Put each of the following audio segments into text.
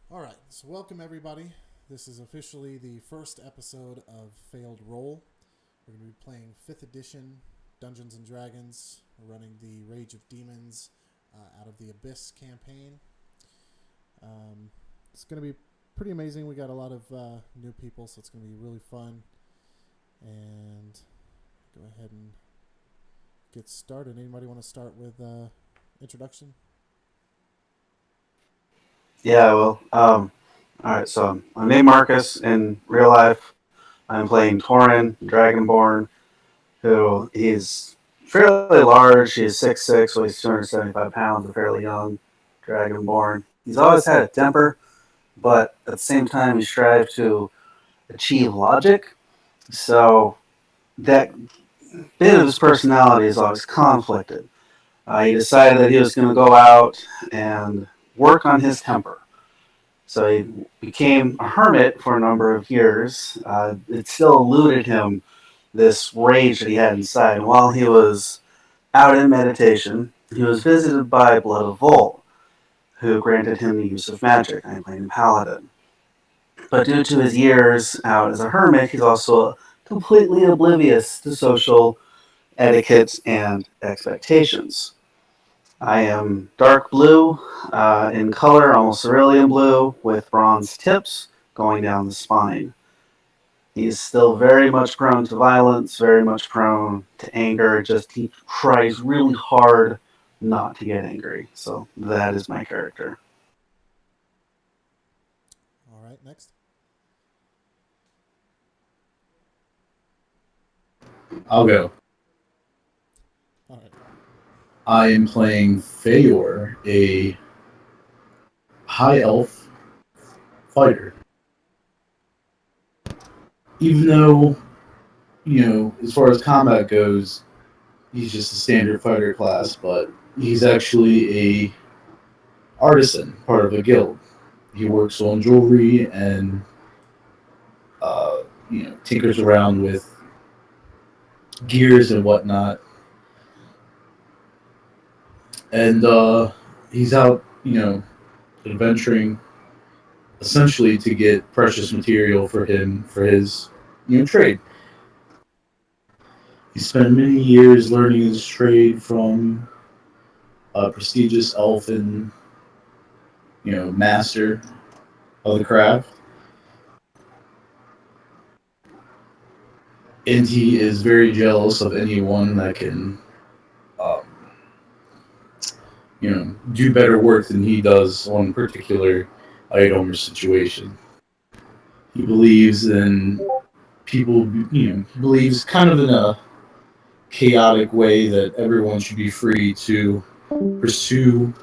All right, so welcome everybody. This is officially the first episode of Failed Roll. We're going to be playing 5th edition Dungeons and Dragons. We're running the Rage of Demons out of the Abyss campaign. It's going to be pretty amazing. We got a lot of new people, so it's going to be really fun. And go ahead and get started. Anybody want to start with introduction? Yeah, well, all right. So I'm named Marcus. In real life, I'm playing Torin, Dragonborn, who he's fairly large. He's 6'6", weighs 275 pounds, a fairly young Dragonborn. He's always had a temper, but at the same time, he strives to achieve logic. So that bit of his personality is always conflicted. He decided that he was going to go out and work on his temper. So he became a hermit for a number of years. It still eluded him this rage that he had inside. And while he was out in meditation, he was visited by Blood of Vol, who granted him the use of magic. I played him Paladin. But due to his years out as a hermit, he's also completely oblivious to social etiquette and expectations. I am dark blue in color, almost cerulean blue, with bronze tips going down the spine. He's still very much prone to violence, very much prone to anger. Just he tries really hard not to get angry. So that is my character. All right, next. I'll go. All right. I am playing Feyor, a high elf fighter. Even though, as far as combat goes, he's just a standard fighter class, but he's actually a artisan, part of a guild. He works on jewelry and tinkers around with gears and whatnot. And he's out, adventuring essentially to get precious material for him for his trade. He spent many years learning his trade from a prestigious elfin, master of the craft, and he is very jealous of anyone that can, um, do better work than he does on a particular item or situation. He believes in people, he believes kind of in a chaotic way that everyone should be free to pursue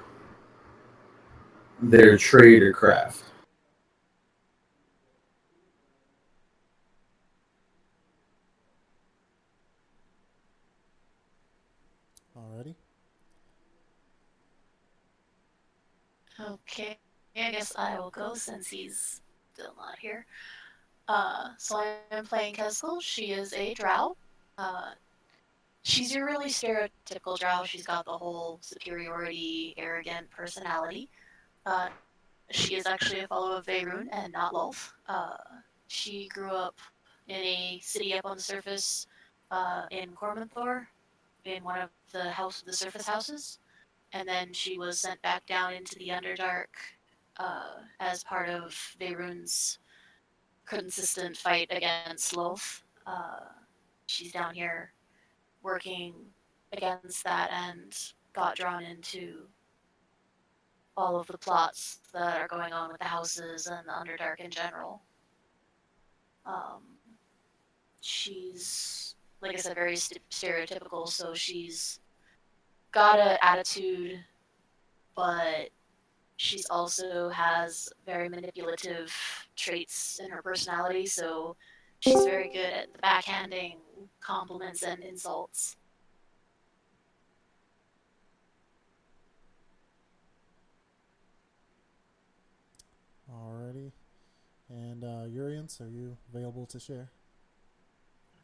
their trade or craft. Alrighty. Okay, I guess I will go since he's still not here. So I'm playing Keskel. She is a drow. Uh, she's your really stereotypical drow. She's got the whole superiority, arrogant personality. Uh, she is actually a follower of Veyruun and not Lolth. She grew up in a city up on the surface in Cormanthor, in one of the surface houses, and then she was sent back down into the Underdark as part of Veyruun's consistent fight against Lolth. She's down here working against that and got drawn into all of the plots that are going on with the houses and the Underdark in general. Um, she's, like I said, very stereotypical, so she's got an attitude, but she's also has very manipulative traits in her personality, so she's very good at the backhanding compliments and insults. Alrighty. And Urians, are you available to share?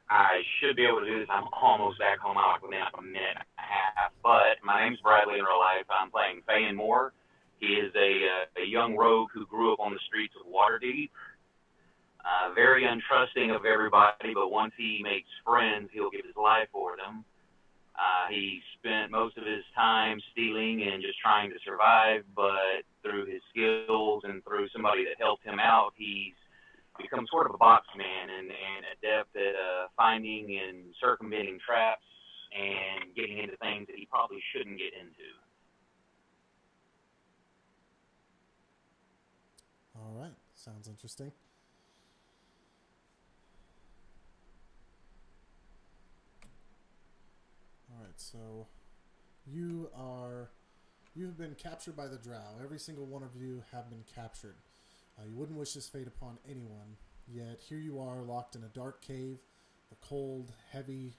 I should be able to do this. I'm almost back home. I'm like within like a minute and a half. But my name's Bradley in real life. I'm playing Faye and Moore. He is a young rogue who grew up on the streets of Waterdeep. Very untrusting of everybody, but once he makes friends, he'll give his life for them. He spent most of his time stealing and just trying to survive, but through his skills and through somebody that helped him out, he's become sort of a box man and adept at finding and circumventing traps and getting into things that he probably shouldn't get into. All right, sounds interesting. All right, so you've been captured by the Drow. Every single one of you have been captured. You wouldn't wish this fate upon anyone, yet here you are locked in a dark cave, the cold, heavy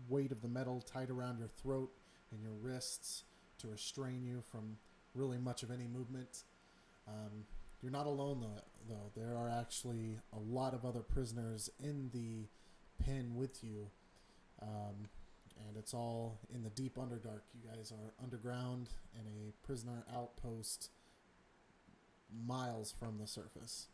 weight of the metal tight around your throat and your wrists to restrain you from really much of any movement. You're not alone, though. There are actually a lot of other prisoners in the pen with you, and it's all in the deep Underdark. You guys are underground in a prisoner outpost miles from the surface.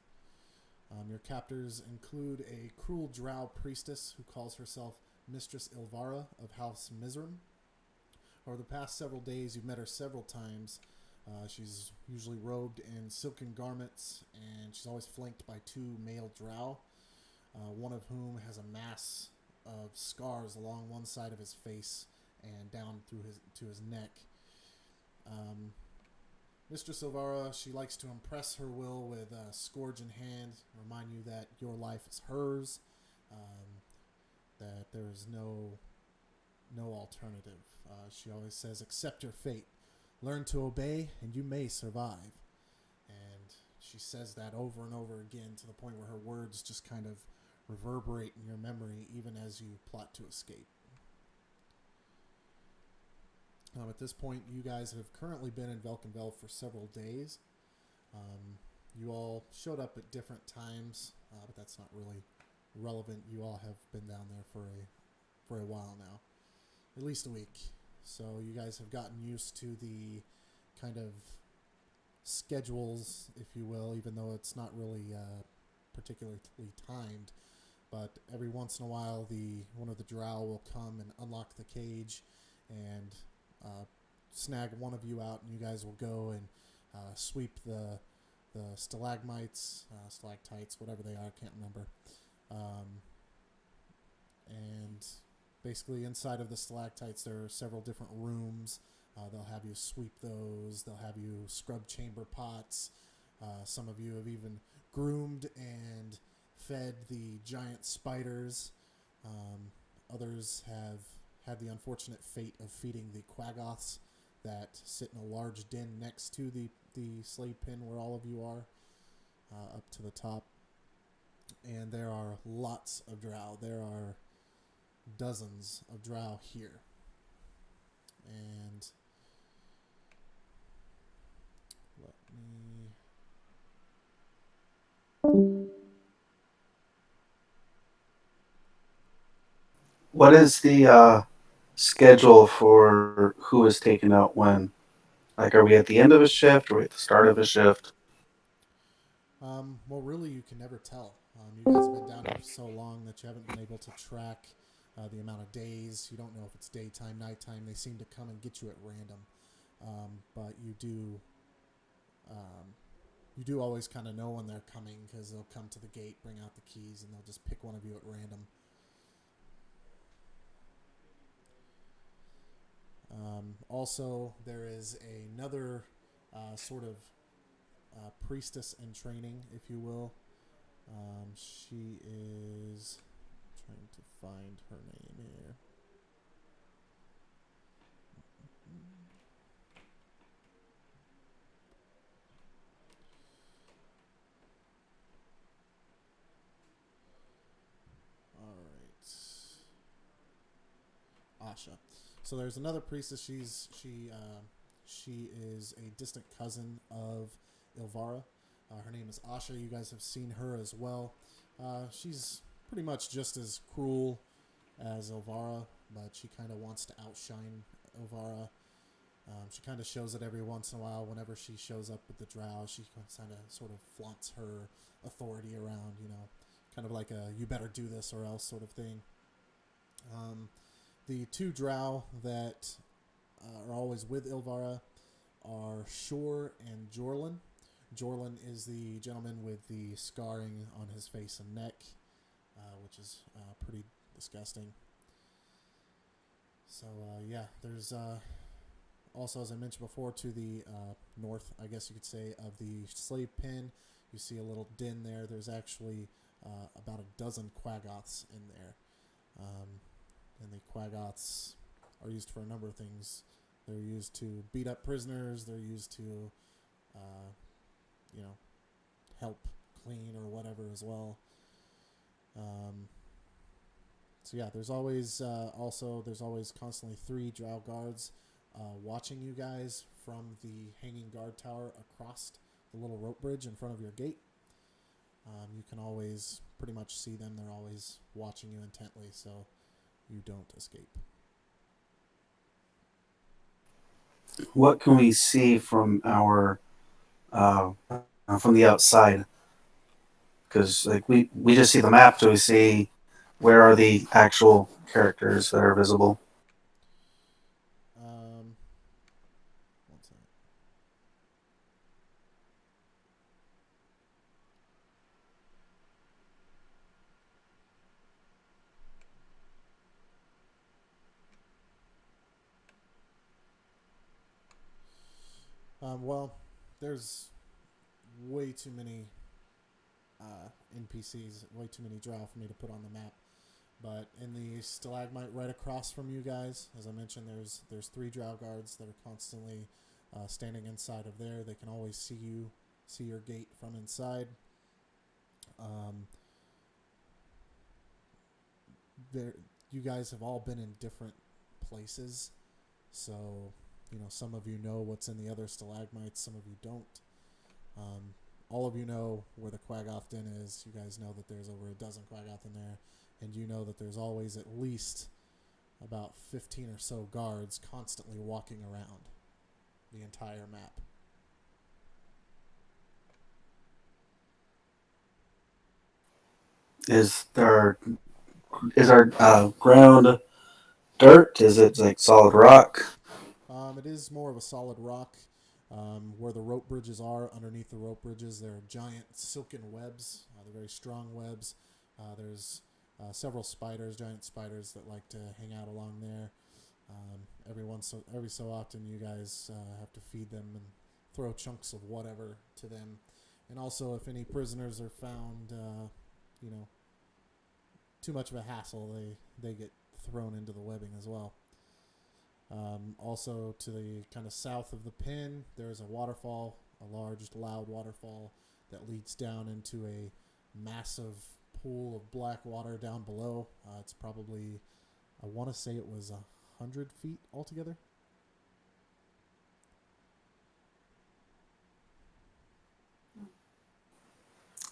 Your captors include a cruel drow priestess who calls herself Mistress Ilvara of House Mizram. Over the past several days, you've met her several times. She's usually robed in silken garments, and she's always flanked by two male drow, one of whom has a mass of scars along one side of his face and down through his neck. Mistress Silvara, she likes to impress her will with a scourge in hand, remind you that your life is hers, that there is no alternative. She always says, accept your fate, learn to obey, and you may survive. And she says that over and over again to the point where her words just kind of reverberate in your memory even as you plot to escape. At this point, you guys have currently been in Velkynvelve for several days. You all showed up at different times, but that's not really relevant. You all have been down there for a while now, at least a week. So you guys have gotten used to the kind of schedules, if you will, even though it's not really particularly timed. But every once in a while, one of the drow will come and unlock the cage and snag one of you out, and you guys will go and sweep the stalagmites, stalactites, whatever they are, I can't remember. And basically inside of the stalactites there are several different rooms. They'll have you sweep those. They'll have you scrub chamber pots. Some of you have even groomed and fed the giant spiders. Others have had the unfortunate fate of feeding the quaggoths that sit in a large den next to the slave pen where all of you are, up to the top. And there are lots of drow. There are dozens of drow here. And let me... What is the schedule for who is taken out when? Like, are we at the end of a shift or are we at the start of a shift? Well, really, you can never tell. You guys have been down here for so long that you haven't been able to track the amount of days. You don't know if it's daytime, nighttime. They seem to come and get you at random. But you do always kind of know when they're coming because they'll come to the gate, bring out the keys, and they'll just pick one of you at random. Also, there is another sort of priestess in training, if you will. She is trying to find her name here. All right, Asha. So there's another priestess. She is a distant cousin of Ilvara. Her name is Asha. You guys have seen her as well. She's pretty much just as cruel as Ilvara, but she kind of wants to outshine Ilvara. She kind of shows it every once in a while. Whenever she shows up with the drow, she kind of sort of flaunts her authority around, kind of like a "you better do this or else" sort of thing. The two drow that are always with Ilvara are Shore and Jorlin. Jorlin is the gentleman with the scarring on his face and neck, which is pretty disgusting. So, yeah, there's also, as I mentioned before, to the north, I guess you could say, of the slave pen, you see a little den there. There's actually about a dozen quaggoths in there. And the quaggoths are used for a number of things. They're used to beat up prisoners. They're used to, help clean or whatever as well. So yeah, there's always constantly 3 drow guards watching you guys from the hanging guard tower across the little rope bridge in front of your gate. You can always pretty much see them. They're always watching you intently, so you don't escape. What can we see from our from the outside? Because like we just see the map. Do we see where are the actual characters that are visible? One second. Well, there's way too many NPCs, way too many drow for me to put on the map. But in the stalagmite right across from you guys, as I mentioned, there's 3 drow guards that are constantly standing inside of there. They can always see your gate from inside. There, you guys have all been in different places, so some of you know what's in the other stalagmites, some of you don't. All of you know where the Quaggoth Den is. You guys know that there's over a dozen Quaggoth in there, and you know that there's always at least about 15 or so guards constantly walking around the entire map. Is our ground dirt? Is it like solid rock? It is more of a solid rock. Where the rope bridges are, underneath the rope bridges, there are giant silken webs. They're very strong webs. There's several spiders, giant spiders that like to hang out along there. Every so often, you guys have to feed them and throw chunks of whatever to them. And also, if any prisoners are found, too much of a hassle, they get thrown into the webbing as well. Also, to the kind of south of the pen, there's a waterfall, a large, loud waterfall that leads down into a massive pool of black water down below. It's probably, I want to say it was 100 feet altogether.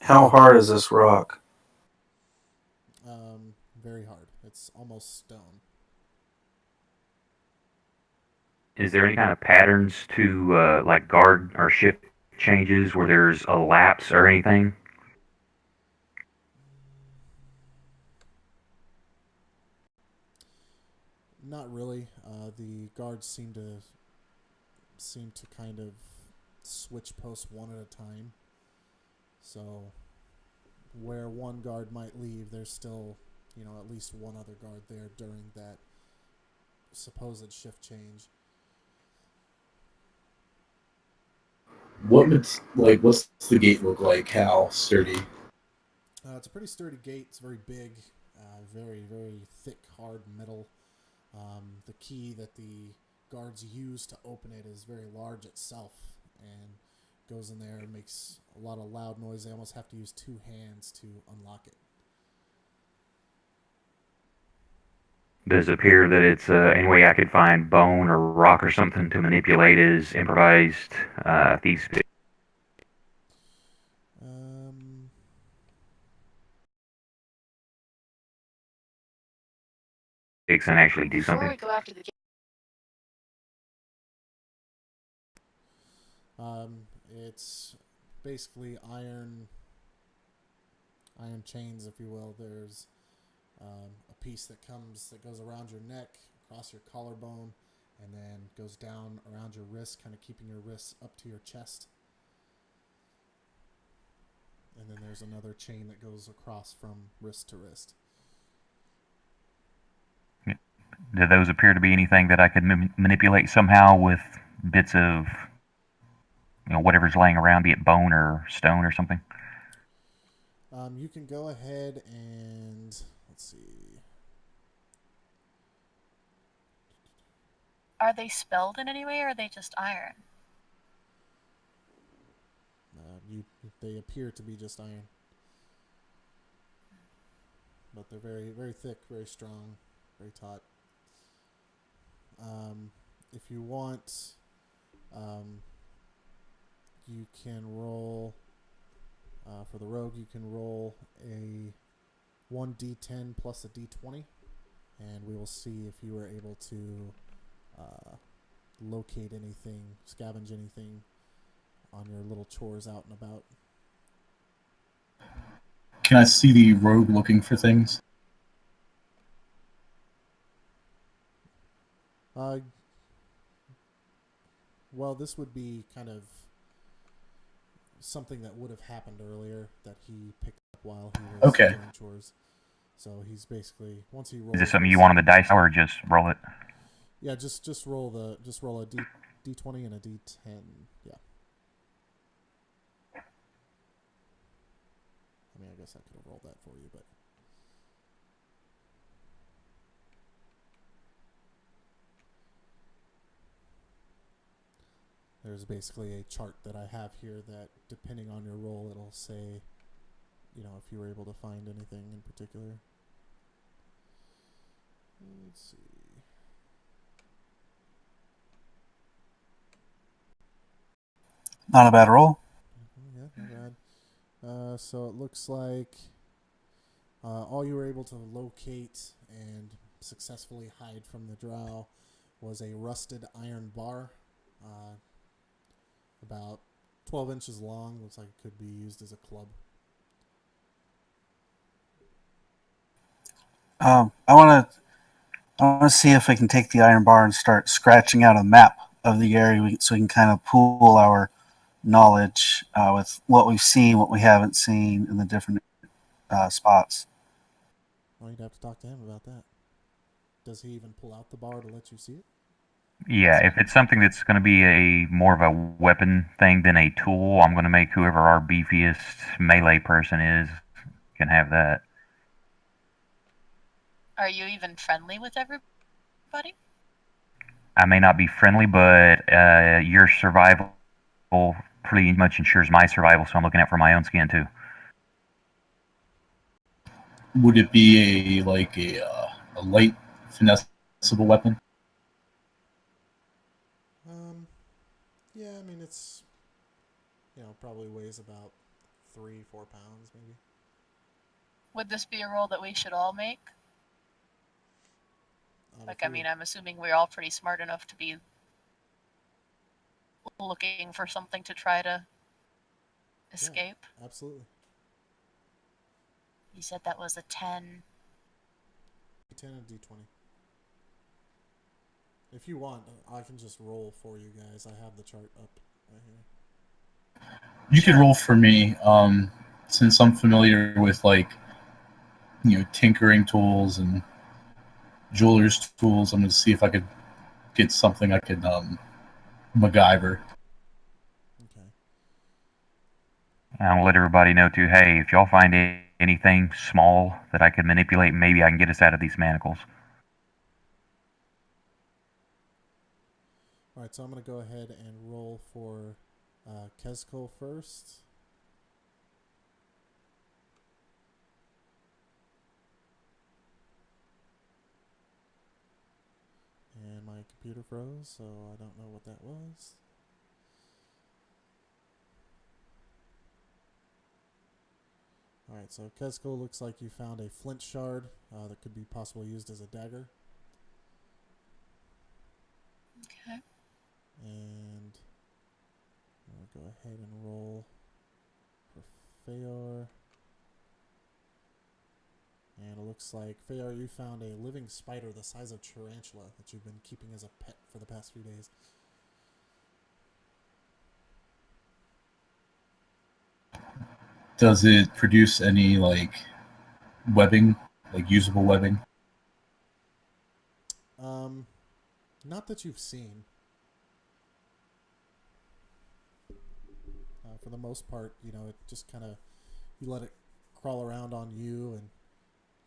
How hard is this rock? Very hard. It's almost stone. Is there any kind of patterns to like guard or shift changes where there's a lapse or anything? Not really. The guards seem to kind of switch posts one at a time. So where one guard might leave, there's still, at least one other guard there during that supposed shift change. What's the gate look like? How sturdy? It's a pretty sturdy gate. It's very big, very, very thick, hard metal. The key that the guards use to open it is very large itself and goes in there and makes a lot of loud noise. They almost have to use 2 hands to unlock it. Does it appear that it's any way I could find bone or rock or something to manipulate his improvised thieves' Um, picks and actually do Before something? we go after the It's basically iron chains, if you will. There's a piece that goes around your neck, across your collarbone, and then goes down around your wrist, kind of keeping your wrists up to your chest. And then there's another chain that goes across from wrist to wrist. Do those appear to be anything that I could manipulate somehow with bits of, whatever's laying around, be it bone or stone or something? You can go ahead and let's see. Are they spelled in any way, or are they just iron? They appear to be just iron, but they're very, very thick, very strong, very taut. If you want, you can roll. For the rogue, you can roll a 1d10 plus a d20, and we will see if you are able to locate anything, scavenge anything on your little chores out and about. Can I see the rogue looking for things? Well, this would be kind of something that would have happened earlier that he picked up while he was doing chores. So he's basically, once he rolls. Is this something you want on the dice, or just roll it? Yeah, just roll a d20 and a d10. Yeah. I mean, I guess I could have rolled that for you, but. There's basically a chart that I have here that, depending on your roll, it'll say, if you were able to find anything in particular. Let's see. Not a bad roll. Yeah, not bad. So it looks like all you were able to locate and successfully hide from the drow was a rusted iron bar, about 12 inches long. Looks like it could be used as a club. I want to see if I can take the iron bar and start scratching out a map of the area so we can kind of pool our knowledge with what we've seen, what we haven't seen in the different spots. Well, you'd have to talk to him about that. Does he even pull out the bar to let you see it? Yeah, if it's something that's going to be a more of a weapon thing than a tool, I'm going to make whoever our beefiest melee person is can have that. Are you even friendly with everybody? I may not be friendly, but your survival pretty much ensures my survival, so I'm looking out for my own skin too. Would it be a light finessable weapon? Yeah, I mean, it's, probably weighs about 3-4 pounds, maybe. Would this be a roll that we should all make? I'm assuming we're all pretty smart enough to be looking for something to try to escape. Yeah, absolutely. You said that was a 10. D10 and D20. If you want, I can just roll for you guys. I have the chart up right here. You could roll for me, since I'm familiar with tinkering tools and jeweler's tools. I'm going to see if I could get something I could MacGyver. Okay. I'll let everybody know too, hey, if y'all find anything small that I can manipulate, maybe I can get us out of these manacles. Alright, so I'm going to go ahead and roll for Kezko first. And my computer froze, so I don't know what that was. Alright, so Kezko, looks like you found a flint shard that could be possibly used as a dagger. Okay. And go ahead and roll for Feor. And it looks like, Feor, you found a living spider the size of tarantula that you've been keeping as a pet for the past few days. Does it produce any, like, webbing? Like, usable webbing? Not that you've seen. For the most part, you know, it just kind of, you let it crawl around on you and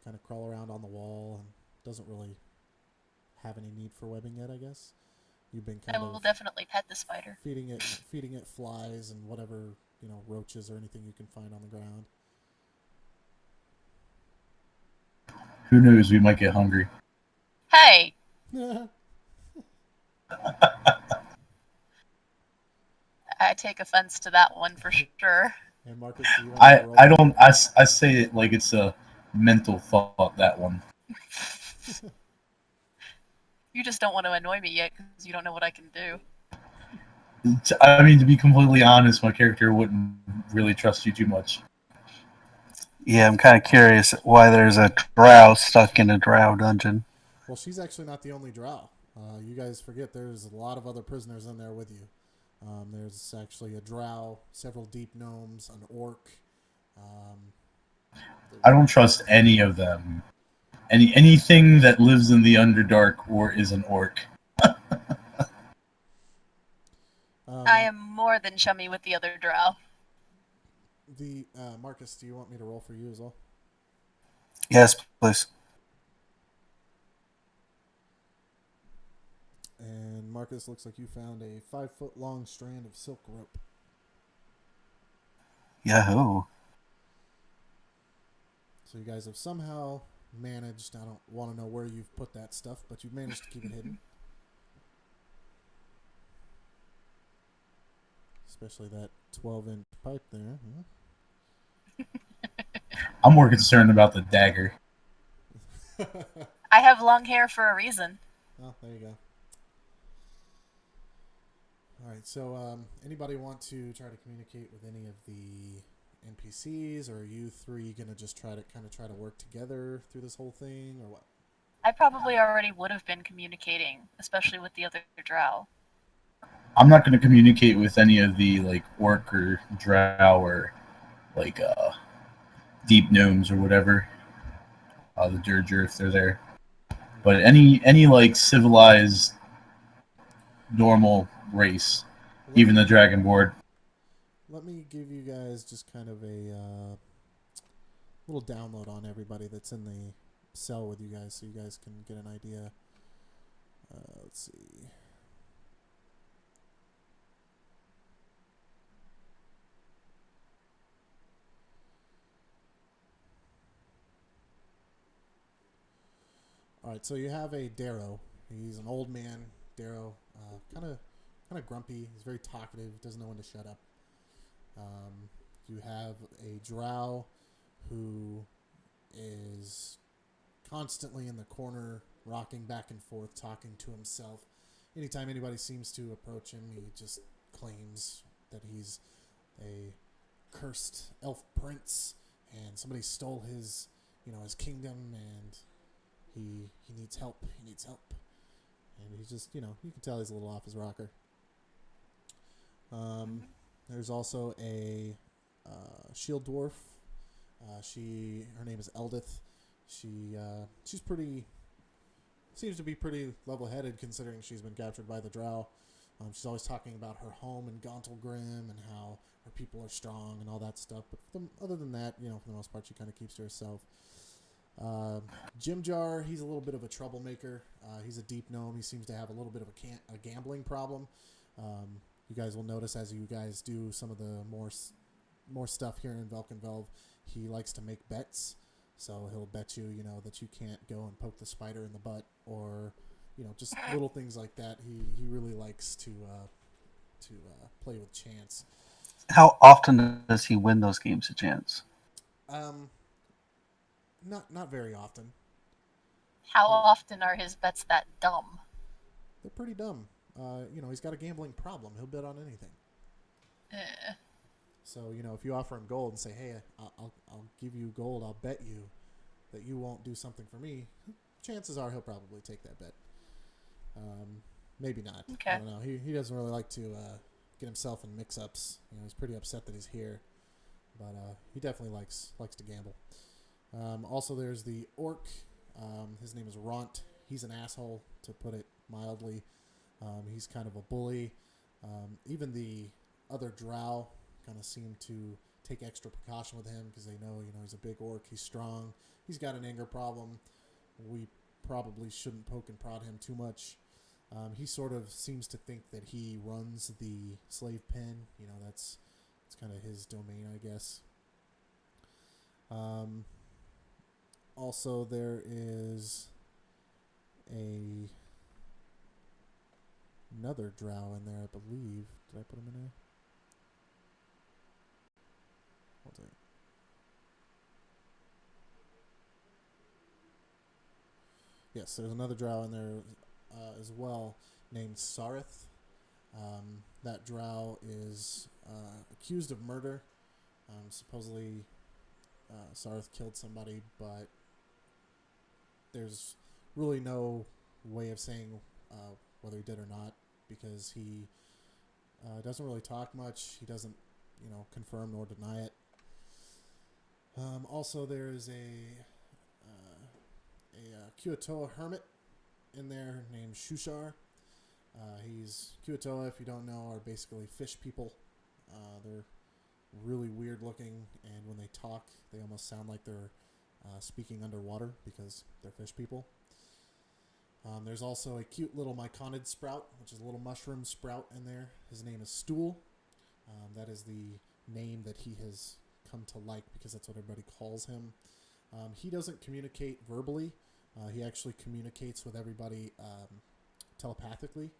kind of crawl around on the wall and doesn't really have any need for webbing yet, I guess. You've been kind I will of definitely pet the spider. feeding it flies and whatever, you know, roaches or anything you can find on the ground. Who knows? We might get hungry. Hey! I take offense to that one for sure. And Marcus, do you want to roll? I don't. I say it like it's a mental thought. That one. You just don't want to annoy me yet because you don't know what I can do. I mean, to be completely honest, my character wouldn't really trust you too much. Yeah, I'm kind of curious why there's a drow stuck in a drow dungeon. Well, she's actually not the only drow. You guys forget there's a lot of other prisoners in there with you. There's actually a drow, several deep gnomes, an orc. I don't trust any of them. Anything that lives in the Underdark or is an orc. I am more than chummy with the other drow. Marcus, do you want me to roll for you as well? Yes, please. And Marcus, looks like you found a 5-foot-long strand of silk rope. Yahoo! So you guys have somehow managed, I don't want to know where you've put that stuff, but you've managed to keep it hidden. Especially that 12-inch pipe there. I'm more concerned about the dagger. I have long hair for a reason. Oh, there you go. All right, so anybody want to try to communicate with any of the NPCs, or are you three going to just try to work together through this whole thing, or what? I probably already would have been communicating, especially with the other drow. I'm not going to communicate with any of the like orc or drow or like deep gnomes or whatever. The Dirger if they're there. But any like civilized normal race, even the Dragonborn. Let me give you guys just kind of a little download on everybody that's in the cell with you guys, so you guys can get an idea. Let's see. All right, so you have a Darrow. He's an old man. Darrow, kind of grumpy. He's very talkative. Doesn't know when to shut up. You have a drow who is constantly in the corner, rocking back and forth, talking to himself. Anytime anybody seems to approach him, he just claims that he's a cursed elf prince and somebody stole his kingdom, and he needs help. He needs help. And he's just, you can tell he's a little off his rocker. There's also a shield dwarf. Her name is Eldith. She's seems to be pretty level-headed considering she's been captured by the drow. She's always talking about her home in Gauntlgrim and how her people are strong and all that stuff. But other than that, for the most part, she kind of keeps to herself. Jimjar, he's a little bit of a troublemaker. He's a deep gnome. He seems to have a little bit of a gambling problem. You guys will notice as you guys do some of the more stuff here in Velkynvelve, he likes to make bets. So he'll bet you, that you can't go and poke the spider in the butt, or, just little things like that. He really likes to play with chance. How often does he win those games of chance? Not very often. How often are his bets that dumb? They're pretty dumb. He's got a gambling problem. He'll bet on anything. So, if you offer him gold and say, hey, I'll give you gold, I'll bet you that you won't do something for me, chances are he'll probably take that bet. Maybe not. Okay. I don't know. He doesn't really like to get himself in mix-ups. He's pretty upset that he's here, but he definitely likes to gamble. Also, there's the orc. His name is Ront. He's an asshole, to put it mildly. He's kind of a bully. Even the other drow kind of seem to take extra precaution with him because they know, he's a big orc. He's strong. He's got an anger problem. We probably shouldn't poke and prod him too much. He sort of seems to think that he runs the slave pen. That's kind of his domain, I guess. Also, there is another drow in there, I believe. Did I put him in there? Hold on. Yes, there's another drow in there as well, named Sarith. That drow is accused of murder. Supposedly, Sarith killed somebody, but there's really no way of saying whether he did or not, because he doesn't really talk much. He doesn't, confirm nor deny it. Also, there is a Kuatoa hermit in there named Shushar. Kuatoa, if you don't know, are basically fish people. They're really weird looking, and when they talk, they almost sound like they're speaking underwater because they're fish people. There's also a cute little myconid sprout, which is a little mushroom sprout in there. His name is Stool. That is the name that he has come to like because that's what everybody calls him. He doesn't communicate verbally. He actually communicates with everybody telepathically.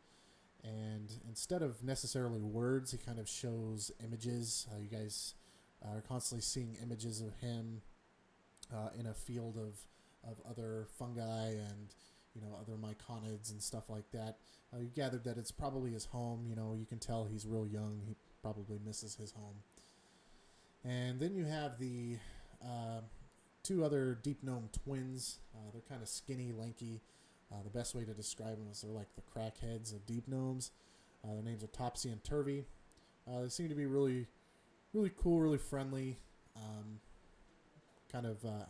And instead of necessarily words, he kind of shows images. You guys are constantly seeing images of him in a field of other fungi and other myconids and stuff like that. You gathered that it's probably his home. You can tell he's real young. He probably misses his home. And then you have the two other deep gnome twins. They're kind of skinny, lanky. The best way to describe them is they're like the crackheads of deep gnomes. Their names are Topsy and Turvy. They seem to be really, really cool, really friendly. Kind of, I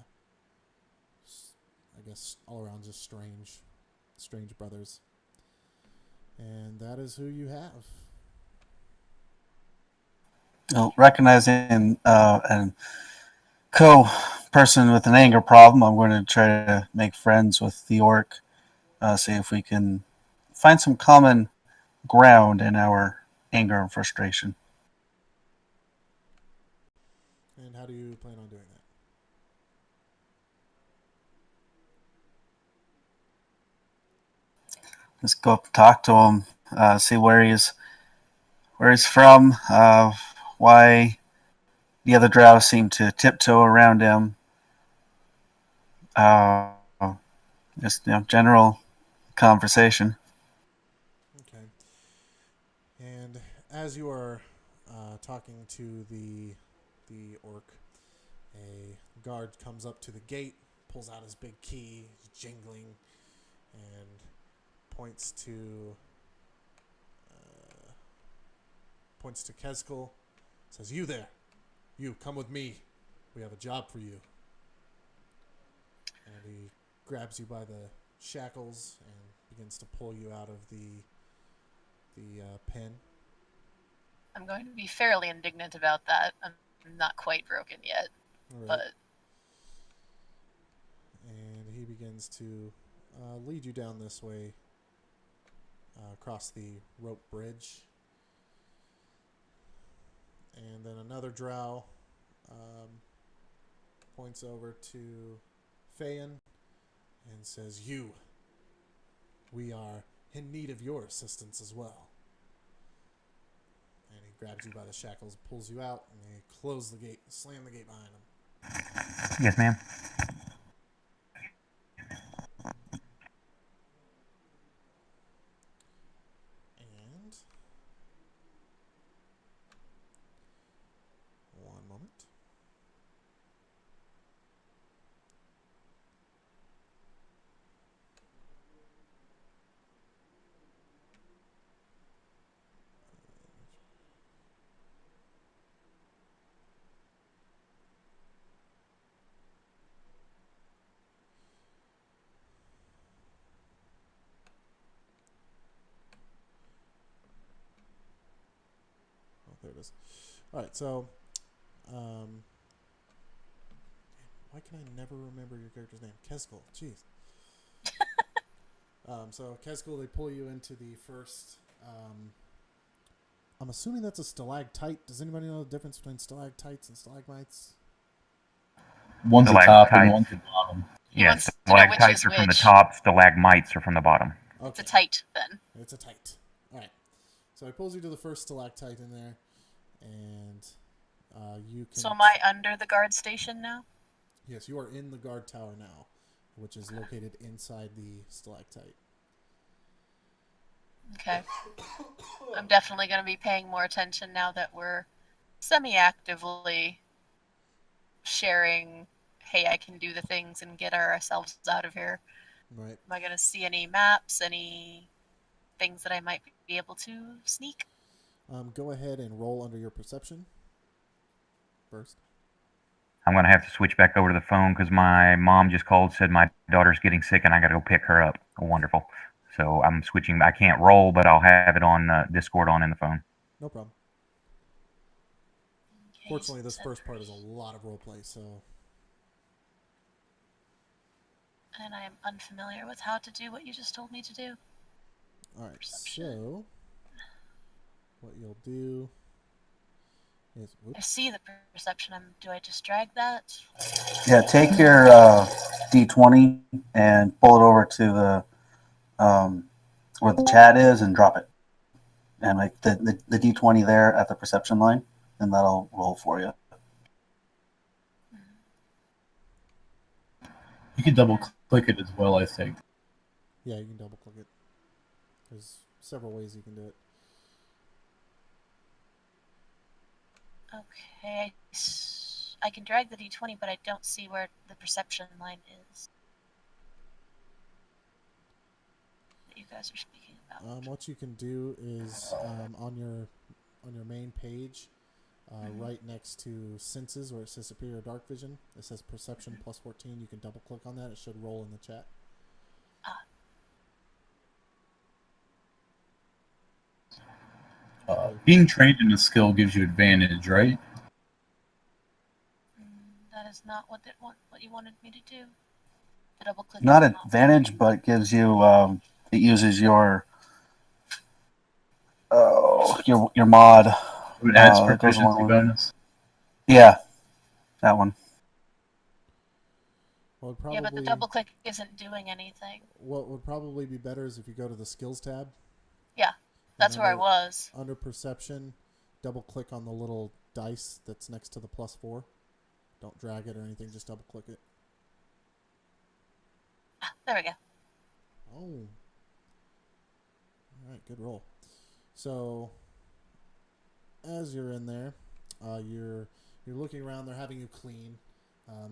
guess, all around just strange brothers. And that is who you have. Recognizing an person with an anger problem, I'm going to try to make friends with the orc. See if we can find some common ground in our anger and frustration. And how do you plan on doing that? Just go up and talk to him, see where he's from, why the other drow seem to tiptoe around him. Just general conversation. Okay. And as you are talking to the orc, a guard comes up to the gate, pulls out his big key, jingling, and points to Kezkel. Says, "You there? You come with me. We have a job for you." And he grabs you by the shackles and begins to pull you out of the pen. I'm going to be fairly indignant about that. I'm not quite broken yet, All right. but... And he begins to lead you down this way across the rope bridge. And then another drow points over to Phaeon and says, we are in need of your assistance as well. And he grabs you by the shackles, pulls you out, and they close the gate, slam the gate behind him. Yes, ma'am. And it is. All right, so why can I never remember your character's name? Keskul. Jeez. So Keskul, they pull you into the first. I'm assuming that's a stalactite. Does anybody know the difference between stalactites and stalagmites? One's the top and one's the bottom. He Yeah, wants to know which stalactites is are from the which. top, stalagmites are from the bottom. Okay. It's a tight, then. It's a tight. All right. So he pulls you to the first stalactite in there, and you can. So am I under the guard station now? Yes, you are in the guard tower now, which is located inside the stalactite. Okay. I'm definitely going to be paying more attention now that we're semi-actively sharing, hey, I can do the things and get ourselves out of here. Right. Am I going to see any maps, any things that I might be able to sneak? Go ahead and roll under your perception first. I'm going to have to switch back over to the phone because my mom just called, said my daughter's getting sick and I got to go pick her up. Wonderful. So I'm switching. I can't roll, but I'll have it on Discord on in the phone. No problem. Okay, Fortunately, so this first part is a lot of roleplay, so. And I am unfamiliar with how to do what you just told me to do. All right. Perception. So, what you'll do is. I Oops. see the perception. Do I just drag that? Yeah, take your D20 and pull it over to the where the chat is and drop it. And like the D20 there at the perception line, and that'll roll for you. You can double click it as well, I think. Yeah, you can double click it. There's several ways you can do it. Okay, I can drag the D20, but I don't see where the perception line is that you guys are speaking about. What you can do is on your main page, right next to senses where it says superior dark vision, it says perception plus 14. You can double click on that. It should roll in the chat. Being trained in a skill gives you advantage, right? That is not what you wanted me to do. The double click. Not advantage, but it gives you. It uses your mod. It adds that goes along proficiency with bonus. Yeah, that one. Well, probably, yeah, but the double click isn't doing anything. What would probably be better is if you go to the skills tab. Yeah, that's where I was. Under perception, double click on the little dice that's next to the +4. Don't drag it or anything, just double click it. There we go. Oh. Alright, good roll. So, as you're in there, you're looking around, they're having you clean.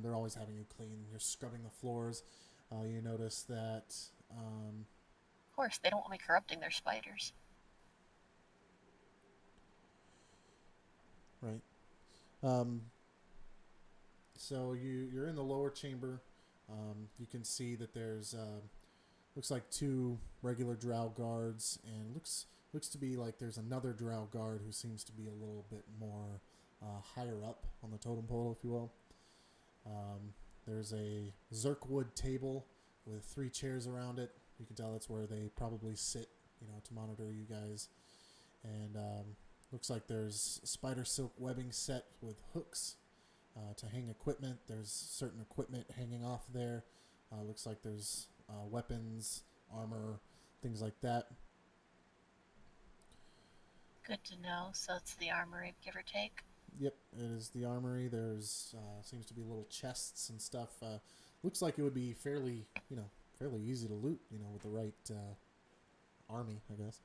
They're always having you clean. You're scrubbing the floors. You notice that... of course, they don't want me corrupting their spiders. Right. So you're in the lower chamber. You can see that there's looks like 2 regular drow guards, and looks to be like there's another drow guard who seems to be a little bit more higher up on the totem pole, if you will. There's a Zerkwood table with 3 chairs around it. You can tell that's where they probably sit, to monitor you guys. And looks like there's spider silk webbing set with hooks to hang equipment. There's certain equipment hanging off there. Looks like there's weapons, armor, things like that. Good to know. So it's the armory, give or take. Yep, it is the armory. There's seems to be little chests and stuff. Looks like it would be fairly easy to loot, with the right army, I guess.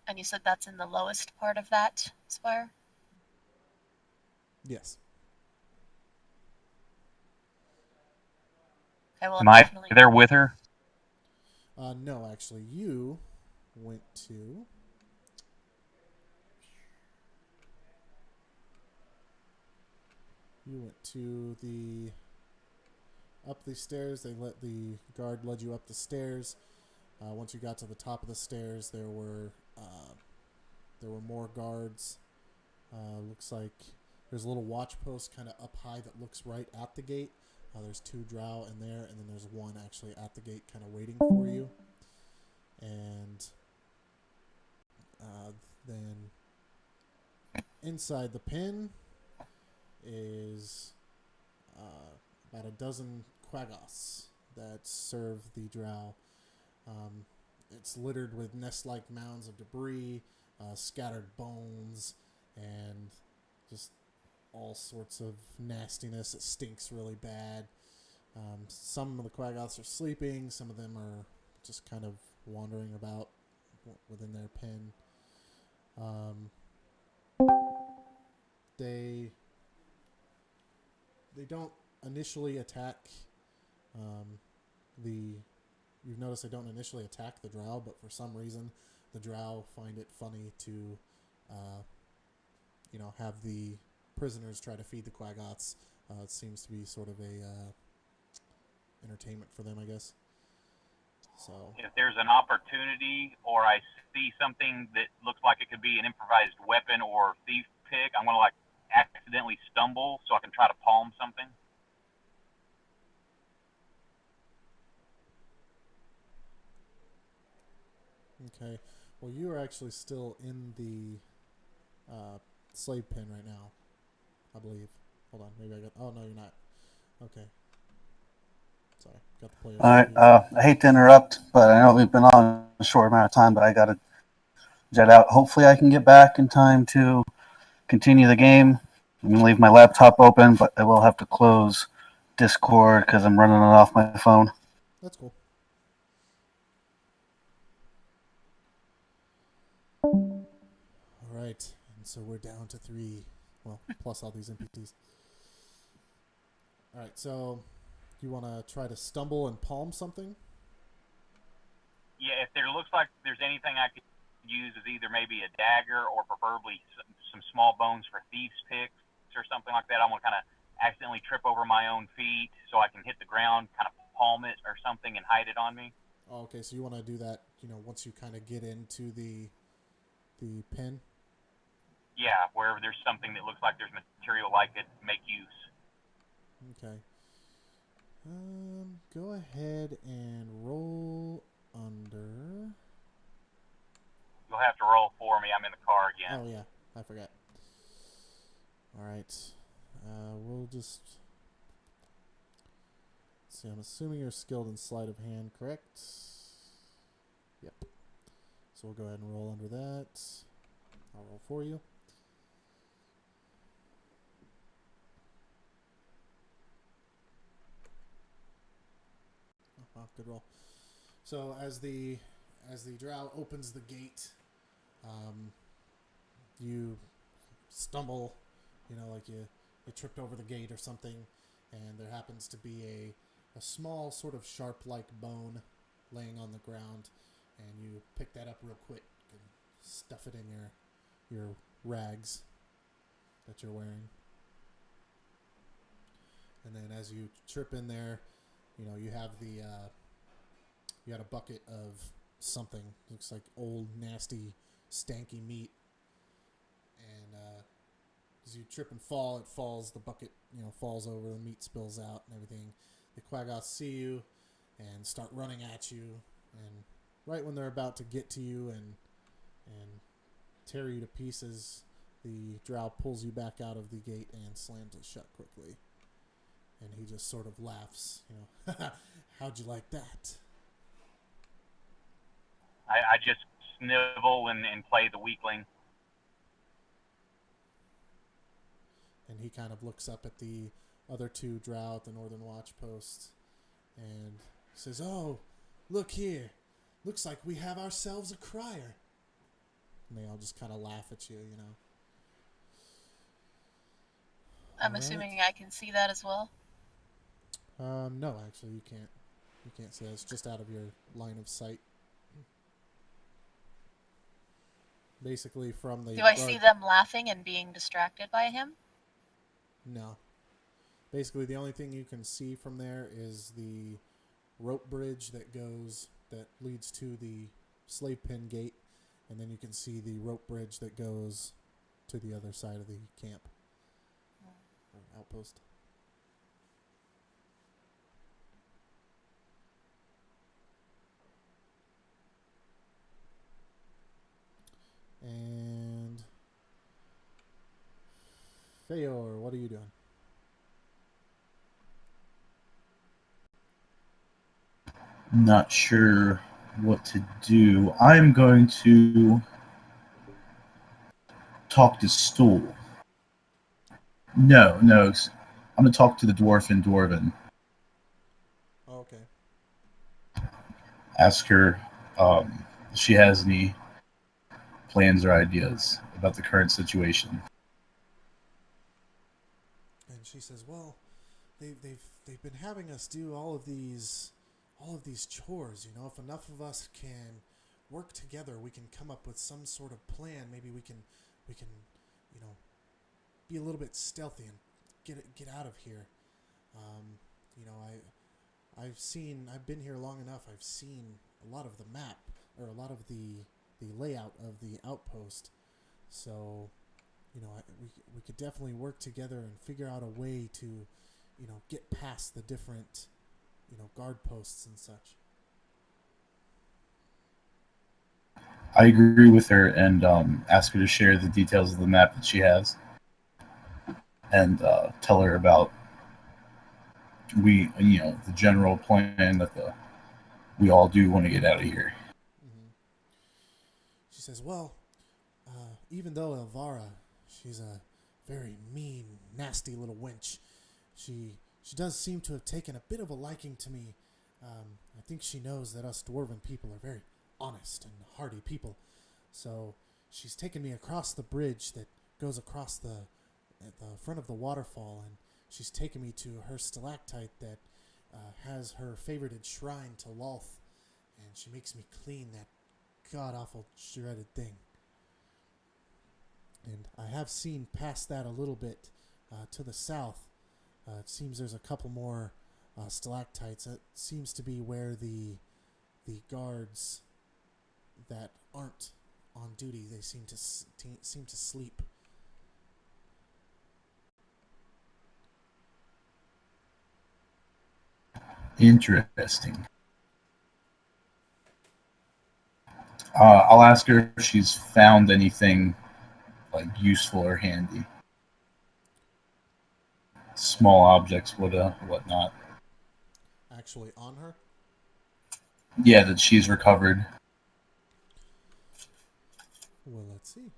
And you said that's in the lowest part of that spire? Yes. Okay, well, Am I definitely there with her? No, actually, you went to... You went to the... Up the stairs. The guard led you up the stairs. Once you got to the top of the stairs, there were there were more guards. Looks like there's a little watch post kind of up high that looks right at the gate. There's 2 drow in there, and then there's one actually at the gate kind of waiting for you. And then inside the pen is about a dozen quaggas that serve the drow. It's littered with nest-like mounds of debris, scattered bones, and just all sorts of nastiness. It stinks really bad. Some of the quaggoths are sleeping. Some of them are just kind of wandering about within their pen. They don't initially attack You've noticed they don't initially attack the drow, but for some reason the drow find it funny to have the prisoners try to feed the quaggoths. It seems to be sort of a entertainment for them, I guess. So if there's an opportunity or I see something that looks like it could be an improvised weapon or thief pick, I'm going to accidentally stumble so I can try to palm something. Okay. Well, you are actually still in the slave pen right now, I believe. Hold on. Maybe I got... Oh, no, you're not. Okay. Sorry. Got the players. All right. I hate to interrupt, but I know we've been on a short amount of time, but I got to jet out. Hopefully I can get back in time to continue the game. I'm going to leave my laptop open, but I will have to close Discord because I'm running it off my phone. That's cool. All right. And so we're down to 3. Well, plus all these NPCs. All right. So you want to try to stumble and palm something? Yeah, if there looks like there's anything I could use as either maybe a dagger or preferably some small bones for thieves' picks or something like that, I'm going to kind of accidentally trip over my own feet so I can hit the ground, kind of palm it or something and hide it on me. Oh, okay, so you want to do that, once you kind of get into the pen? Yeah, wherever there's something that looks like there's material I could make use. Okay. Go ahead and roll under. You'll have to roll for me. I'm in the car again. Oh, yeah. I forgot. All right. We'll just... see, I'm assuming you're skilled in sleight of hand, correct? Yep. So we'll go ahead and roll under that. I'll roll for you. Oh, wow, good roll. So as the drow opens the gate, you stumble, like you tripped over the gate or something, and there happens to be a small sort of sharp-like bone laying on the ground, and you pick that up real quick and stuff it in your rags that you're wearing. And then as you trip in there, you have you had a bucket of something. Looks like old, nasty, stanky meat. And as you trip and fall, it falls. The bucket, falls over. The meat spills out and everything. The quaggoths see you and start running at you. And right when they're about to get to you and tear you to pieces, the drow pulls you back out of the gate and slams it shut quickly. And he just sort of laughs, how'd you like that? I just snivel and play the weakling. And he kind of looks up at the other 2 drow at the northern watch post and says, "Oh, look here. Looks like we have ourselves a crier." And they all just kind of laugh at you, I'm assuming I can see that as well. No, actually, you can't. You can't see that. It's just out of your line of sight. Basically, from the... Do I see them laughing and being distracted by him? No. Basically, the only thing you can see from there is the rope bridge that leads to the slave pen gate, and then you can see the rope bridge that goes to the other side of the camp or outpost. And Feyor, what are you doing? Not sure what to do. I'm going to talk to Stool. No. I'm going to talk to the dwarf in Dwarven. Oh, okay. Ask her if she has any plans or ideas about the current situation. And she says, "Well, they've been having us do all of these chores. You know, if enough of us can work together, we can come up with some sort of plan. Maybe we can you know be a little bit stealthy and get out of here. You know, I've been here long enough. I've seen a lot of the map or a lot of the layout of the outpost. So, you know, we could definitely work together and figure out a way to, you know, get past the different, you know, guard posts and such." I agree with her and ask her to share the details of the map that she has, and tell her about the general plan that we all do want to get out of here. Mm-hmm. She says, "Well, even though Elvira, she's a very mean, nasty little wench, she does seem to have taken a bit of a liking to me. I think she knows that us dwarven people are very honest and hardy people. So she's taken me across the bridge that goes across at the front of the waterfall, and she's taken me to her stalactite that has her favorited shrine to Lolth, and she makes me clean that god-awful dreaded thing. And I have seen past that a little bit to the south. It seems there's a couple more stalactites. It seems to be where the guards that aren't on duty, they seem to sleep." Interesting. I'll ask her if she's found anything like useful or handy. Small objects, whatnot. Actually on her? Yeah, that she's recovered. Well, let's see.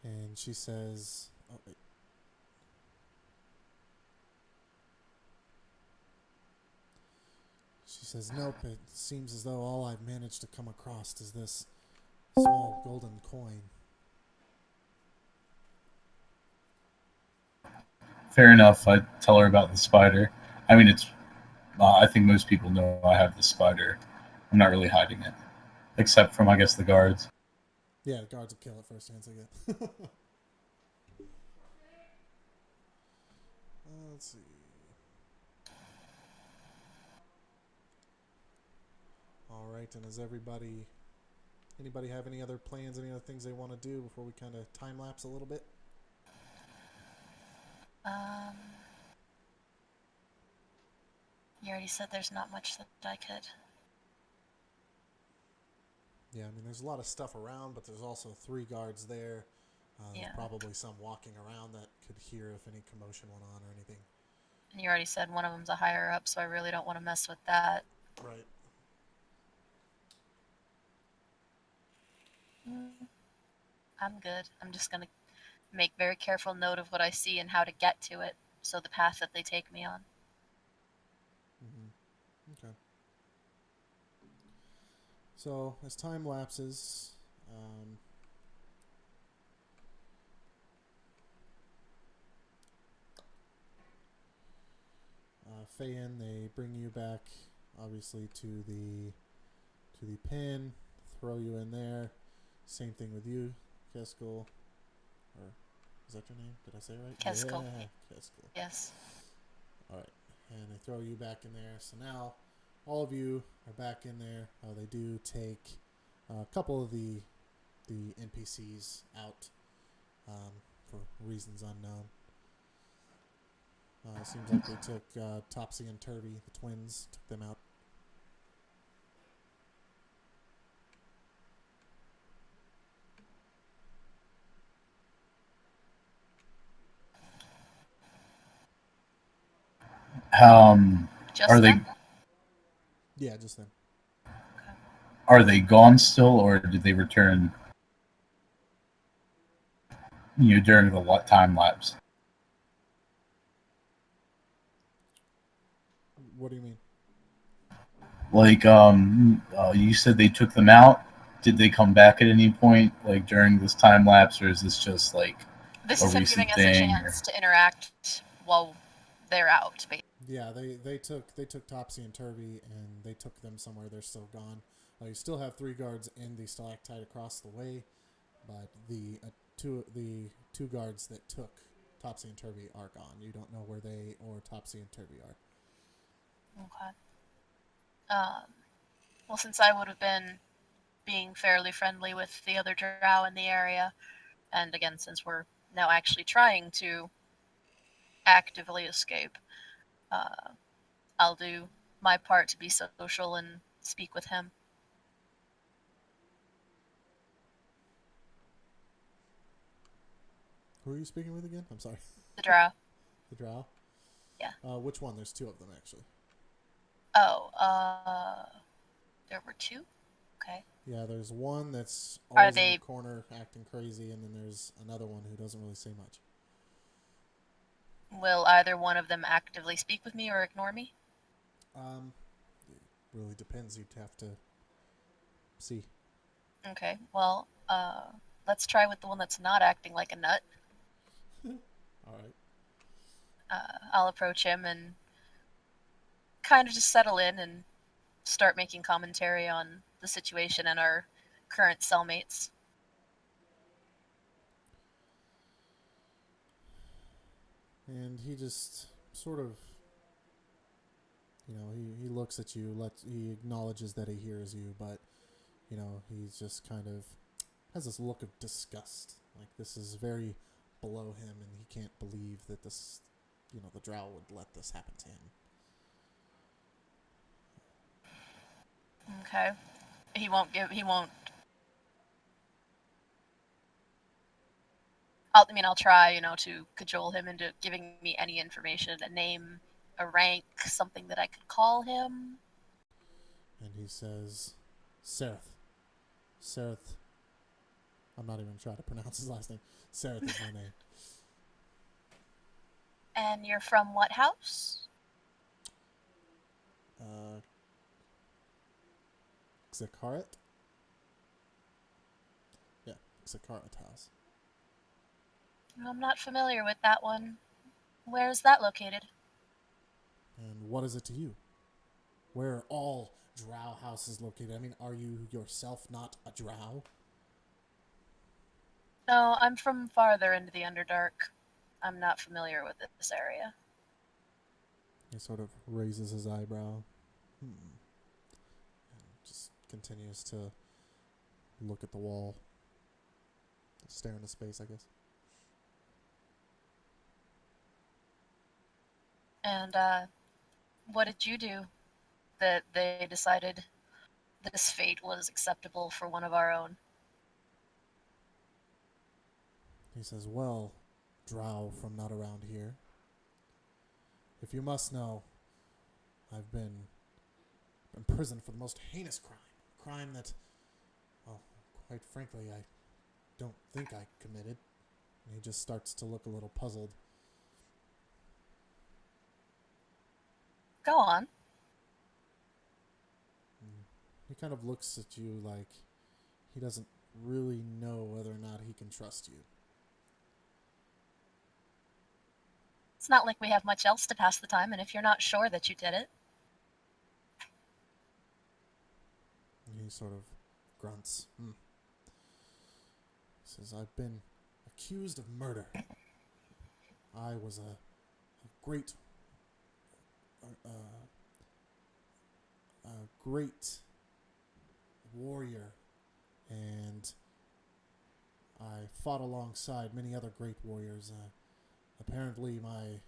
And she says, oh, wait. She says, "Nope, it seems as though all I've managed to come across is this small golden coin." Fair enough. I tell her about the spider. I mean, it's. I think most people know I have the spider. I'm not really hiding it, except from I guess the guards. Yeah, the guards will kill it first chance they get. Let's see. All right, and anybody have any other plans, any other things they want to do before we kind of time lapse a little bit? You already said there's not much that I could. Yeah, I mean, there's a lot of stuff around, but there's also 3 guards there. There's probably some walking around that could hear if any commotion went on or anything. And you already said one of them's a higher up, so I really don't want to mess with that. Right. I'm good. I'm just going to make very careful note of what I see and how to get to it, so the path that they take me on. Mm-hmm. Okay. So as time lapses, Feyen, they bring you back, obviously, to the pin, throw you in there. Same thing with you, Keskill. Or is that your name? Did I say it right? Keskill. Yeah, Keskill. Yes. All right, and they throw you back in there. So now, all of you are back in there. They do take a couple of the NPCs out for reasons unknown. It seems like they took Topsy and Turvy, the twins, took them out. Just Are they them? Yeah, just them. are they gone still, or did they return? During the time lapse. What do you mean? Like, you said they took them out. Did they come back at any point, like during this time lapse, or is this just like This a is him recent giving us a thing? chance to interact while they're out. Yeah, they took Topsy and Turvy and they took them somewhere. They're still gone. You still have 3 guards in the stalactite across the way, but the two guards that took Topsy and Turvy are gone. You don't know where they or Topsy and Turvy are. Okay. Well, since I would have been being fairly friendly with the other drow in the area, and again, since we're now actually trying to actively escape, I'll do my part to be social and speak with him. Who are you speaking with again? I'm sorry. The drow. The drow? Yeah. Which one? There's 2 of them, actually. Oh, there were 2? Okay. Yeah, there's one that's Are always in they... the corner acting crazy, and then there's another one who doesn't really say much. Will either one of them actively speak with me or ignore me? It really depends. You'd have to see. Okay, well, let's try with the one that's not acting like a nut. All right. I'll approach him and kind of just settle in and start making commentary on the situation and our current cellmates. And he just sort of, he looks at you, he acknowledges that he hears you, but, he's just kind of has this look of disgust. Like, this is very below him, and he can't believe that this, the drow would let this happen to him. Okay. He won't... I'll try, to cajole him into giving me any information, a name, a rank, something that I could call him. And he says, Sereth. Sereth. I'm not even trying to pronounce his last name. Sereth is my name. And you're from what house? Xakaret? Yeah, Xakaret house. I'm not familiar with that one. Where is that located? And what is it to you? Where are all drow houses located? I mean, are you yourself not a drow? No, I'm from farther into the Underdark. I'm not familiar with this area. He sort of raises his eyebrow. And just continues to look at the wall. Stare into space, I guess. And, what did you do that they decided this fate was acceptable for one of our own? He says, well, drow from not around here. If you must know, I've been imprisoned for the most heinous crime. A crime that, well, quite frankly, I don't think I committed. And he just starts to look a little puzzled. Go on. He kind of looks at you like he doesn't really know whether or not he can trust you. It's not like we have much else to pass the time, and if you're not sure that you did it... And he sort of grunts. He says, I've been accused of murder. I was a great warrior, and I fought alongside many other great warriors. Apparently, my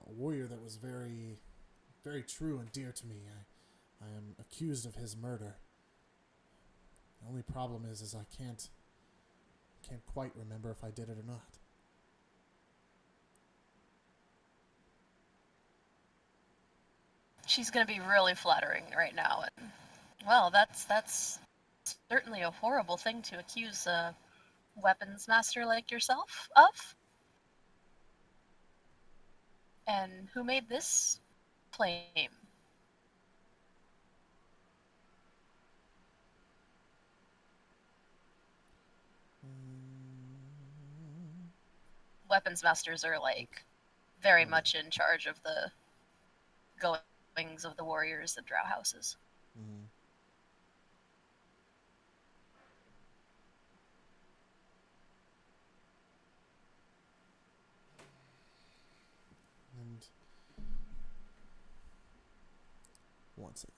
warrior that was very, very true and dear to me. I am accused of his murder. The only problem is I can't quite remember if I did it or not. She's going to be really flattering right now. And, well, that's certainly a horrible thing to accuse a weapons master like yourself of. And who made this claim? Weapons masters are, like, very much in charge of the goings of the warriors and drow houses. Mm-hmm. And one second.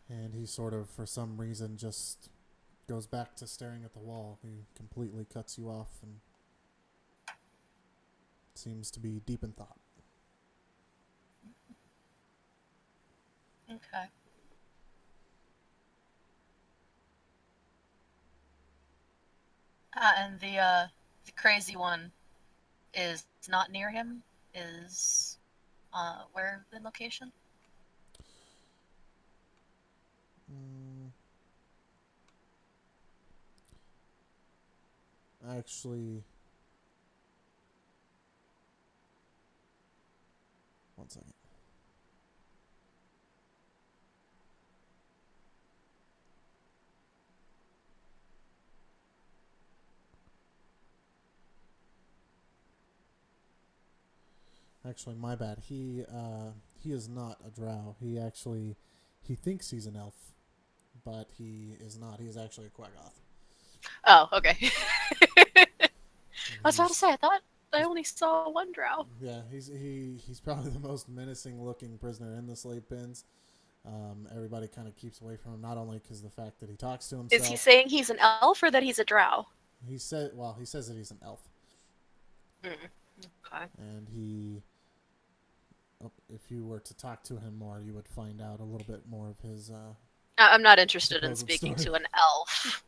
And he sort of, for some reason, just goes back to staring at the wall. He completely cuts you off and seems to be deep in thought. Okay. And the crazy one is not near him? Is where the location? Actually, one second. Actually, my bad. He is not a drow. He thinks he's an elf, but he is not. He is actually a Quaggoth. Oh, okay. I was about to say, I thought I only saw one drow. Yeah, he's probably the most menacing looking prisoner in the slave pens. Everybody kind of keeps away from him, not only because the fact that he talks to himself. Is he saying he's an elf or that he's a drow? He says that he's an elf. Okay. And if you were to talk to him more, you would find out a little bit more of his. I'm not interested in supposed speaking story. to an elf.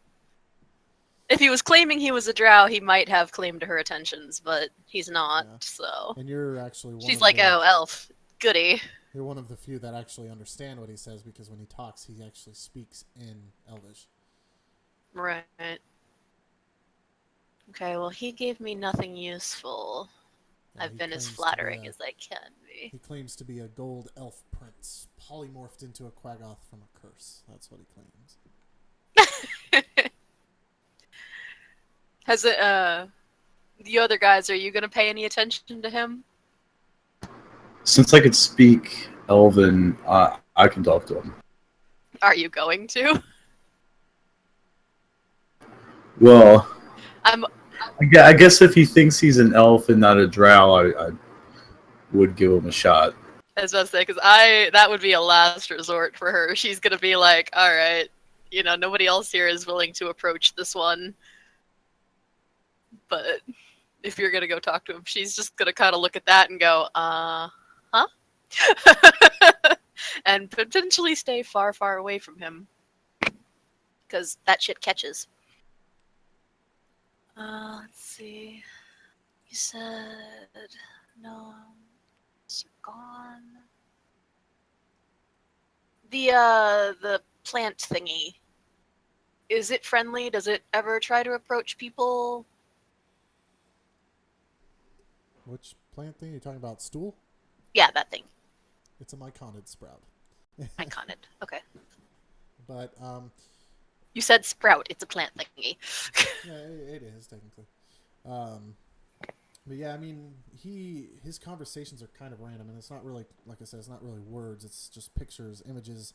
If he was claiming he was a drow, he might have claimed her attentions, but he's not, Yeah. so... And you're actually one She's of like, the, oh, elf. Goody. You're one of the few that actually understand what he says, because when he talks, he actually speaks in Elvish. Right. Okay, well, he gave me nothing useful. Yeah, I've he been as claims to flattering be as I can be. He claims to be a gold elf prince, polymorphed into a Quaggoth from a curse. That's what he claims. Has it, the other guys, are you gonna pay any attention to him? Since I could speak Elven, I can talk to him. Are you going to? Well, I guess if he thinks he's an elf and not a drow, I would give him a shot. I was about to say, because that would be a last resort for her. She's gonna be like, alright, nobody else here is willing to approach this one. But if you're gonna go talk to him, she's just gonna kind of look at that and go, huh? And potentially stay far, far away from him. Because that shit catches. Let's see. You said no, it's gone. The plant thingy. Is it friendly? Does it ever try to approach people? Which plant thing? You're talking about stool? Yeah, that thing. It's a myconid sprout. Myconid. Okay. But You said sprout. It's a plant thingy. yeah, it is technically. But yeah, I mean, his conversations are kind of random, and it's not really, like I said, it's not really words. It's just pictures, images,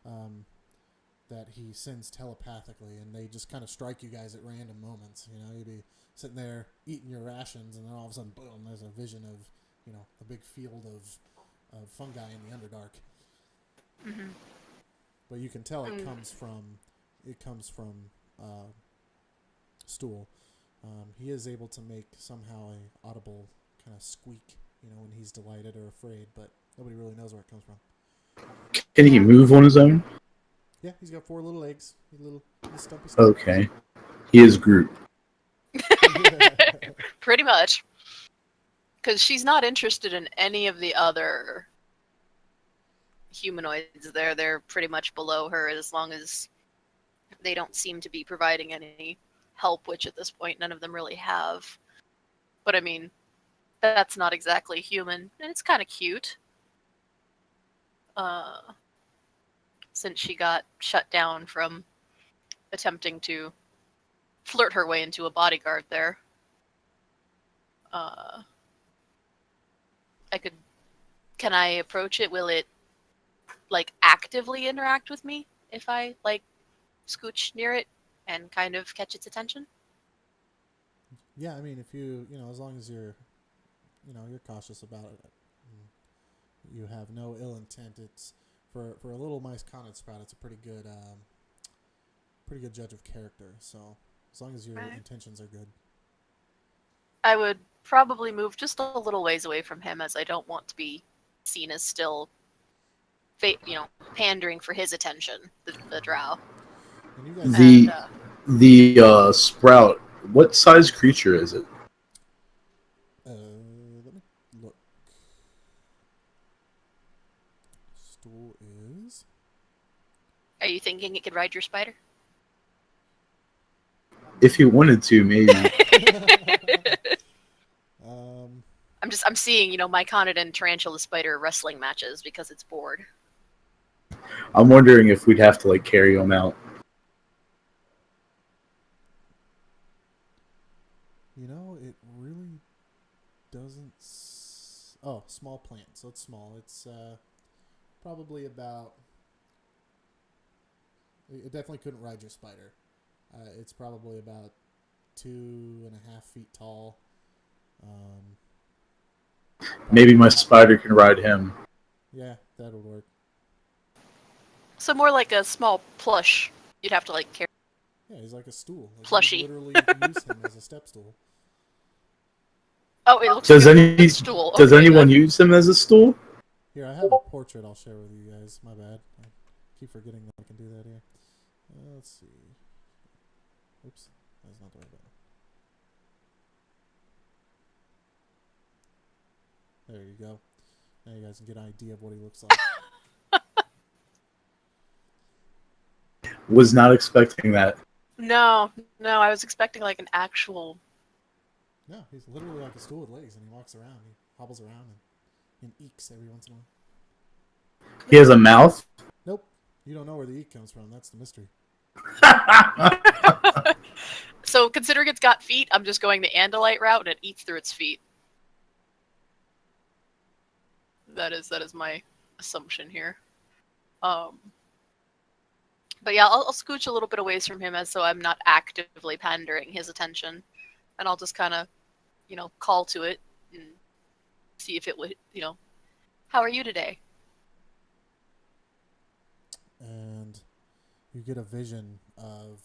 that he sends telepathically, and they just kind of strike you guys at random moments. You know, you'd be sitting there eating your rations, and then all of a sudden, boom! There's a vision of, you know, a big field of fungi in the Underdark. Mm-hmm. But you can tell it comes from Stool. He is able to make somehow a audible kind of squeak, you know, when he's delighted or afraid, but nobody really knows where it comes from. Can he move on his own? Yeah, he's got 4 little legs, little stumpy stuff. Okay. He is Groot. Pretty much. Because she's not interested in any of the other humanoids there. They're pretty much below her as long as they don't seem to be providing any help, which at this point none of them really have. But I mean, that's not exactly human, and it's kind of cute. Since she got shut down from attempting to flirt her way into a bodyguard there. Can I approach it? Will it, like, actively interact with me if I, like, scooch near it and kind of catch its attention? Yeah, I mean, if you know, as long as you're cautious about it, you have no ill intent. It's for a little mice conid sprout. It's a pretty good judge of character. So as long as your intentions are good. I would probably move just a little ways away from him, as I don't want to be seen as still, pandering for his attention, the drow. And you guys The sprout. What size creature is it? let me look. Stool is. Are you thinking it could ride your spider? If he wanted to, maybe. I'm seeing, Myconid and Tarantula Spider wrestling matches because it's bored. I'm wondering if we'd have to, like, carry him out. You know, it really doesn't. Oh, small plant. So it's small. It's probably about. It definitely couldn't ride your spider. It's probably about 2.5 feet tall. Maybe my spider can ride him. Yeah, that would work. So more like a small plush. You'd have to, like, carry. Yeah, he's like a stool. Like, Plushie. you literally use him as a step stool. Oh, it looks Does like a stool. Does Okay, anyone then. use him as a stool? Here, I have a portrait I'll share with you guys. My bad. I keep forgetting that I can do that here. Let's see. Oops. That's not the right button. There you go. Now you guys can get an idea of what he looks like. Was not expecting that. No, I was expecting, like, an actual. No, he's literally like a stool with legs, and he walks around. He hobbles around and eeks every once in a while. He has a mouth? Nope. You don't know where the eek comes from. That's the mystery. So, considering it's got feet, I'm just going the Andalite route, and it eats through its feet. That is my assumption here. But yeah, I'll scooch a little bit away from him, so I'm not actively pandering his attention, and I'll just kind of, call to it and see if it would, how are you today? And you get a vision of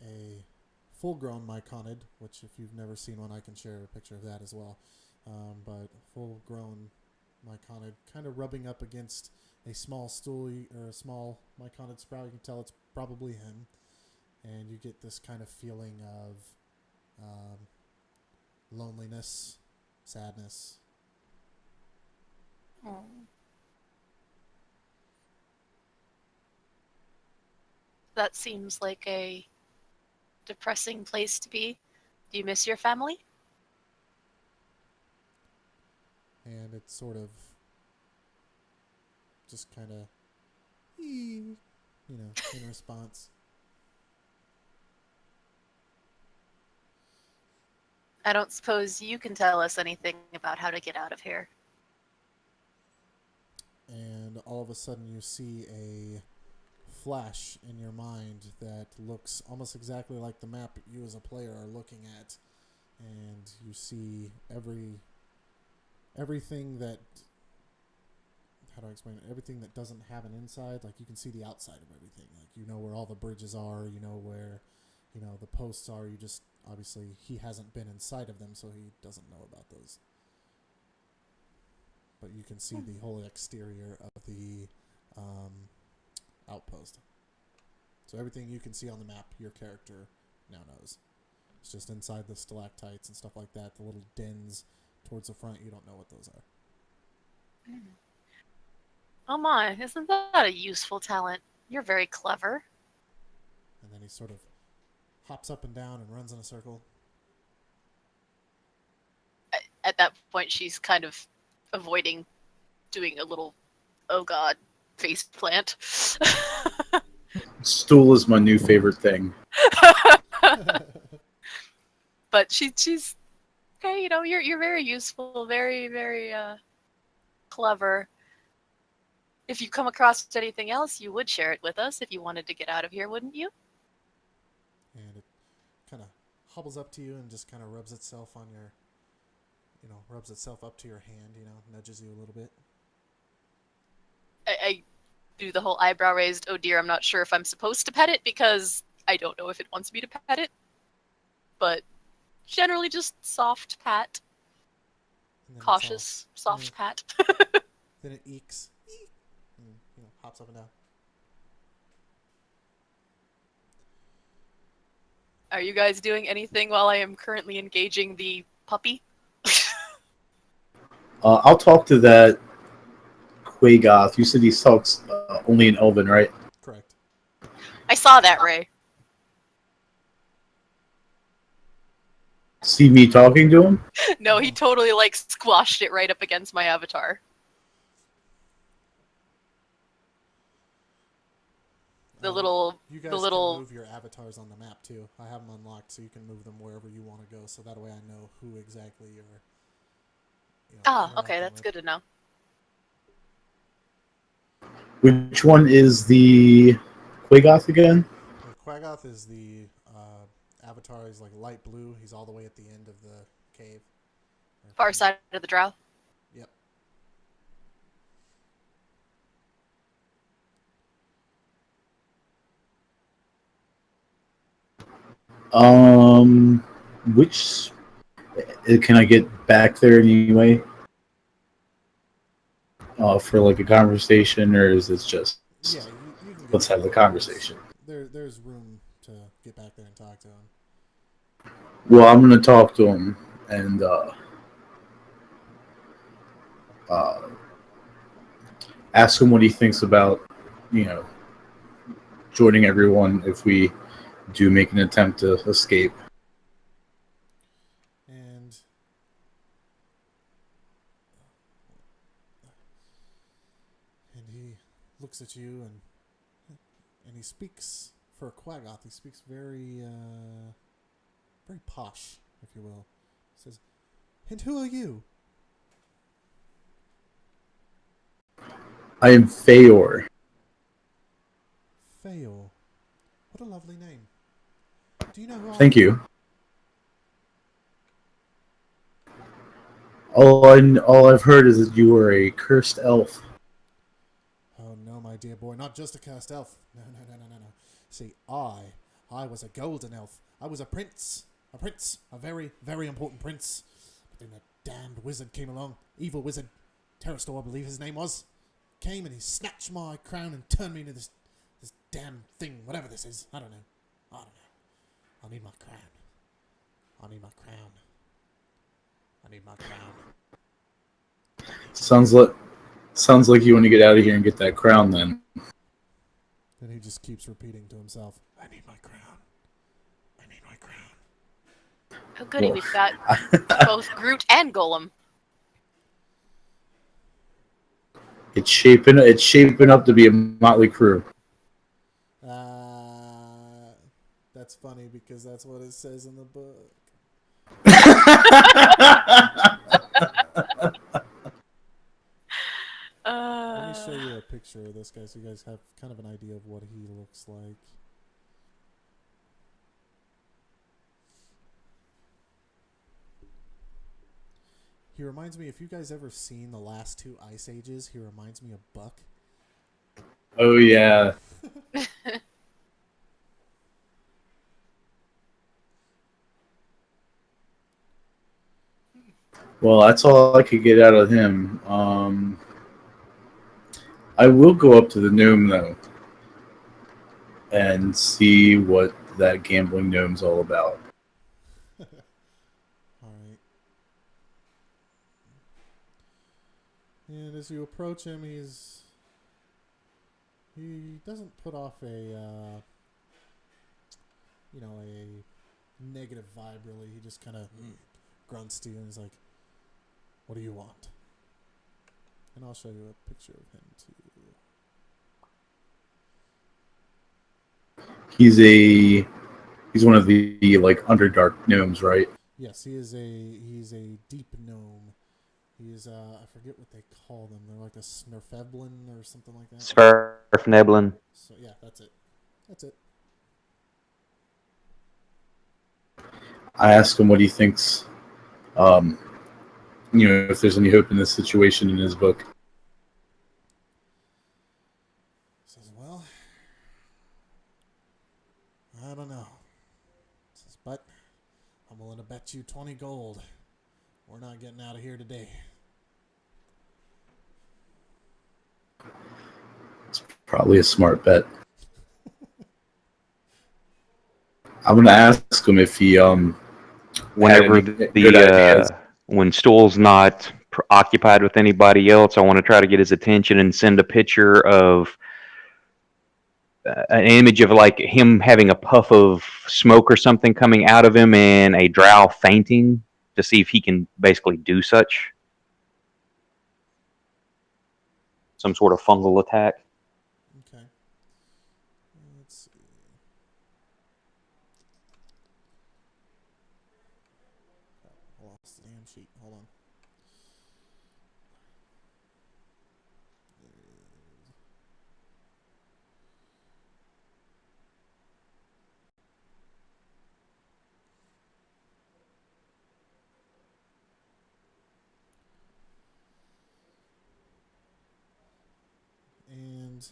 a full-grown myconid, which if you've never seen one, I can share a picture of that as well. But full-grown myconid kind of rubbing up against a small stool or a small myconid sprout. You can tell it's probably him, and you get this kind of feeling of loneliness, sadness. Oh. That seems like a depressing place to be. Do you miss your family? And it's sort of just kind of, in response. I don't suppose you can tell us anything about how to get out of here. And all of a sudden you see a flash in your mind that looks almost exactly like the map you as a player are looking at. And you see everything that, how do I explain it? Everything that doesn't have an inside, like you can see the outside of everything. Like you know where all the bridges are, you know where, the posts are. You just, obviously, he hasn't been inside of them, so he doesn't know about those. But you can see the whole exterior of the outpost. So everything you can see on the map, your character now knows. It's just inside the stalactites and stuff like that, the little dens towards the front, you don't know what those are. Oh my, isn't that a useful talent? You're very clever. And then he sort of hops up and down and runs in a circle. At that point, she's kind of avoiding doing a little, oh god, face plant. Stool is my new favorite thing. But she's okay. You're very useful, very very clever. If you come across anything else, you would share it with us if you wanted to get out of here, wouldn't you? And it kind of hobbles up to you and just kind of rubs itself on your, rubs itself up to your hand, nudges you a little bit. I do the whole eyebrow raised, oh dear, I'm not sure if I'm supposed to pet it because I don't know if it wants me to pet it. But generally just soft pat. Cautious, soft pat. Then it eeks. And, hops up and down. Are you guys doing anything while I am currently engaging the puppy? I'll talk to that Quagoth. You said he talks only in Elven, right? Correct. I saw that, Ray. See me talking to him? No, he totally squashed it right up against my avatar. You guys can move your avatars on the map too. I have them unlocked, so you can move them wherever you want to go. So that way, I know who exactly you're. Okay, that's good to know. Which one is the Quagoth again? The Quagoth is the avatar. He's light blue. He's all the way at the end of the cave. Far side of the drow. Yep. Which can I get back there anyway? For a conversation, or is it just you can let's have the conversation? There's room to get back there and talk to him. Well, I'm gonna talk to him and ask him what he thinks about joining everyone if we do make an attempt to escape. And he looks at you and he speaks for a Quagoth. He speaks very very posh, if you will. He says, "And who are you?" I am Feor. Feor. What a lovely name. Do you know who I am? Thank you. All I've heard is that you are a cursed elf. Oh no, my dear boy, not just a cursed elf. No. See, I was a golden elf. I was a prince, a very, very important prince. But then that damned wizard came along, evil wizard, Terrastor, I believe his name was, came and he snatched my crown and turned me into this damn thing, whatever this is. I don't know. I need my crown. I need my crown. Sounds like you want to get out of here and get that crown then. Then he just keeps repeating to himself, I need my crown. I need my crown. Oh, goody, Well, we've got both Groot and Golem. It's shaping up to be a motley crew. That's funny because that's what it says in the book. Let me show you a picture of this guy so you guys have kind of an idea of what he looks like. He reminds me, if you guys ever seen the last two Ice Ages, he reminds me of Buck. Oh yeah. Well, that's all I could get out of him. I will go up to the gnome though, and see what that gambling gnome's all about. Alright. And as you approach him, he doesn't put off a negative vibe really. He just kind of grunts to you and is like, what do you want? And I'll show you a picture of him too. He's one of the like Underdark gnomes, right? Yes, he's a deep gnome. He's I forget what they call them. They're like a Smurfeblin or something like that. Sverfneblin. So yeah, that's it. That's it. I asked him what he thinks. If there's any hope in this situation in his book. Says, well, I don't know. Says, but I'm willing to bet you 20 gold. We're not getting out of here today. It's probably a smart bet. I'm gonna ask him if he Whenever good ideas. when Stool's not occupied with anybody else, I want to try to get his attention and send a picture of an image of like him having a puff of smoke or something coming out of him and a drow fainting to see if he can basically do such. Some sort of fungal attack. Okay. Let's see. Oh, I lost the damn sheet. Hold on. There it is. And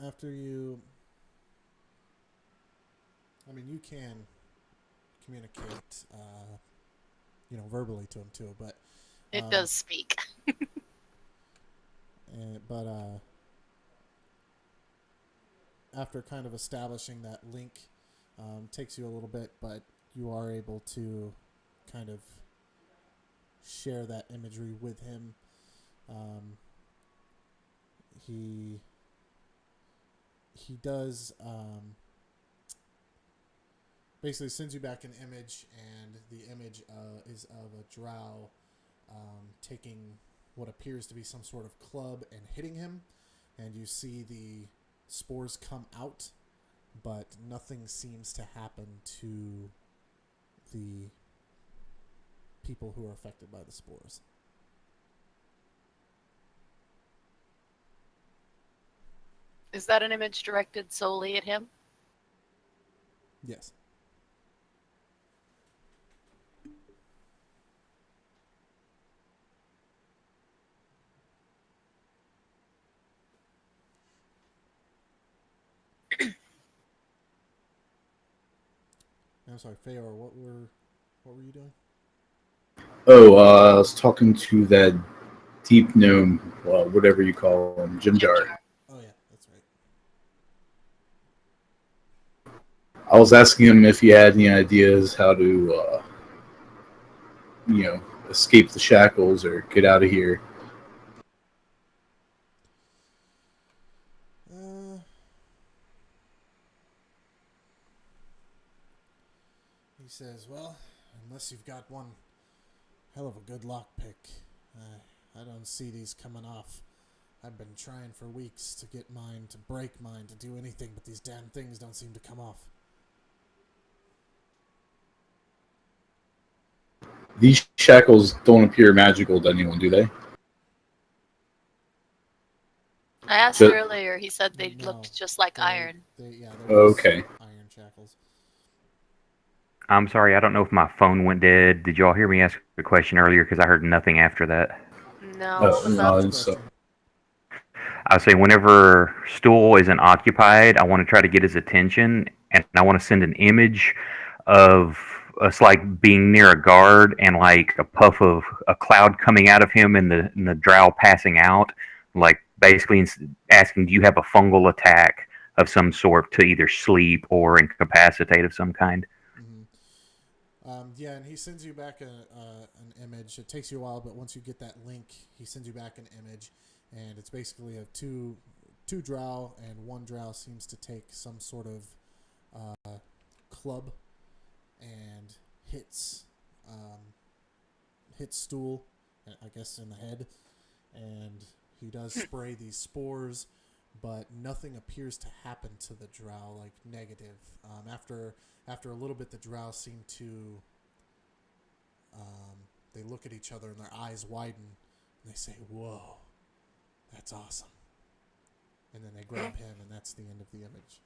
after you, you can communicate, verbally to him too, but It does speak. but after kind of establishing that link, takes you a little bit, but you are able to kind of share that imagery with him. He does basically sends you back an image, and the image is of a drow taking what appears to be some sort of club and hitting him, and you see the spores come out, but nothing seems to happen to the people who are affected by the spores. Is that an image directed solely at him? Yes. I'm sorry, Feor, what were you doing? Oh, I was talking to that deep gnome, whatever you call him, Jimjar. Oh yeah, that's right. I was asking him if he had any ideas how to, escape the shackles or get out of here. says, well, unless you've got one hell of a good lockpick, I don't see these coming off. I've been trying for weeks to get mine, to break mine, to do anything, but these damn things don't seem to come off. These shackles don't appear magical to anyone, do they? I asked So- earlier. He said they No, looked just like iron. They're Okay. just iron shackles. I'm sorry, I don't know if my phone went dead. Did y'all hear me ask a question earlier? Because I heard nothing after that. No, what was no, that? so- I was saying whenever Stool isn't occupied, I want to try to get his attention, and I want to send an image of us like being near a guard and like a puff of a cloud coming out of him and the drow passing out, like basically asking, "Do you have a fungal attack of some sort to either sleep or incapacitate of some kind?" Yeah, and he sends you back an image. It takes you a while, but once you get that link, he sends you back an image, and it's basically of two drow, and one drow seems to take some sort of club and hits Stool, I guess, in the head, and he does spray these spores, but nothing appears to happen to the drow, like negative. After a little bit, the drow seem to they look at each other and their eyes widen, and they say, "Whoa, that's awesome." And then they grab him, and that's the end of the image.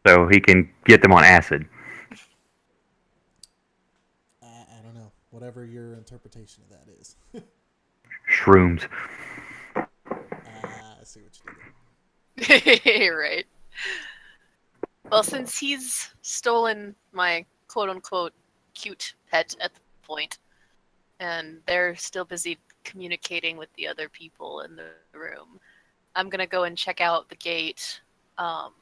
So he can get them on acid. I don't know. Whatever your interpretation of that is. Shrooms. I see what you did. Right. Well, since he's stolen my quote-unquote cute pet at the point, and they're still busy communicating with the other people in the room, I'm gonna go and check out the gate, and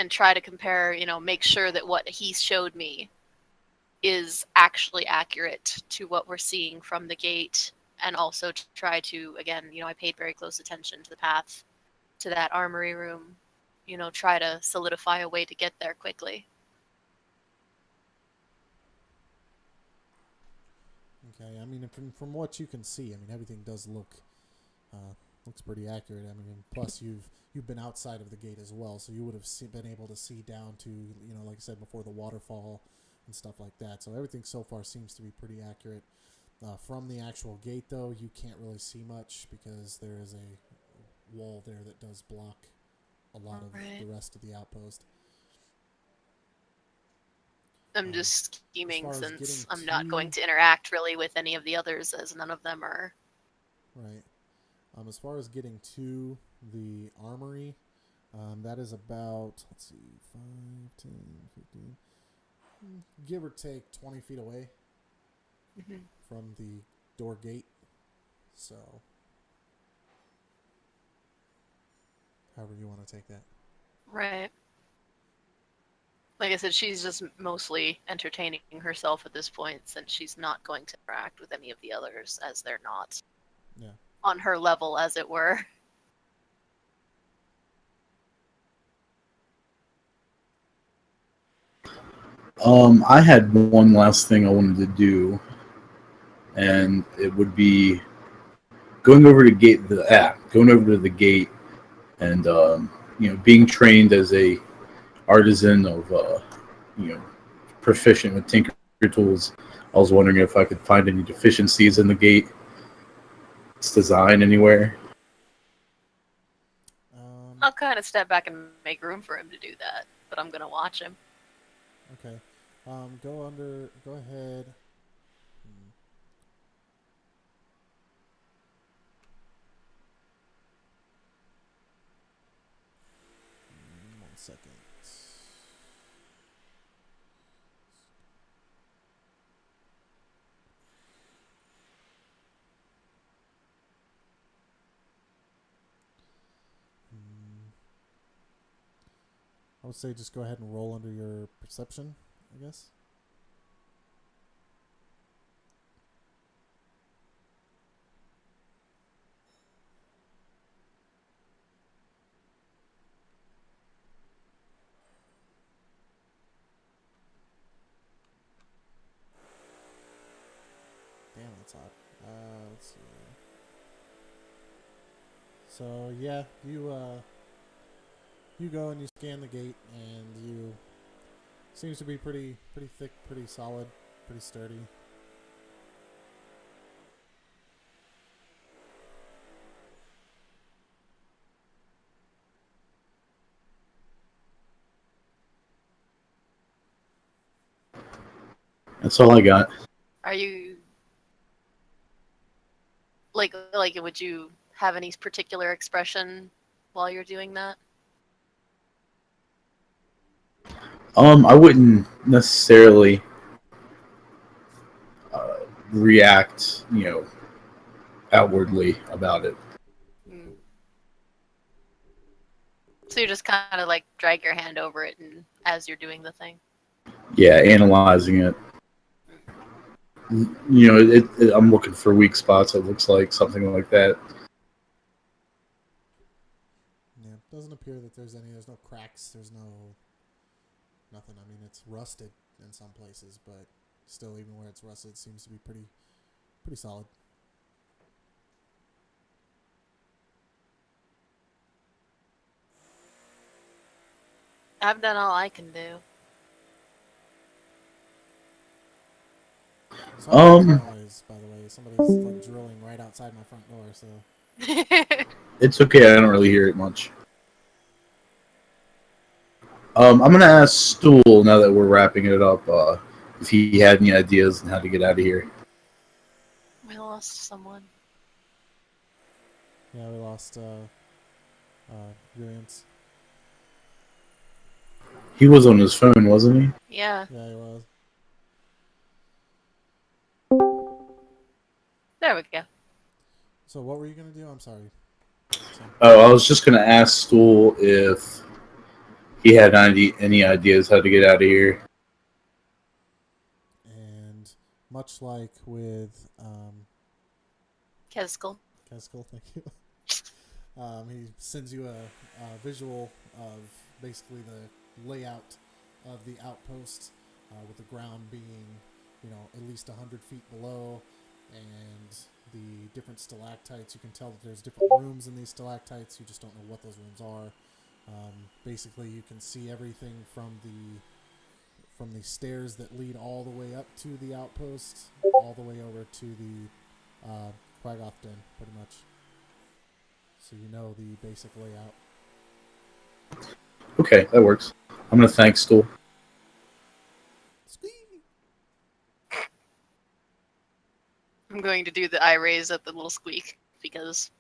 try to compare, make sure that what he showed me is actually accurate to what we're seeing from the gate, and also to try to, again, I paid very close attention to the path to that armory room, try to solidify a way to get there quickly. Okay, I mean, from what you can see, I mean, everything does looks pretty accurate. I mean, plus you've been outside of the gate as well, so you would have been able to see down to, like I said before, the waterfall and stuff like that. So everything so far seems to be pretty accurate. From the actual gate, though, you can't really see much because there is a wall there that does block a lot of the rest of the outpost. I'm just scheming as since getting I'm not to- going to interact really with any of the others, as none of them are. Right. As far as getting to the armory, that is about, let's see, 5, 10, 15, give or take 20 feet away from the door gate. So, however you want to take that. Right. Like I said, she's just mostly entertaining herself at this point, since she's not going to interact with any of the others, as they're not on her level, as it were. I had one last thing I wanted to do, and it would be going over to the gate, and being trained as a artisan of proficient with tinker tools. I was wondering if I could find any deficiencies in the gate, its design anywhere. I'll kind of step back and make room for him to do that, but I'm gonna watch him. Okay. Go ahead. One second. I would say just go ahead and roll under your perception, I guess. That's odd. Let's see. So yeah, you go and you scan the gate, and you seems to be pretty thick, pretty solid, pretty sturdy. That's all I got. Are you like would you have any particular expression while you're doing that? I wouldn't necessarily react, outwardly about it. Mm. So you just kind of like drag your hand over it, and as you're doing the thing. Yeah, analyzing it. I'm looking for weak spots. It looks like something like that. Yeah, doesn't appear that there's any. There's no cracks. There's nothing. I mean, it's rusted in some places, but still, even where it's rusted, it seems to be pretty solid. I've done all I can do. Noise, by the way, somebody's like drilling right outside my front door. So It's okay. I don't really hear it much. I'm gonna ask Stool now that we're wrapping it up. If he had any ideas on how to get out of here. We lost someone. yeah, we lost Urians. He was on his phone, wasn't he? Yeah. Yeah, he was. There we go. So what were you gonna do? I'm sorry. Oh, I was just gonna ask Stool if he had any ideas how to get out of here. And much like with Keskel. Keskel, thank you. He sends you a visual of basically the layout of the outpost, with the ground being, at least 100 feet below, and the different stalactites. You can tell that there's different rooms in these stalactites. You just don't know what those rooms are. Basically, you can see everything from the stairs that lead all the way up to the outpost, all the way over to the Quaggoth Den, pretty much. So you know the basic layout. Okay, that works. I'm gonna thank Stool. Squee! I'm going to do the eye raise at the little squeak because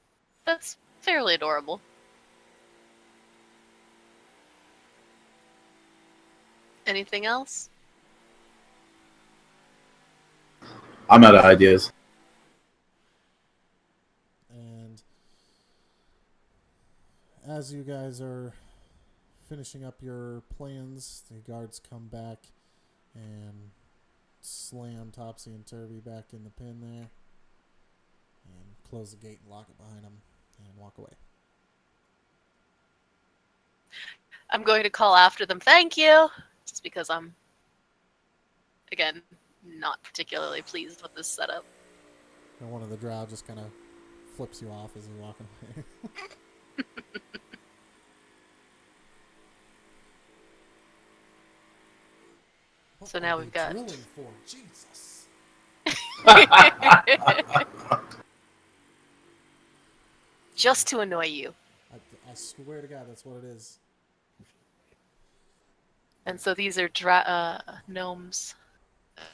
that's fairly adorable. Anything else? I'm out of ideas. And as you guys are finishing up your plans, the guards come back and slam Topsy and Turvy back in the pen there, and close the gate and lock it behind them, and walk away. I'm going to call after them. Thank you! Just because I'm, again, not particularly pleased with this setup. And one of the drow just kind of flips you off as you're walking away. So now we've got... drilling for? Jesus. Just to annoy you. I swear to God, that's what it is. And so these are gnomes.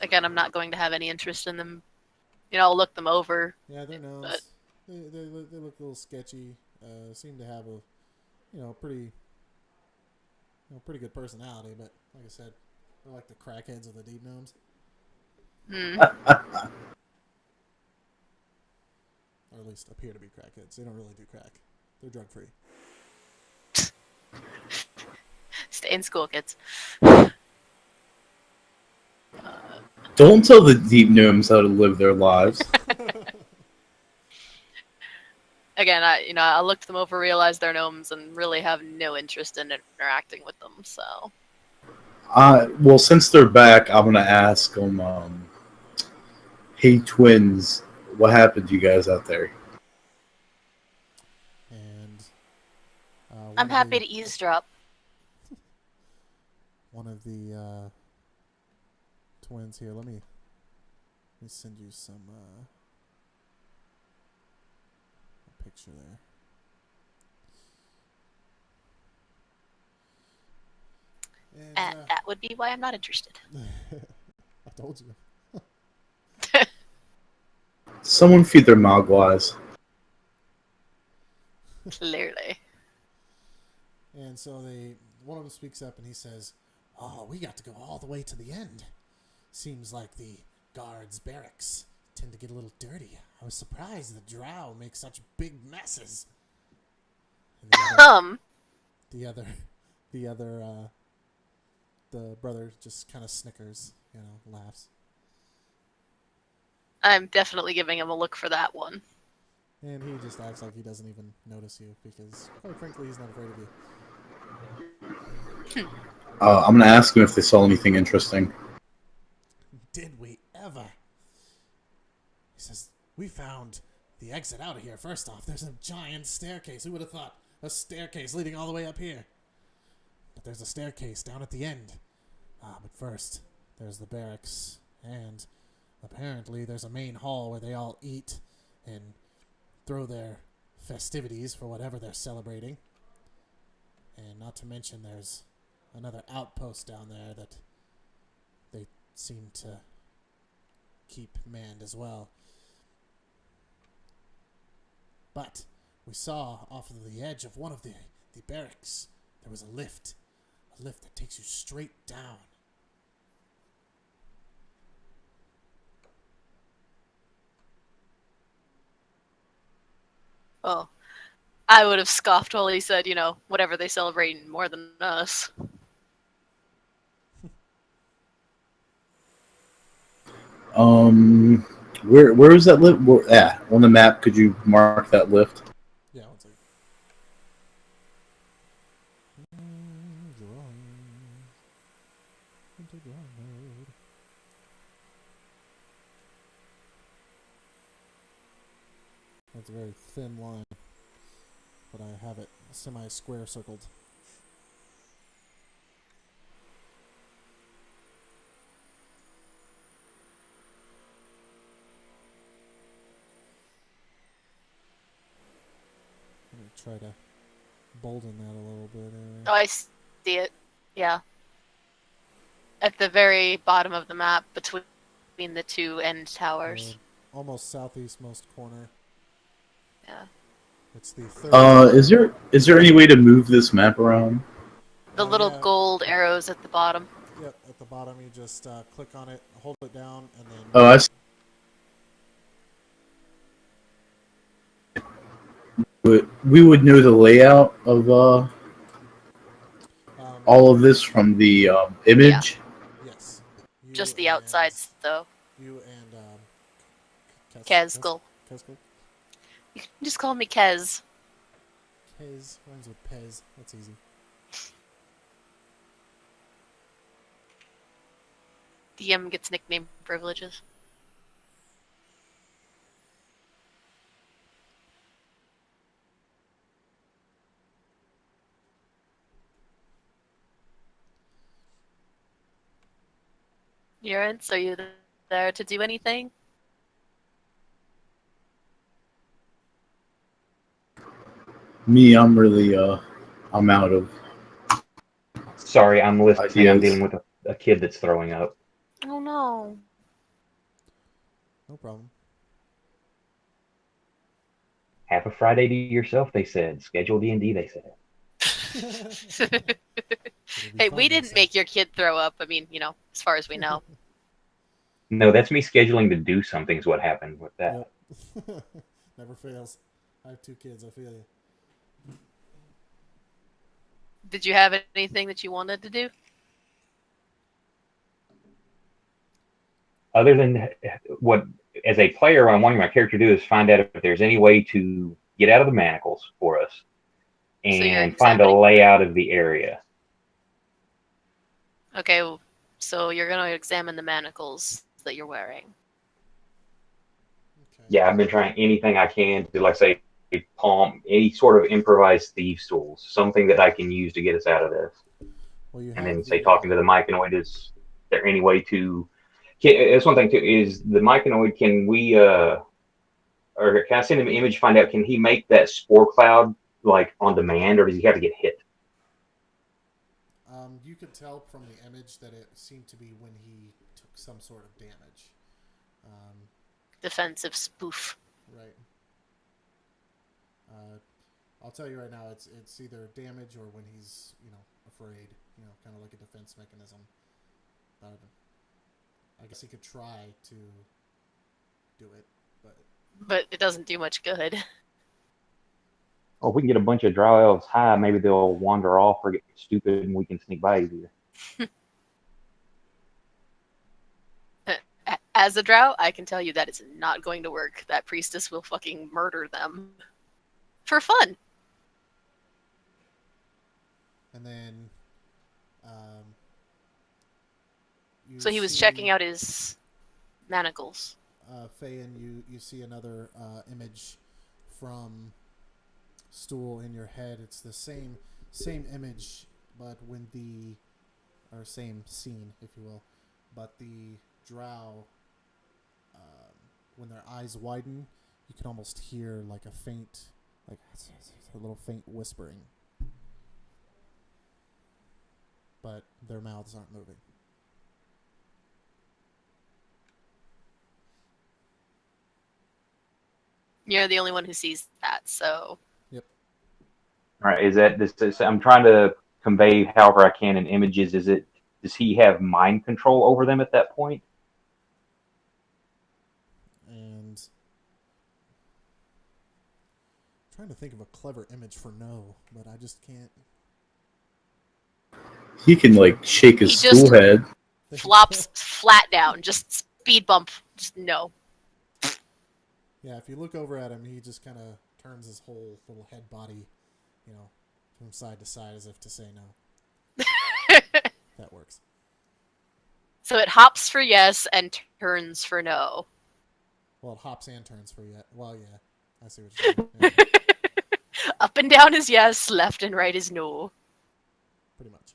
Again, I'm not going to have any interest in them. I'll look them over. Yeah, they're gnomes. But... They look a little sketchy. Seem to have a pretty good personality. But like I said, they're like the crackheads of the deep gnomes. Or at least appear to be crackheads. They don't really do crack. They're drug free. Stay in school, kids. Don't tell the deep gnomes how to live their lives. Again, I looked them over, realized they're gnomes, and really have no interest in interacting with them. So, Well, since they're back, I'm gonna ask them. Hey, twins, what happened to you guys out there? And I'm happy to eavesdrop. one of the twins here. Let me send you some a picture there. And that would be why I'm not interested. I told you. Someone feed their mogwais. Clearly. And so one of them speaks up and he says, "Oh, we got to go all the way to the end. Seems like the guards' barracks tend to get a little dirty. I was surprised the drow make such big messes." And the brother just kind of snickers, laughs. I'm definitely giving him a look for that one. And he just acts like he doesn't even notice you because, quite frankly, he's not afraid of you. I'm gonna ask him if they saw anything interesting. Did we ever? He says, "We found the exit out of here. First off, there's a giant staircase. Who would have thought? A staircase leading all the way up here. But there's a staircase down at the end. But first, there's the barracks. And apparently there's a main hall where they all eat and throw their festivities for whatever they're celebrating. And not to mention there's another outpost down there that they seem to keep manned as well. But we saw off of the edge of one of the barracks, there was a lift that takes you straight down." Oh, I would have scoffed while he said, whatever they celebrate more than us. Where is that lift? On the map, could you mark that lift? Yeah, one second. That's a very thin line, but I have it semi-square circled. Let me try to bolden that a little bit. Oh, I see it. Yeah. At the very bottom of the map, between the two end towers. Almost southeastmost corner. Yeah. It's the third. Is there any way to move this map around? The little gold arrows at the bottom. Yep, at the bottom you just click on it, hold it down, and then... Oh, I see. We would know the layout of all of this from the image? Yeah. Yes. Just the outsides, though. You and... Kezgul. Kezgul? You can just call me Kez. Kez rhymes with Pez. That's easy. DM gets nickname privileges. Urance, are you there to do anything? Me, I'm really I'm out of. Sorry, I'm listening. Ideas. I'm dealing with a kid that's throwing up. Oh no. No problem. Have a Friday to yourself, they said. Schedule D&D, they said. Hey, we didn't make your kid throw up. I mean, as far as we know. No, that's me scheduling to do something is what happened with that. Yep. Never fails. I have 2 kids, I feel you. Did you have anything that you wanted to do? Other than what, as a player, what I'm wanting my character to do is find out if there's any way to get out of the manacles for us and find a layout of the area. Okay, so you're going to examine the manacles that you're wearing. yeah, I've been trying anything I can to, like, say, palm any sort of improvised thieves tools, something that I can use to get us out of this. Well, you And have then say the talking to the myconoid, is there any way to? That's one thing too. Is the myconoid? Can we or can I send him an image? Find out, can he make that spore cloud like on demand, or does he have to get hit? you could tell from the image that it seemed to be when he took some sort of damage. Defensive spoof. Right. I'll tell you right now, it's either damage or when he's afraid, kind of like a defense mechanism. But I guess he could try to do it, But it doesn't do much good. Or if we can get a bunch of drow elves high, maybe they'll wander off or get stupid, and we can sneak by easier. As a drow, I can tell you that it's not going to work. That priestess will fucking murder them. For fun. and then So he was checking out his manacles. Fayen, you see another image from Stool in your head. It's the same image, but when or same scene, if you will, but the drow, when their eyes widen, you can almost hear like a faint, like a little faint whispering, but their mouths aren't moving. You're the only one who sees that, so. Yep. All right, is that this? I'm trying to convey however I can in images. Does he have mind control over them at that point? And I'm trying to think of a clever image for no, but I just can't. He can like shake his He just stool head. flops flat down, just speed bump, just no. Yeah, if you look over at him, he just kind of turns his whole little head body, from side to side as if to say no. That works. So it hops for yes and turns for no. Well, it hops and turns for you. Well, yeah. I see what you're saying. Yeah, Up and down is yes, left and right is no. pretty much.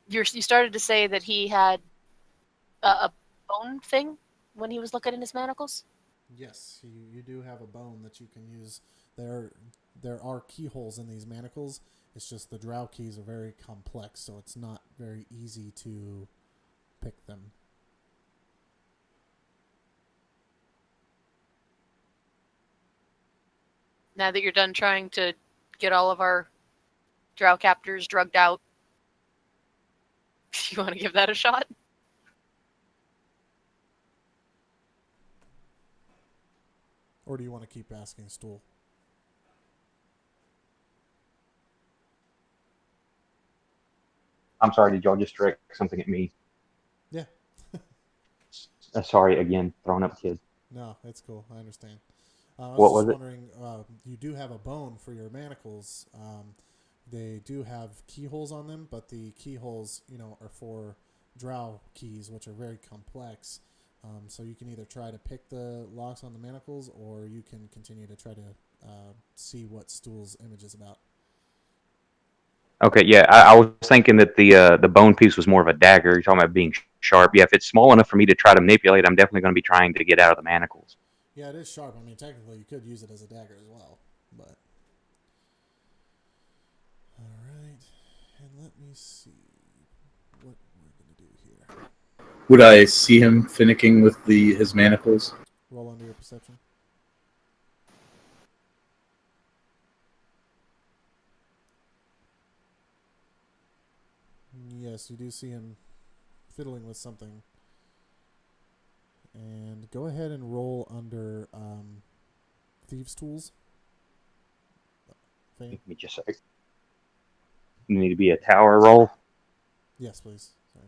You started to say that he had a bone thing when he was looking in his manacles? Yes, you do have a bone that you can use. There are keyholes in these manacles. It's just the drow keys are very complex, so it's not very easy to pick them. Now that you're done trying to get all of our drow captors drugged out, you want to give that a shot? Or do you want to keep asking Stool? I'm sorry, did y'all just direct something at me? Yeah. Sorry again, throwing up kid. No, it's cool. I understand. I was What just was it? wondering, you do have a bone for your manacles. They do have keyholes on them, but the keyholes, are for drow keys, which are very complex. So you can either try to pick the locks on the manacles, or you can continue to try to see what Stool's image is about. Okay, yeah, I was thinking that the bone piece was more of a dagger. You're talking about being sharp. Yeah, if it's small enough for me to try to manipulate, I'm definitely going to be trying to get out of the manacles. Yeah, it is sharp. I mean, technically, you could use it as a dagger as well, but... Alright, and let me see what we're going to do here. Would I see him finicking with his manacles? Roll under your perception. Yes, you do see him fiddling with something. And go ahead and roll under Thieves' Tools. Give me just a second. You need to be a tower roll. Yes, please. Sorry.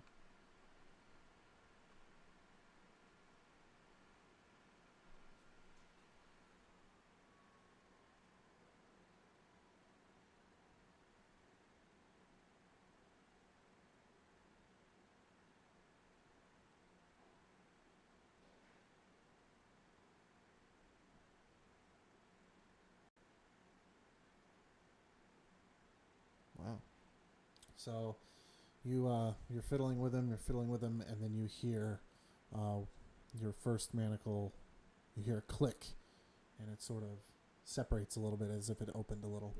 So you're fiddling with him, and then you hear your first manacle. You hear a click, and it sort of separates a little bit as if it opened a little.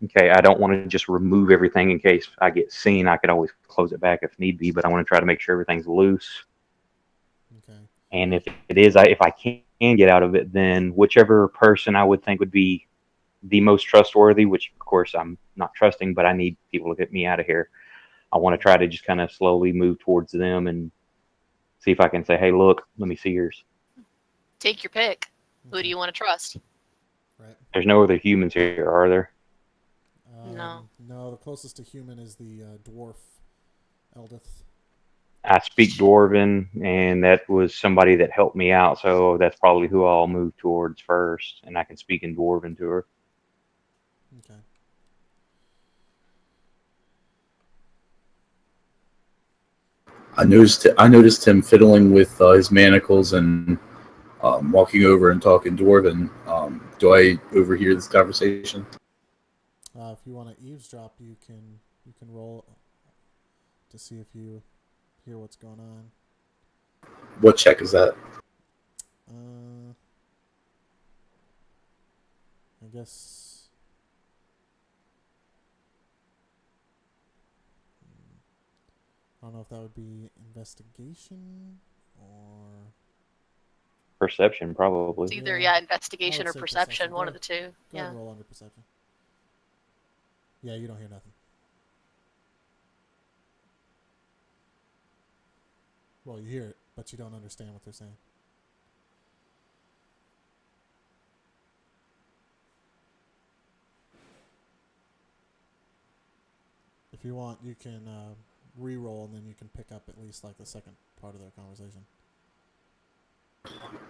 Okay, I don't want to just remove everything in case I get seen. I could always close it back if need be, but I want to try to make sure everything's loose. Okay. And if it is, if I can get out of it, then whichever person I would think would be the most trustworthy, which of course I'm not trusting, but I need people to get me out of here. I want to try to just kind of slowly move towards them and see if I can say, hey, look, let me see yours. Take your pick. Okay. Who do you want to trust? Right. There's no other humans here, are there? No. No, the closest to human is the dwarf Eldith. I speak Dwarven, and that was somebody that helped me out, so that's probably who I'll move towards first, and I can speak in Dwarven to her. Okay. I noticed him fiddling with his manacles and walking over and talking Dwarven. Do I overhear this conversation? If you want to eavesdrop, you can roll to see if you hear what's going on. What check is that? I guess. I don't know if that would be investigation or Perception, probably. It's either Yeah. investigation I or would say perception, perception. one Go of the two. Go ahead Yeah. and roll under perception. Yeah, you don't hear nothing. Well, you hear it, but you don't understand what they're saying. If you want, you can re-roll, and then you can pick up at least like the second part of their conversation.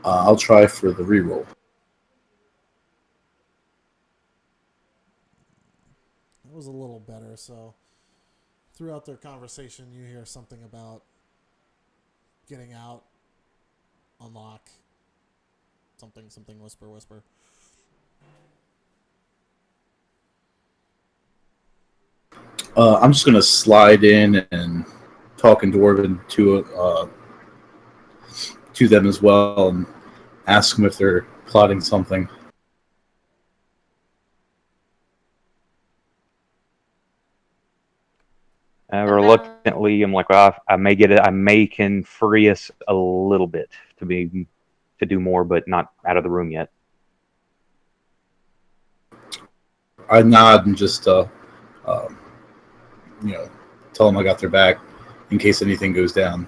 I'll try for the reroll. That was a little better. So throughout their conversation, you hear something about getting out, unlock, something, whisper, whisper. I'm just gonna slide in and talk in Dwarven to them as well, and ask them if they're plotting something. Reluctantly, I'm like, well, I may get it. I may can free us a little bit to do more, but not out of the room yet. I nod and just tell them I got their back in case anything goes down.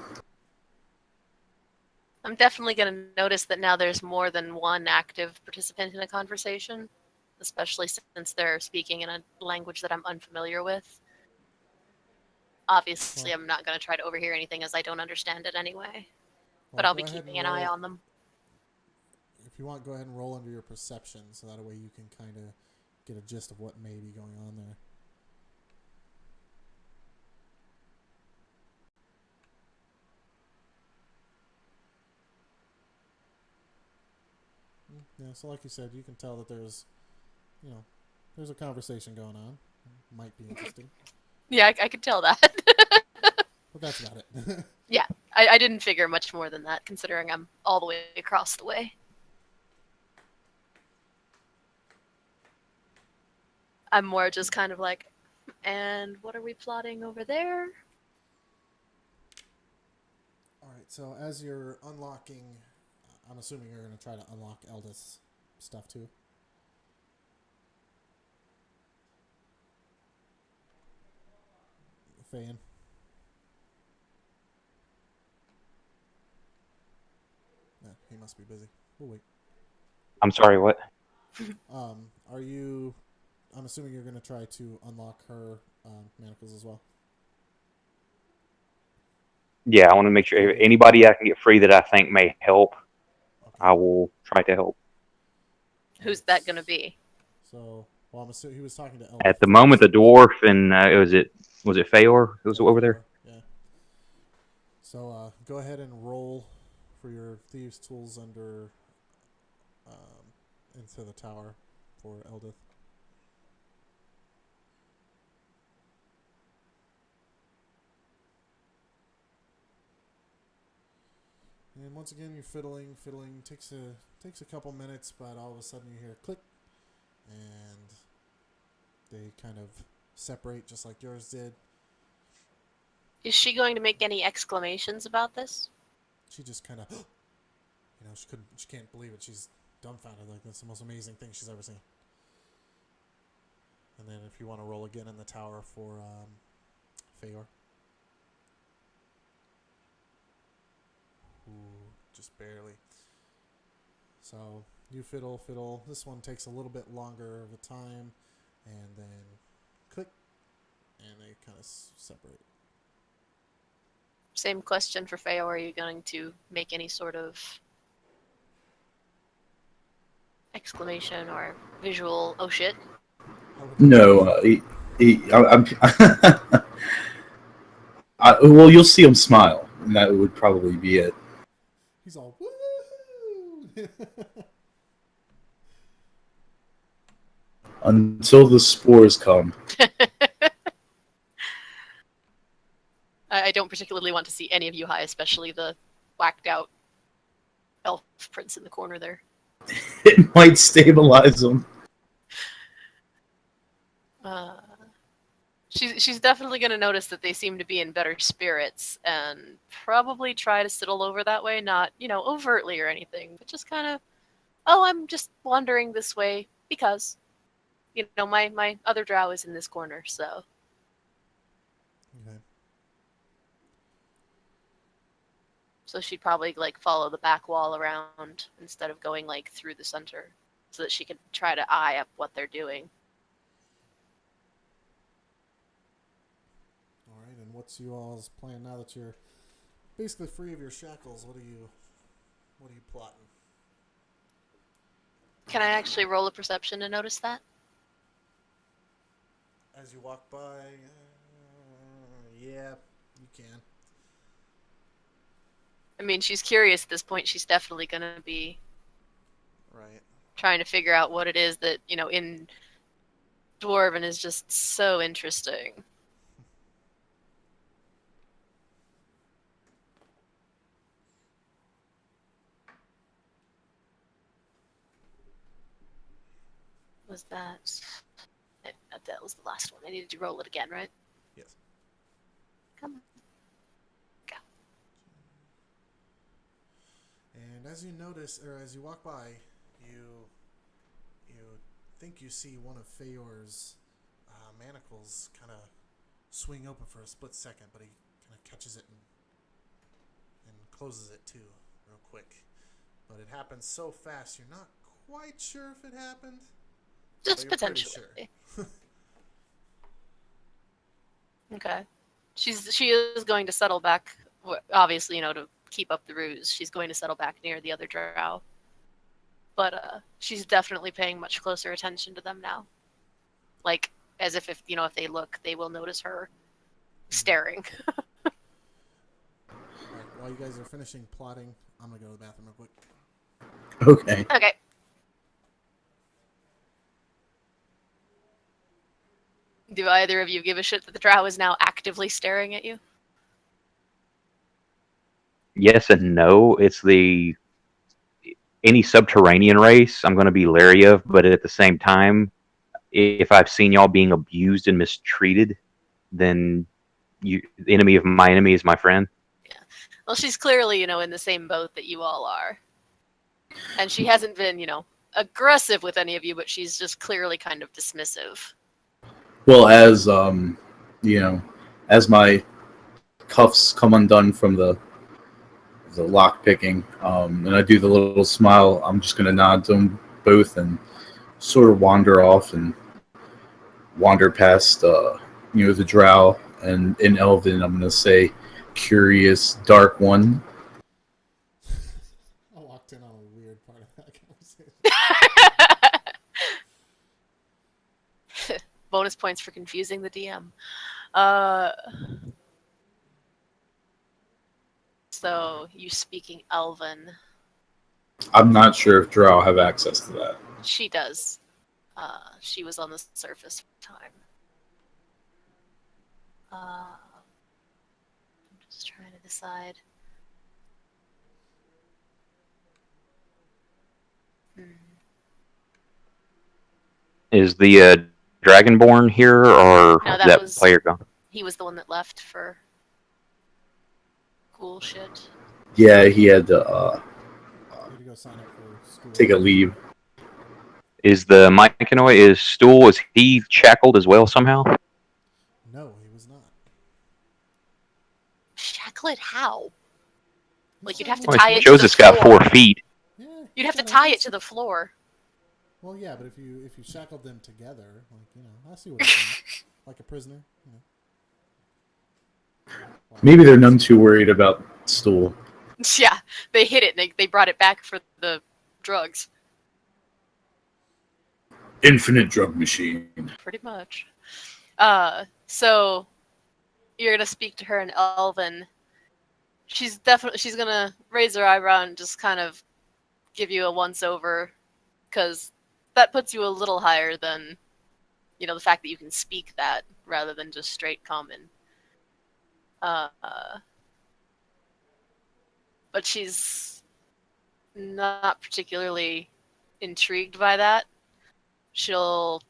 I'm definitely going to notice that now there's more than one active participant in a conversation, especially since they're speaking in a language that I'm unfamiliar with. Obviously, I'm not going to try to overhear anything as I don't understand it anyway. But I'll be keeping an eye on them. If you want, go ahead and roll under your perception, so that way you can kind of get a gist of what may be going on there. Yeah, so like you said, you can tell that there's a conversation going on. Might be interesting. Yeah, I could tell that. But that's about it. Yeah, I didn't figure much more than that, considering I'm all the way across the way. I'm more just kind of like, and what are we plotting over there? All right, so as you're unlocking, I'm assuming you're going to try to unlock Eldith's stuff too. Fayin. Yeah, he must be busy. We'll wait. I'm sorry, what? Are you? I'm assuming you're going to try to unlock her manacles as well. Yeah, I want to make sure anybody I can get free that I think may help, Okay. I will try to help. Who's that going to be? So, well, I'm assuming he was talking to Eldith. At the moment, the dwarf and was it Feor who was over there? Yeah. So go ahead and roll for your thieves' tools under into the tower for Eldith. And once again, you're fiddling. Takes a couple minutes, but all of a sudden you hear a click, and they kind of separate just like yours did. Is she going to make any exclamations about this? She just kind of, she can't believe it. She's dumbfounded. Like, that's the most amazing thing she's ever seen. And then if you want to roll again in the tower for Feyor. Ooh, just barely. So you fiddle. This one takes a little bit longer of a time, and then click, and they kind of separate. Same question for Feo. Are you going to make any sort of exclamation or visual, oh shit? No, I'm. Well, you'll see him smile, and that would probably be it. He's all woohoo! Until the spores come. I don't particularly want to see any of you high, especially the whacked out elf prince in the corner there. It might stabilize them. She's definitely going to notice that they seem to be in better spirits and probably try to sidle over that way, not, overtly or anything, but just kind of, I'm just wandering this way because, my other drow is in this corner, so. Okay. So she'd probably, follow the back wall around instead of going, through the center so that she could try to eye up what they're doing. Alright, and what's you all's plan now that you're basically free of your shackles? What are you plotting? Can I actually roll a perception to notice that? As you walk by, yeah, you can. I mean, she's curious at this point. She's definitely going to be Right. trying to figure out what it is that, in Dwarven is just so interesting. Was that... That was the last one. I needed to roll it again, right? Yes. Come on. Go. And as you notice, or as you walk by, you think you see one of Feyor's manacles kind of swing open for a split second, but he kind of catches it and closes it too, real quick. But it happens so fast, you're not quite sure if it happened. Just potentially. Sure. Okay. She is going to settle back, obviously, to keep up the ruse. She's going to settle back near the other drow. But she's definitely paying much closer attention to them now. As if if they look, they will notice her staring. Alright, while you guys are finishing plotting, I'm going to go to the bathroom real quick. Okay. Okay. Do either of you give a shit that the drow is now actively staring at you? Yes and no. It's any subterranean race. I'm going to be leery of, but at the same time, if I've seen y'all being abused and mistreated, then the enemy of my enemy is my friend. Yeah. Well, she's clearly, in the same boat that you all are. And she hasn't been, aggressive with any of you, but she's just clearly kind of dismissive. Well, as as my cuffs come undone from the lock picking, and I do the little smile, I'm just going to nod to them both and sort of wander off and wander past, the drow, and in Elven, I'm going to say, curious dark one. I walked in on a weird part of that conversation. Bonus points for confusing the DM. So, you speaking Elven. I'm not sure if drow have access to that. She does. She was on the surface for time. I'm just trying to decide. Is the Dragonborn here, or No, is that that was- player gone? He was the one that left for cool shit. Yeah, he had to You had to go sign up for school. take a leave. Is the Mykonoi, is Stool, is he shackled as well somehow? No, he was not. Shacklet? How? Like, you'd have to Well, tie it to Joseph's the got floor. 4 feet. Yeah, You'd have to kinda- tie it to the floor. Well, yeah, but if you shackled them together, like, you know, I see what you're saying. Like a prisoner, you know. Well, Maybe they're none too worried about Stool. Yeah, they hit it and they brought it back for the drugs. Infinite drug machine. Pretty much. So you're gonna speak to her in Elven. She's gonna raise her eyebrow and just kind of give you a once over, because that puts you a little higher than, you know, the fact that you can speak that rather than just straight common. But she's not particularly intrigued by that. She'll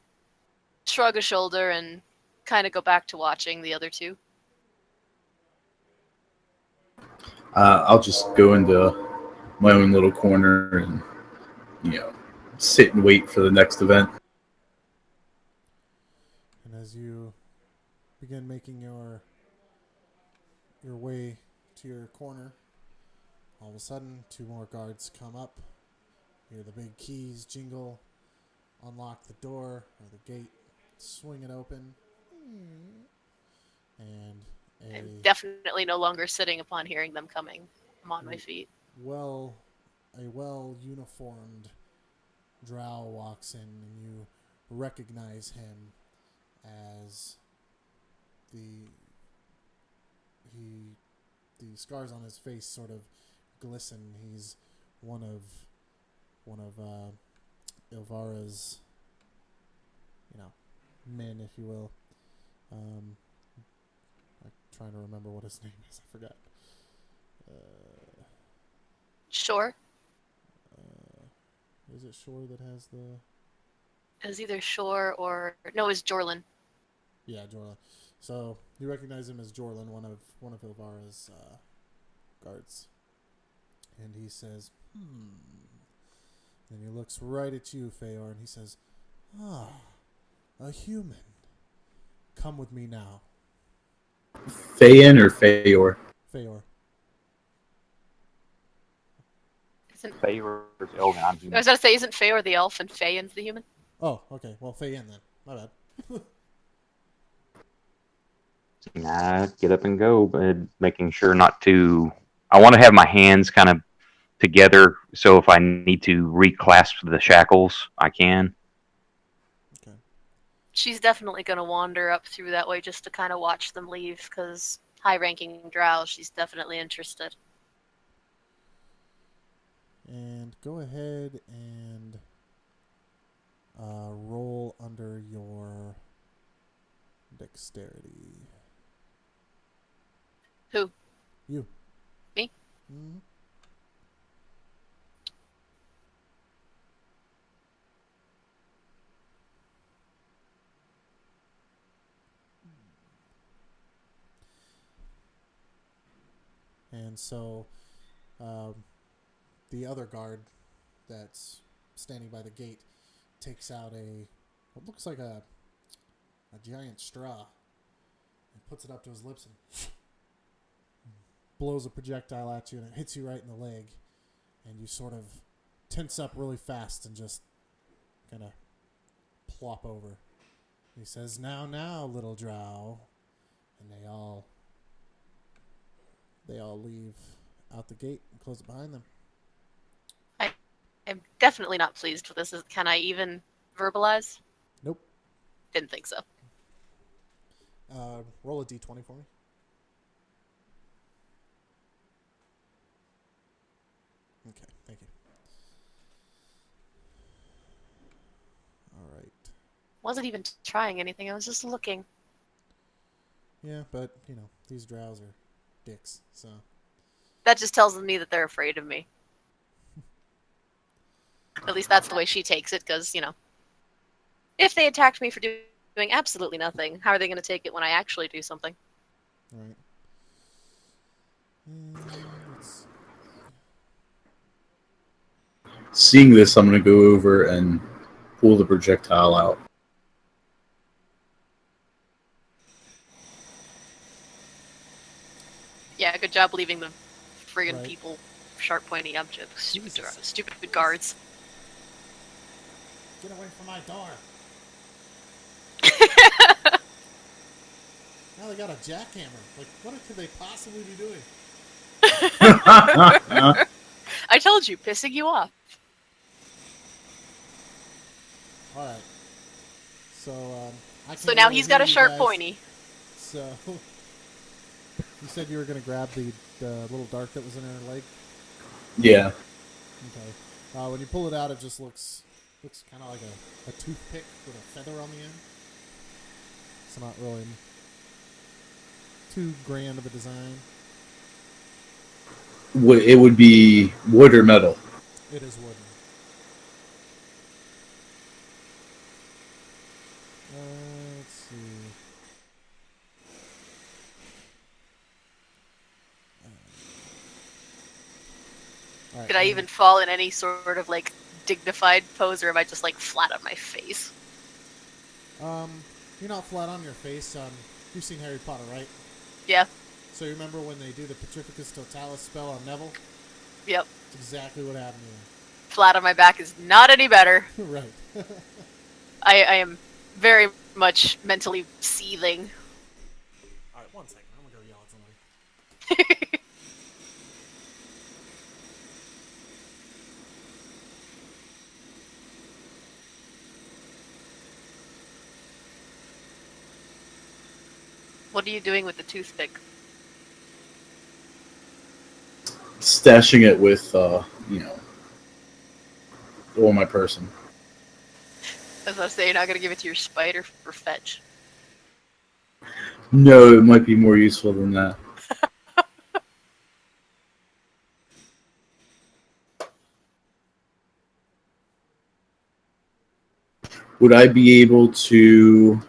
shrug a shoulder and kind of go back to watching the other two. I'll just go into my own little corner and, you know, sit and wait for the next event. And as you begin making your way to your corner, all of a sudden 2 more guards come up. You hear the big keys jingle, unlock the door or the gate, swing it open, and I'm definitely no longer sitting upon hearing them coming. I'm on my feet. a well uniformed drow walks in, and you recognize him as the scars on his face sort of glisten. He's one of Ilvara's, you know, men, if you will. I'm trying to remember what his name is. I forgot. Sure. Is it Shore that has the? It was either Shore or no, it was Jorlin. Yeah, Jorlin. So you recognize him as Jorlin, one of Ilvara's guards, and he says, And he looks right at you, Feor, and he says, "Ah, a human. Come with me now." Feyen or Feyor? Feor. Favor is Elven. I'm I was going to say, isn't Feor the elf and Feyen's the human? Oh, okay. Well, Feyen then. My bad. Nah, get up and go, but making sure not to. I want to have my hands kind of together, so if I need to reclasp the shackles, I can. Okay. She's definitely going to wander up through that way just to kind of watch them leave, because high-ranking drow, she's definitely interested. And go ahead and roll under your dexterity. Who? You. Me? Mm-hmm. And so the other guard that's standing by the gate takes out what looks like a giant straw and puts it up to his lips and blows a projectile at you, and it hits you right in the leg, and you sort of tense up really fast and just kind of plop over. He says, now, little drow," and they all leave out the gate and close it behind them. I'm definitely not pleased with this. Can I even verbalize? Nope. Didn't think so. Roll a d20 for me. Okay, thank you. All right. Wasn't even trying anything. I was just looking. Yeah, but, you know, these drows are dicks, so. That just tells me that they're afraid of me. At least that's the way she takes it, because, if they attacked me for doing absolutely nothing, how are they going to take it when I actually do something? Right. Let's Seeing this, I'm going to go over and pull the projectile out. Yeah, good job leaving the friggin' Right. people sharp pointy objects. Jesus. Stupid guards. Get away from my door. Now they got a jackhammer. Like, what could they possibly be doing? I told you, pissing you off. All right. So, I So can't now really he's got a hear you sharp guys. pointy. So, you said you were going to grab the little dart that was in her leg? Yeah. Okay. When you pull it out, it just looks kind of like a toothpick with a feather on the end. It's not really too grand of a design. It would be wood or metal. It is wooden. Let's see. All right, Could I even fall in any sort of dignified pose, or am I just flat on my face? You're not flat on your face. You've seen Harry Potter, right? Yeah. So you remember when they do the Petrificus Totalis spell on Neville? Yep. That's exactly what happened to him. Flat on my back is not any better. Right. I am very much mentally seething. All right, 1 second. I'm gonna go yell at somebody. What are you doing with the toothpick? Stashing it with, on my person. As I say, you're not going to give it to your spider for fetch. No, it might be more useful than that. Would I be able to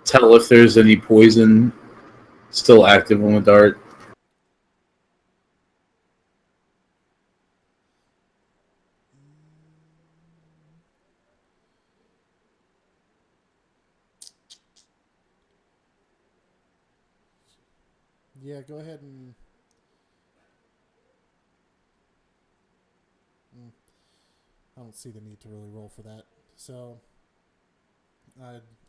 tell if there's any poison still active on the dart? Yeah, go ahead and... I don't see the need to really roll for that. So,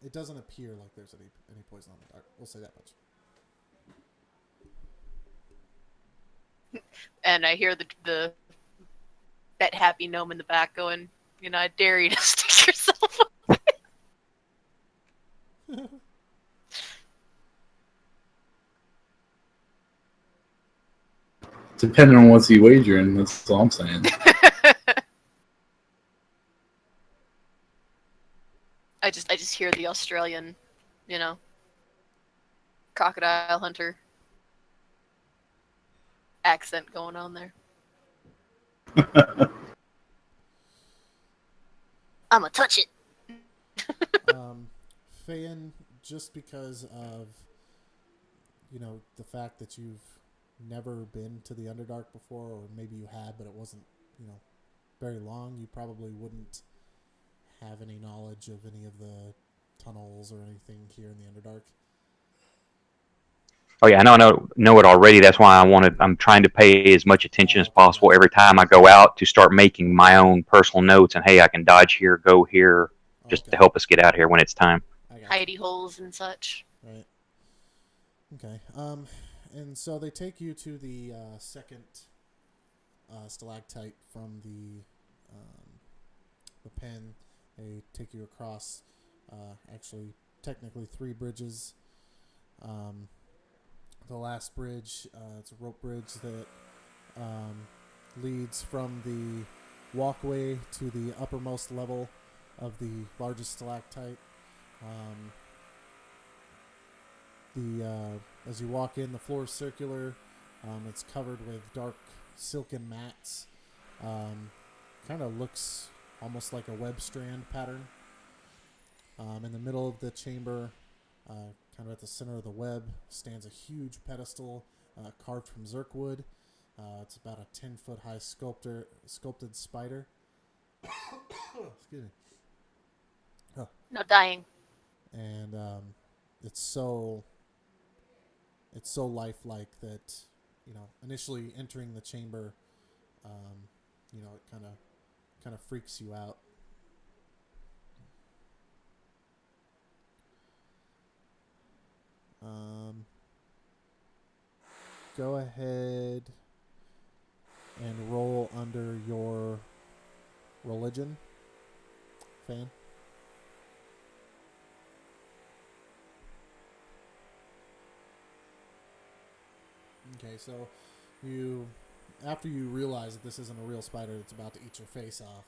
it doesn't appear like there's any poison on the dart. We'll say that much. And I hear the that happy gnome in the back going, I dare you to stick yourself up. Depending on what's he wagering, that's all I'm saying. I just hear the Australian, crocodile hunter accent going on there. I'ma touch it. Fayin, just because of, the fact that you've never been to the Underdark before, or maybe you had, but it wasn't, very long, you probably wouldn't have any knowledge of any of the tunnels or anything here in the Underdark. Oh yeah, I know it already. That's why I'm trying to pay as much attention as possible every time I go out to start making my own personal notes. And hey, I can dodge here, go here, just to help us get out here when it's time. Hidey holes and such. Right. Okay. And so they take you to the second stalactite from the pen. They take you across, actually, technically 3 bridges. The last bridge, it's a rope bridge that leads from the walkway to the uppermost level of the largest stalactite. As you walk in, the floor is circular. It's covered with dark silken mats. Kind of looks almost like a web strand pattern. In the middle of the chamber, kind of at the center of the web, stands a huge pedestal carved from zirkwood. It's about a 10-foot high sculpted spider. Excuse me. No dying. And it's so lifelike that, initially entering the chamber, it kind of freaks you out. Go ahead and roll under your religion, Fan. Okay, so after you realize that this isn't a real spider that's about to eat your face off,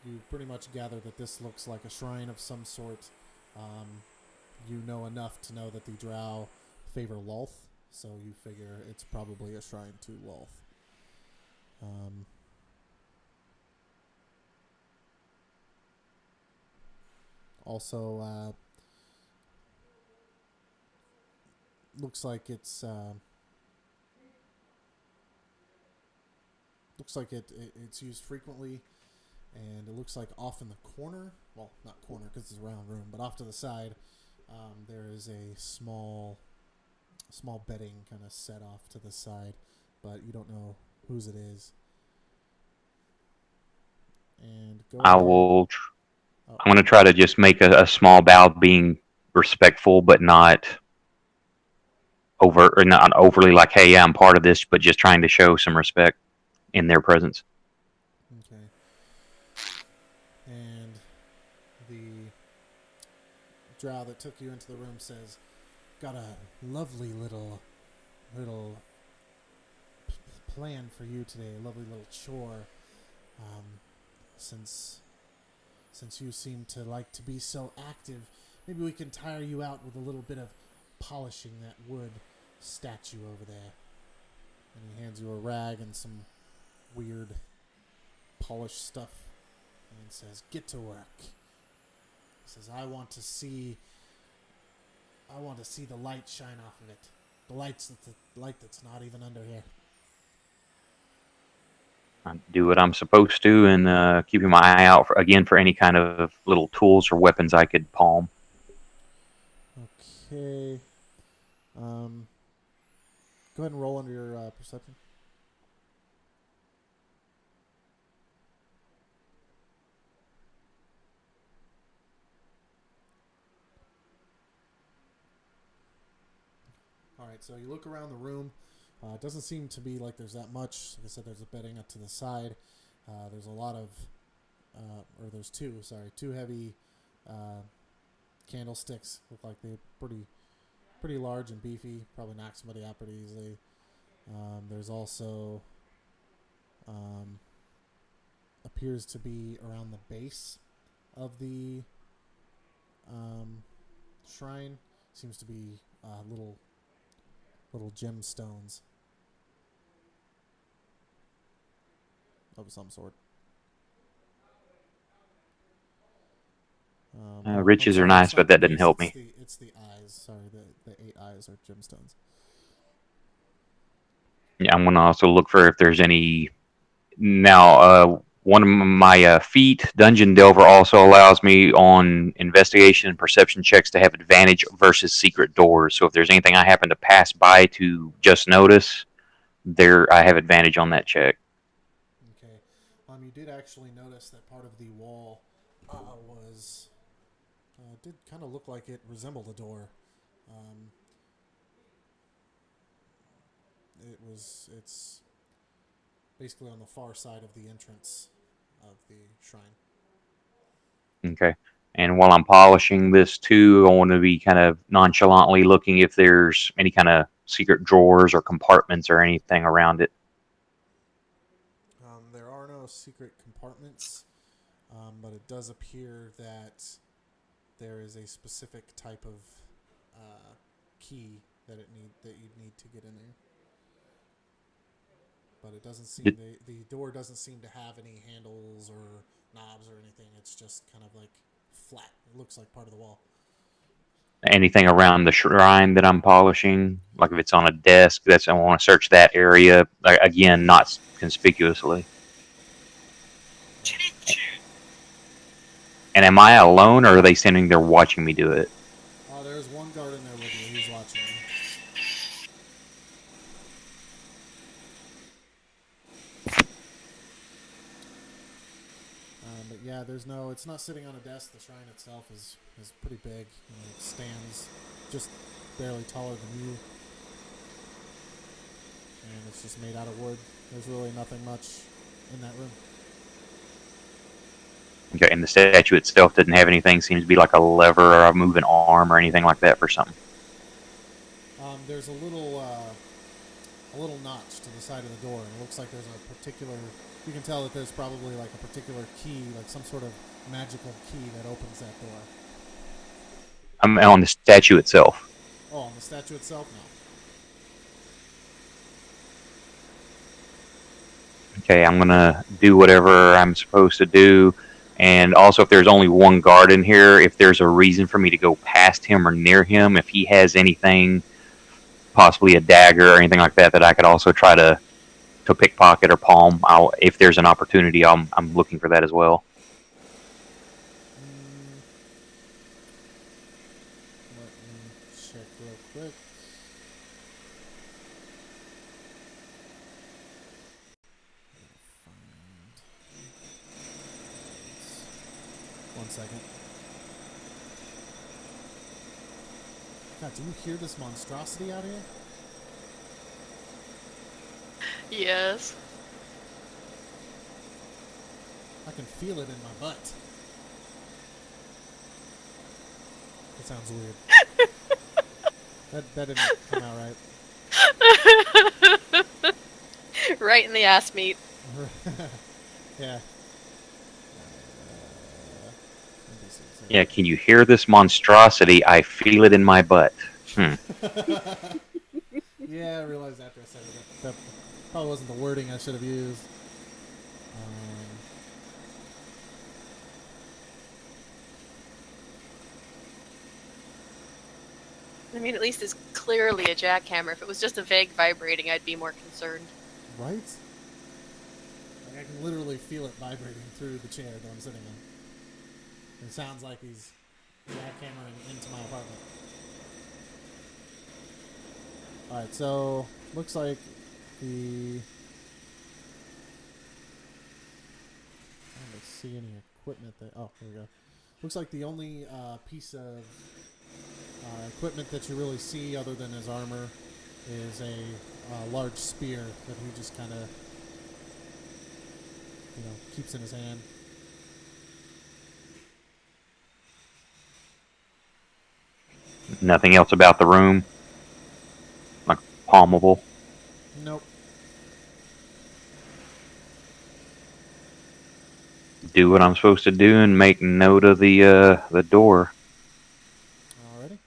you pretty much gather that this looks like a shrine of some sort. You know enough to know that the drow favor Lolth, so you figure it's probably a shrine to Lolth. Also, looks like it's it's used frequently, and it looks like off in the corner, well, not corner because it's a round room, but off to the side, there is a small bedding kind of set off to the side, but you don't know whose it is. And I will. I'm going to try to just make a small bow, being respectful, but not over or not overly like, "Hey, yeah, I'm part of this," but just trying to show some respect in their presence. Okay. And the drow that took you into the room says, "Got a lovely little plan for you today. A lovely little chore. Since you seem to like to be so active, maybe we can tire you out with a little bit of polishing that wood statue over there." And he hands you a rag and some weird polished stuff and says, "Get to work." He says, I want to see the light shine off of it. The light that's not even under here. I do what I'm supposed to, and keeping my eye out for any kind of little tools or weapons I could palm. Okay. Go ahead and roll under your perception. All right, so you look around the room. It doesn't seem to be like there's that much. Like I said, there's a bedding up to the side. There's a lot of, there's two heavy candlesticks. Look like they're pretty large and beefy. Probably knock somebody out pretty easily. There's also appears to be around the base of the shrine. Seems to be little gemstones of some sort. Riches are nice, but that didn't help me. It's the eyes. Sorry, the 8 eyes are gemstones. Yeah, I'm going to also look for if there's any. Now, one of my feat, Dungeon Delver, also allows me on investigation and perception checks to have advantage versus secret doors. So if there's anything I happen to pass by to just notice, I have advantage on that check. Okay. You did actually notice that part of the wall was did kind of look like it resembled a door. It's basically on the far side of the entrance of the shrine. Okay. And while I'm polishing this too, I want to be kind of nonchalantly looking if there's any kind of secret drawers or compartments or anything around it. There are no secret compartments, but it does appear that there is a specific type of key that you'd need to get in there. But it doesn't seem the door doesn't seem to have any handles or knobs or anything. It's just kind of like flat. It looks like part of the wall. Anything around the shrine that I'm polishing, like if it's on a desk, I want to search that area again, not conspicuously. And am I alone, or are they standing there watching me do it? Oh, there's one guard in there with you. He's watching you. But yeah, it's not sitting on a desk. The shrine itself is pretty big. It stands just barely taller than you. And it's just made out of wood. There's really nothing much in that room. Okay, and the statue itself didn't have anything. Seems to be like a lever or a moving arm or anything like that for something. There's a little notch to the side of the door, and it looks like there's a particular. You can tell that there's probably like a particular key, like some sort of magical key that opens that door. I'm on the statue itself. Oh, on the statue itself, no. Okay, I'm gonna do whatever I'm supposed to do. And also, if there's only one guard in here, if there's a reason for me to go past him or near him, if he has anything, possibly a dagger or anything like that, that I could also try to pickpocket or palm, if there's an opportunity, I'm looking for that as well. Let me check real quick. One second. God, do you hear this monstrosity out here? Yes. I can feel it in my butt. That sounds weird. that didn't come out right. Right in the ass meat. Yeah. Yeah, can you hear this monstrosity? I feel it in my butt. Yeah, I realized after I said it that probably wasn't the wording I should have used. I mean, at least it's clearly a jackhammer. If it was just a vague vibrating, I'd be more concerned. Right? Like I can literally feel it vibrating through the chair that I'm sitting in. It sounds like he's jackhammering into my apartment. Alright, so looks like the... I don't see any equipment that... Oh, here we go. Looks like the only piece of equipment that you really see other than his armor is a large spear that he just kind of, keeps in his hand. Nothing else about the room? Like palmable? Nope. Do what I'm supposed to do and make note of the door. Alrighty.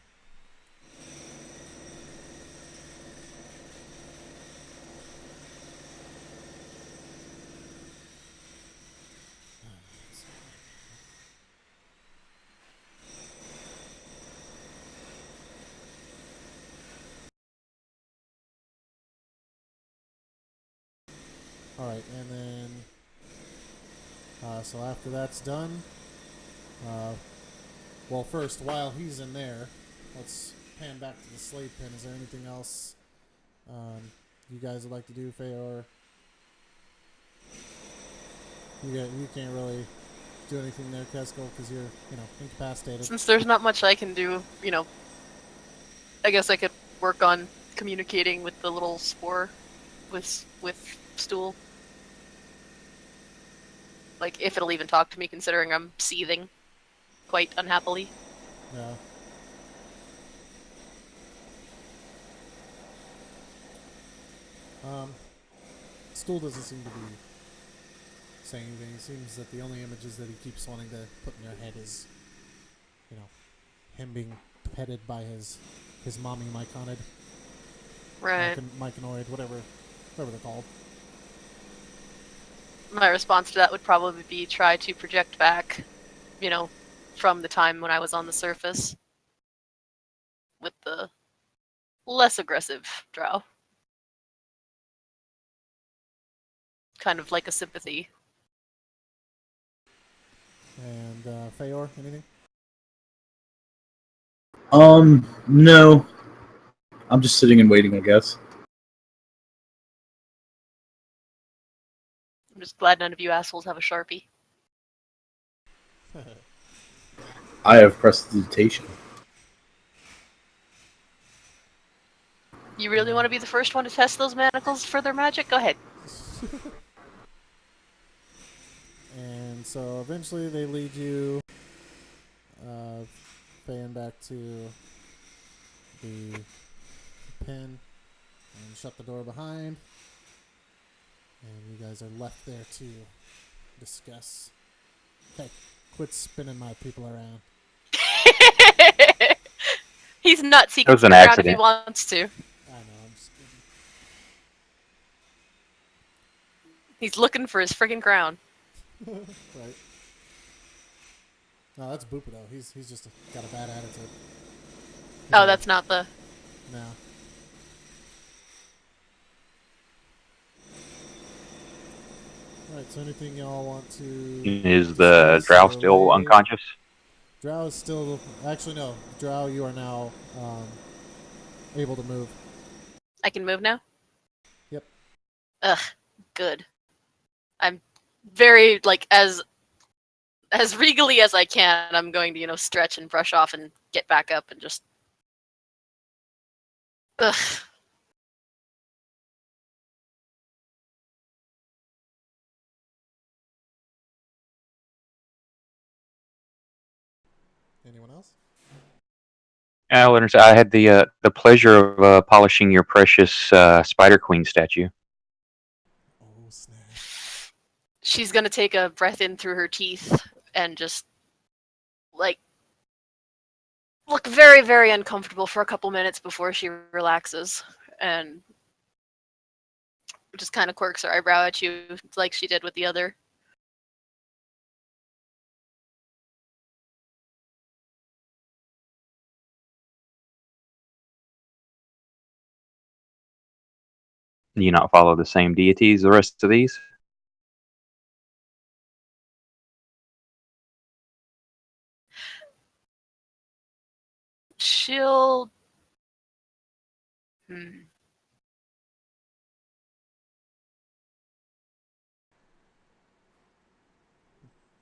Alright, and then so after that's done, well, first, while he's in there, let's pan back to the slate pin. Is there anything else you guys would like to do, Feor? You can't really do anything there, Kesko, because you're, incapacitated. Since there's not much I can do, I guess I could work on communicating with the little spore with Stool. Like, if it'll even talk to me, considering I'm seething quite unhappily. Yeah. Stool doesn't seem to be saying anything. It seems that the only images that he keeps wanting to put in your head is, him being petted by his mommy myconid, Right. myconoid, whatever they're called. My response to that would probably be try to project back, from the time when I was on the surface with the less aggressive drow. Kind of like a sympathy. And Feyor, anything? No. I'm just sitting and waiting, I guess. I'm just glad none of you assholes have a Sharpie. I have prestidigitation. You really want to be the first one to test those manacles for their magic? Go ahead. And so eventually they lead you, Fayin, back to the pen and shut the door behind. And you guys are left there to discuss. Hey, quit spinning my people around. He's nuts. He It can was an spin around if he accident. wants to. I know, I'm just kidding. He's looking for his friggin' crown. Right. No, that's Bupido. He's just got a bad attitude. Oh, that's not the... No. Alright, so anything y'all want to... Is the discuss drow or still raid? unconscious? Drow is still... Actually, no. Drow, you are now able to move. I can move now? Yep. Ugh, good. I'm very, as regally as I can, I'm going to, stretch and brush off and get back up and just... Ugh. Anyone else? I had the pleasure of polishing your precious Spider Queen statue. Oh, snap. She's gonna take a breath in through her teeth and just, look very, very uncomfortable for a couple minutes before she relaxes and just kind of quirks her eyebrow at you like she did with the other. Do you not follow the same deities the rest of these? She'll...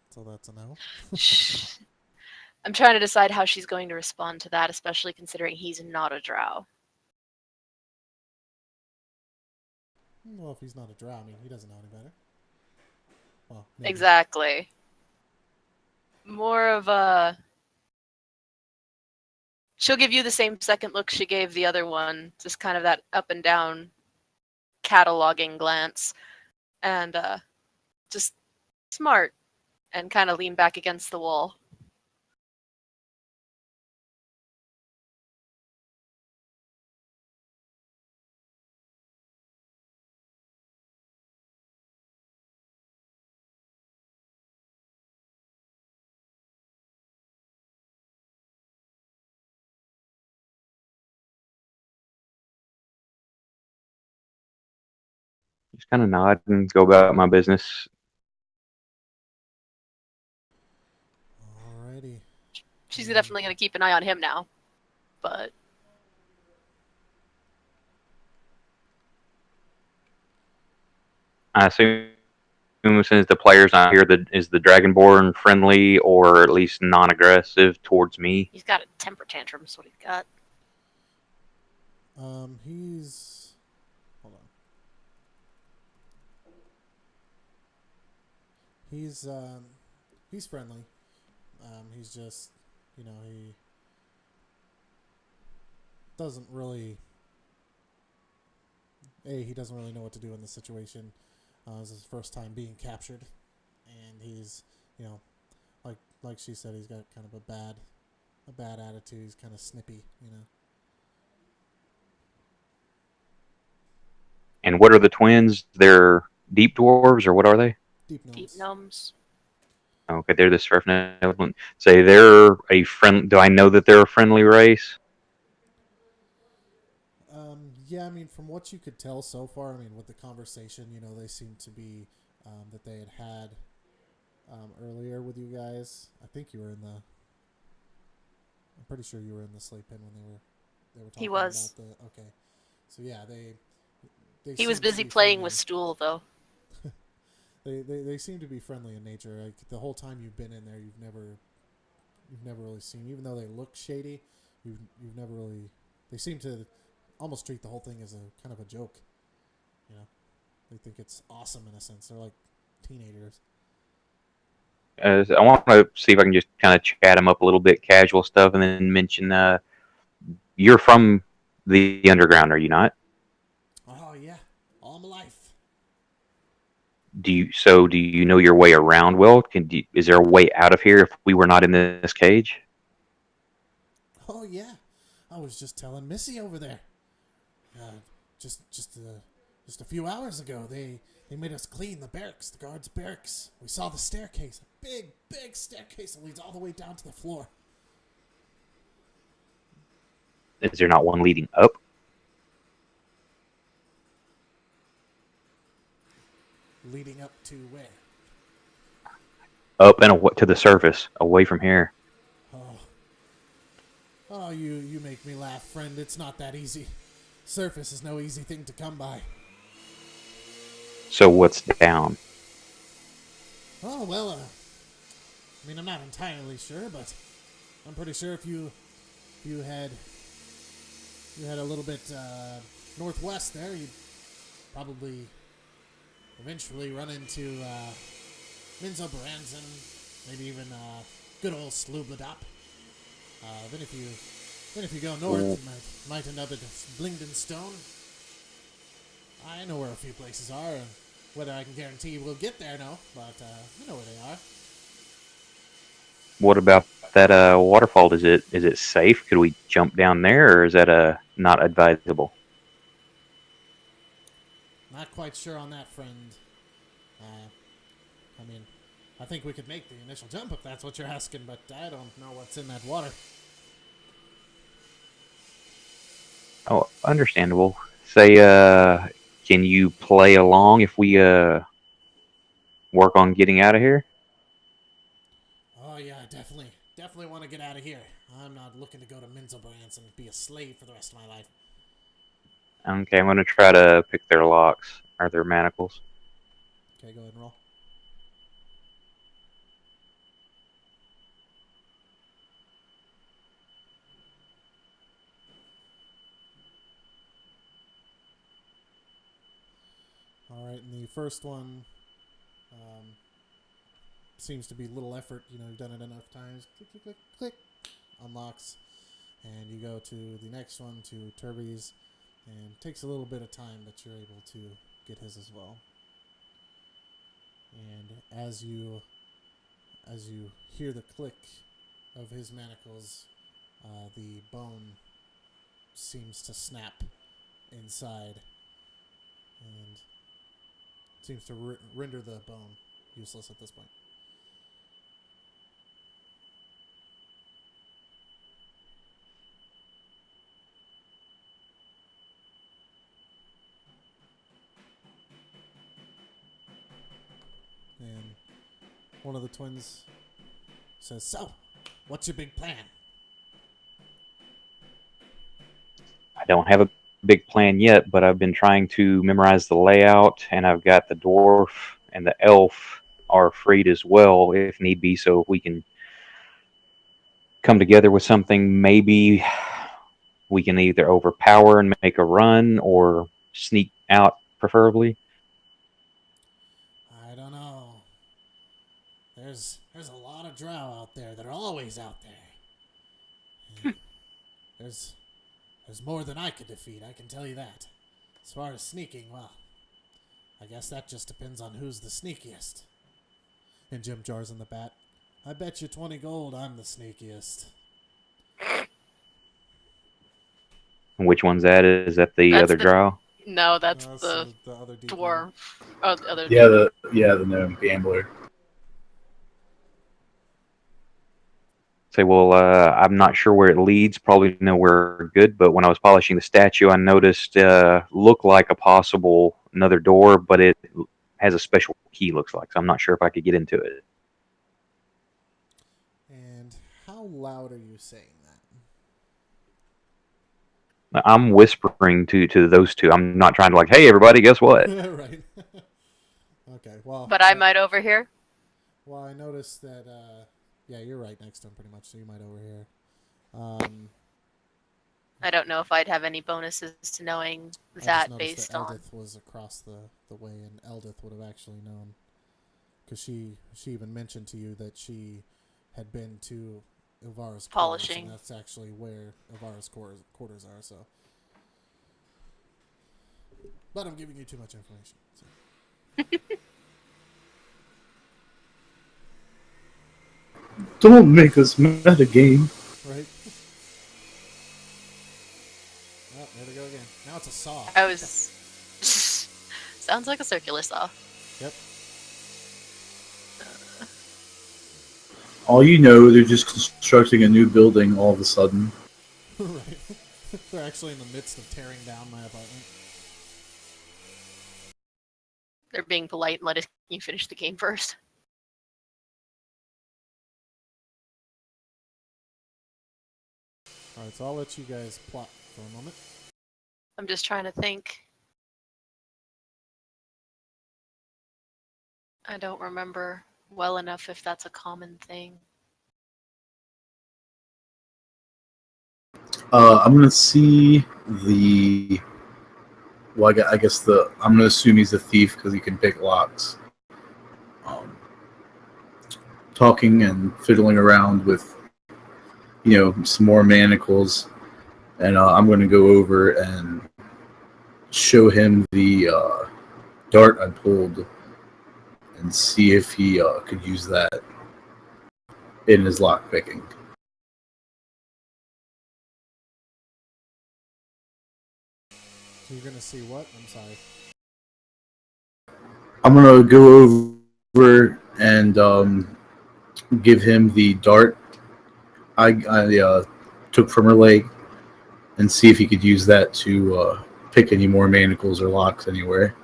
So that's a no. I'm trying to decide how she's going to respond to that, especially considering he's not a drow. Well, if he's not a drow, I mean, he doesn't know any better. Well, maybe. Exactly. More of a... She'll give you the same second look she gave the other one, just kind of that up and down cataloging glance, and just smart, and kind of lean back against the wall. Just kind of nod and go about my business. Alrighty. She's definitely going to keep an eye on him now, but... I assume since the player's not here, is the Dragonborn friendly or at least non-aggressive towards me? He's got a temper tantrum, is what he's got. He's... Hold on. He's friendly. He's just, he doesn't really... he doesn't really know what to do in this situation. This is his first time being captured. And he's, like she said, he's got kind of a a bad attitude. He's kind of snippy, you know. And what are the twins? They're deep dwarves, or what are they? Deep gnomes. Deep gnomes. Okay, they're the Sverfneblin. Say they're a friend. Do I know that they're a friendly race? Yeah, I mean, from what you could tell so far, I mean, with the conversation, you know, they seem to be that they had earlier with you guys. I think you were in the. I'm pretty sure you were in the sleep pen when they were talking He was. about the. Okay, so yeah, they He was seem to busy be playing with friendly. stool, though. They seem to be friendly in nature. Like the whole time you've been in there, you've never really seen, even though they look shady, you've never really. They seem to almost treat the whole thing as a kind of a joke. You know, they think it's awesome in a sense. They're like teenagers. I want to see if I can just kind of chat them up a little bit, casual stuff, and then mention you're from the underground, are you not? Oh yeah, all my life. Do you know your way around well? Is there a way out of here if we were not in this cage? Oh yeah, I was just telling Missy over there. Just just a few hours ago, they made us clean the barracks, the guards' barracks. We saw the staircase, a big staircase that leads all the way down to the floor. Is there not one leading up? Leading up to where? Up and to the surface, away from here. Oh, you make me laugh, friend. It's not that easy. Surface is no easy thing to come by. So what's down? Oh, well, I mean, I'm not entirely sure, but I'm pretty sure if you had a little bit northwest there, you'd probably eventually run into Minzo Baranzan, maybe even good old Slubladop. Then if you go north, you might end up at Blingden Stone. I know where a few places are, and whether I can guarantee we'll get there, no, but I know where they are. What about that waterfall? Is it safe? Could we jump down there, or is that not advisable? Not quite sure on that, friend. I mean, I think we could make the initial jump if that's what you're asking, but I don't know what's in that water. Oh, understandable. Say, can you play along if we work on getting out of here? Oh yeah, definitely want to get out of here. I'm not looking to go to Minzelbrands and be a slave for the rest of my life. Okay, I'm gonna try to pick their locks or their manacles. Okay, go ahead and roll. All right, and the first one seems to be little effort. You know, you've done it enough times. Click, click, click, click. Unlocks. And you go to the next one, to Turby's. And it takes a little bit of time, but you're able to get his as well. And as you hear the click of his manacles, the bone seems to snap inside and seems to render the bone useless at this point. And one of the twins says, "So, what's your big plan?" I don't have a big plan yet, but I've been trying to memorize the layout, and I've got the dwarf and the elf are freed as well if need be, so we can come together with something. Maybe we can either overpower and make a run or sneak out, preferably. I don't know. There's a lot of drow out there. They're always out there. And there's more than I could defeat, I can tell you that. As far as sneaking, well, I guess that just depends on who's the sneakiest. And Jim Jars in the bat. I bet you 20 gold I'm the sneakiest. Which one's that? Is that the That's other the- drow? No, that's No, the the other deep dwarf. Oh, the other. Yeah, the gnome gambler. Say, well, I'm not sure where it leads. Probably nowhere good. But when I was polishing the statue, I noticed looked like a possible another door, but it has a special key. Looks like. So I'm not sure if I could get into it. And how loud are you saying that? I'm whispering to those two. I'm not trying to like, hey, everybody, guess what? Right. Okay. Well. But I might overhear. Well, I noticed that. Yeah, you're right next to him, pretty much. So you might overhear. I don't know if I'd have any bonuses to knowing I just that noticed based that on. Eldith was across the way, and Eldith would have actually known, because she even mentioned to you that she had been to Ilvara's quarters, Polishing. and that's actually where Ilvara's quarters are. So, but I'm giving you too much information. So. Don't make us metagame. Right. Oh, there they go again. Now it's a saw. I was. Sounds like a circular saw. Yep. All you know, they're just constructing a new building all of a sudden. Right. They're actually in the midst of tearing down my apartment. They're being polite and letting you finish the game first. Alright, so I'll let you guys plot for a moment. I'm just trying to think. I don't remember well enough if that's a common thing. I'm gonna see the. Well, I guess I'm gonna assume he's a thief because he can pick locks. Talking and fiddling around with, some more manacles, and I'm gonna go over and show him the dart I pulled, and see if he could use that in his lock picking. So you're gonna see what? I'm sorry. I'm gonna go over and give him the dart I took from her leg, and see if he could use that to pick any more manacles or locks anywhere.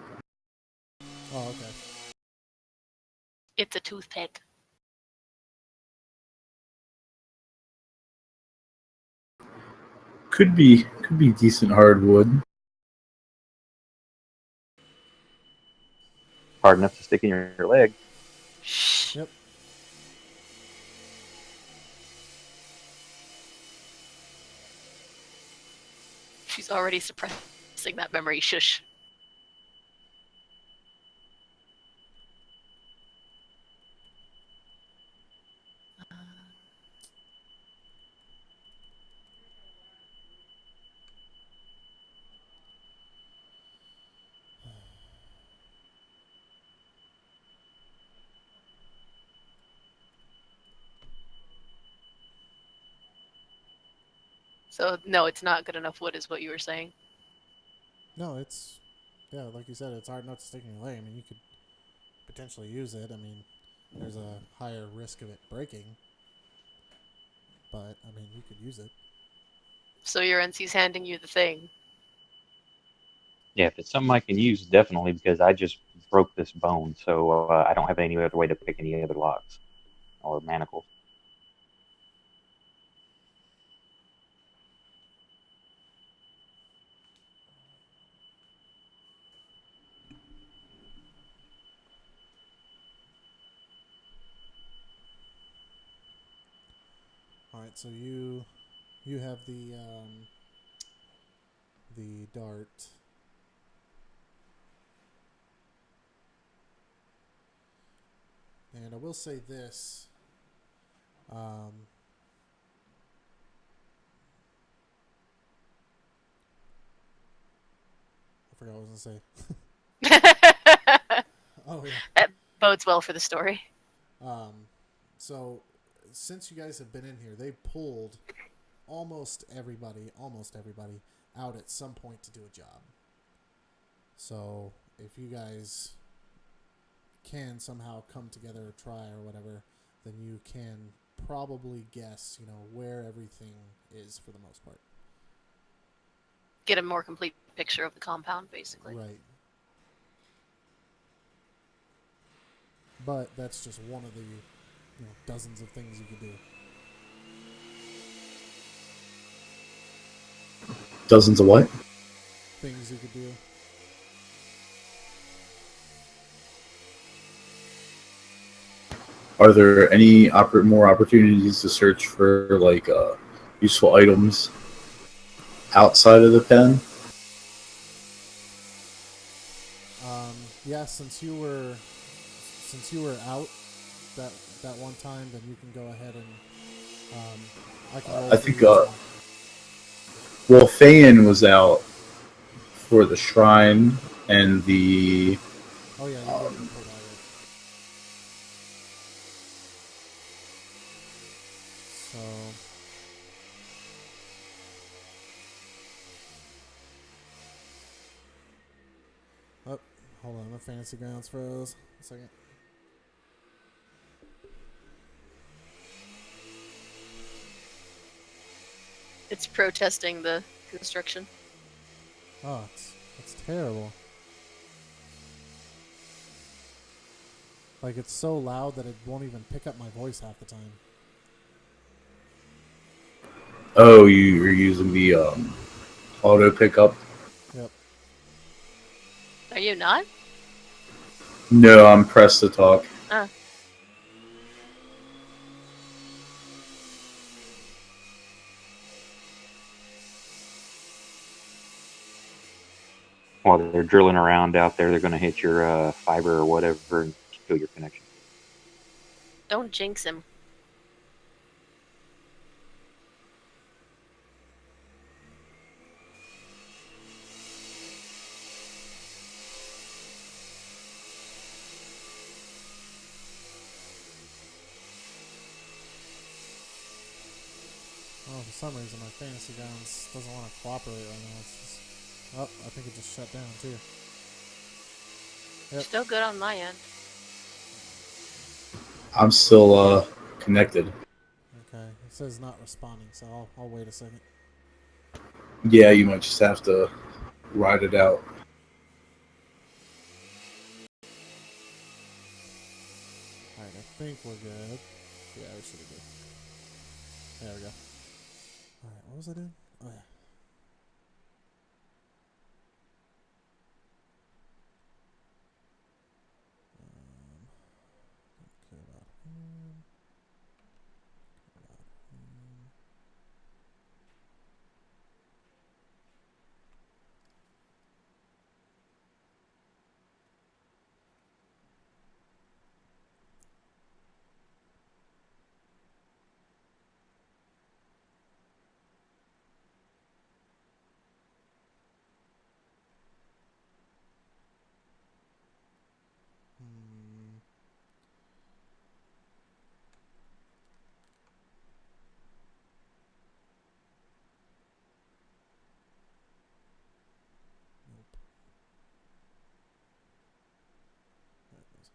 Oh, okay. It's a toothpick. Could be decent hardwood. Hard enough to stick in your leg. Shh. Yep. She's already suppressing that memory. Shush. So no, it's not good enough wood, is what you were saying. No, it's like you said, it's hard enough to stick in your leg. I mean, you could potentially use it. I mean, there's a higher risk of it breaking, but I mean, you could use it. So your NC's handing you the thing. Yeah, if it's something I can use, definitely, because I just broke this bone, so I don't have any other way to pick any other locks or manacles. All right, so you have the dart. And I will say this. I forgot what I was going to say. Oh, yeah. That bodes well for the story. So, since you guys have been in here, they pulled almost everybody out at some point to do a job. So if you guys can somehow come together or try or whatever, then you can probably guess, where everything is for the most part. Get a more complete picture of the compound, basically. Right. But that's just one of the dozens of things you could do. Dozens of what? Things you could do. Are there any more opportunities to search for useful items outside of the pen? Yeah, since you were out that one time, then you can go ahead and I can roll I for think you as well. Fayen was out for the shrine and the Oh yeah, you did report out. So hold on, my fantasy grounds froze. A second. It's protesting the construction. Oh, it's terrible. Like, it's so loud that it won't even pick up my voice half the time. Oh, you're using the auto pickup? Yep. Are you not? No, I'm pressed to talk. While they're drilling around out there, they're going to hit your fiber or whatever and kill your connection. Don't jinx him. Oh, for some reason my fantasy grounds doesn't want to cooperate right now. It's just, I think it just shut down too. Yep. Still good on my end. I'm still connected. Okay, it says not responding, so I'll wait a second. Yeah, you might just have to ride it out. Alright, I think we're good. Yeah, we should be good. There we go. Alright, what was I doing? Oh, yeah. Okay, about him. About him. Nope. There it goes.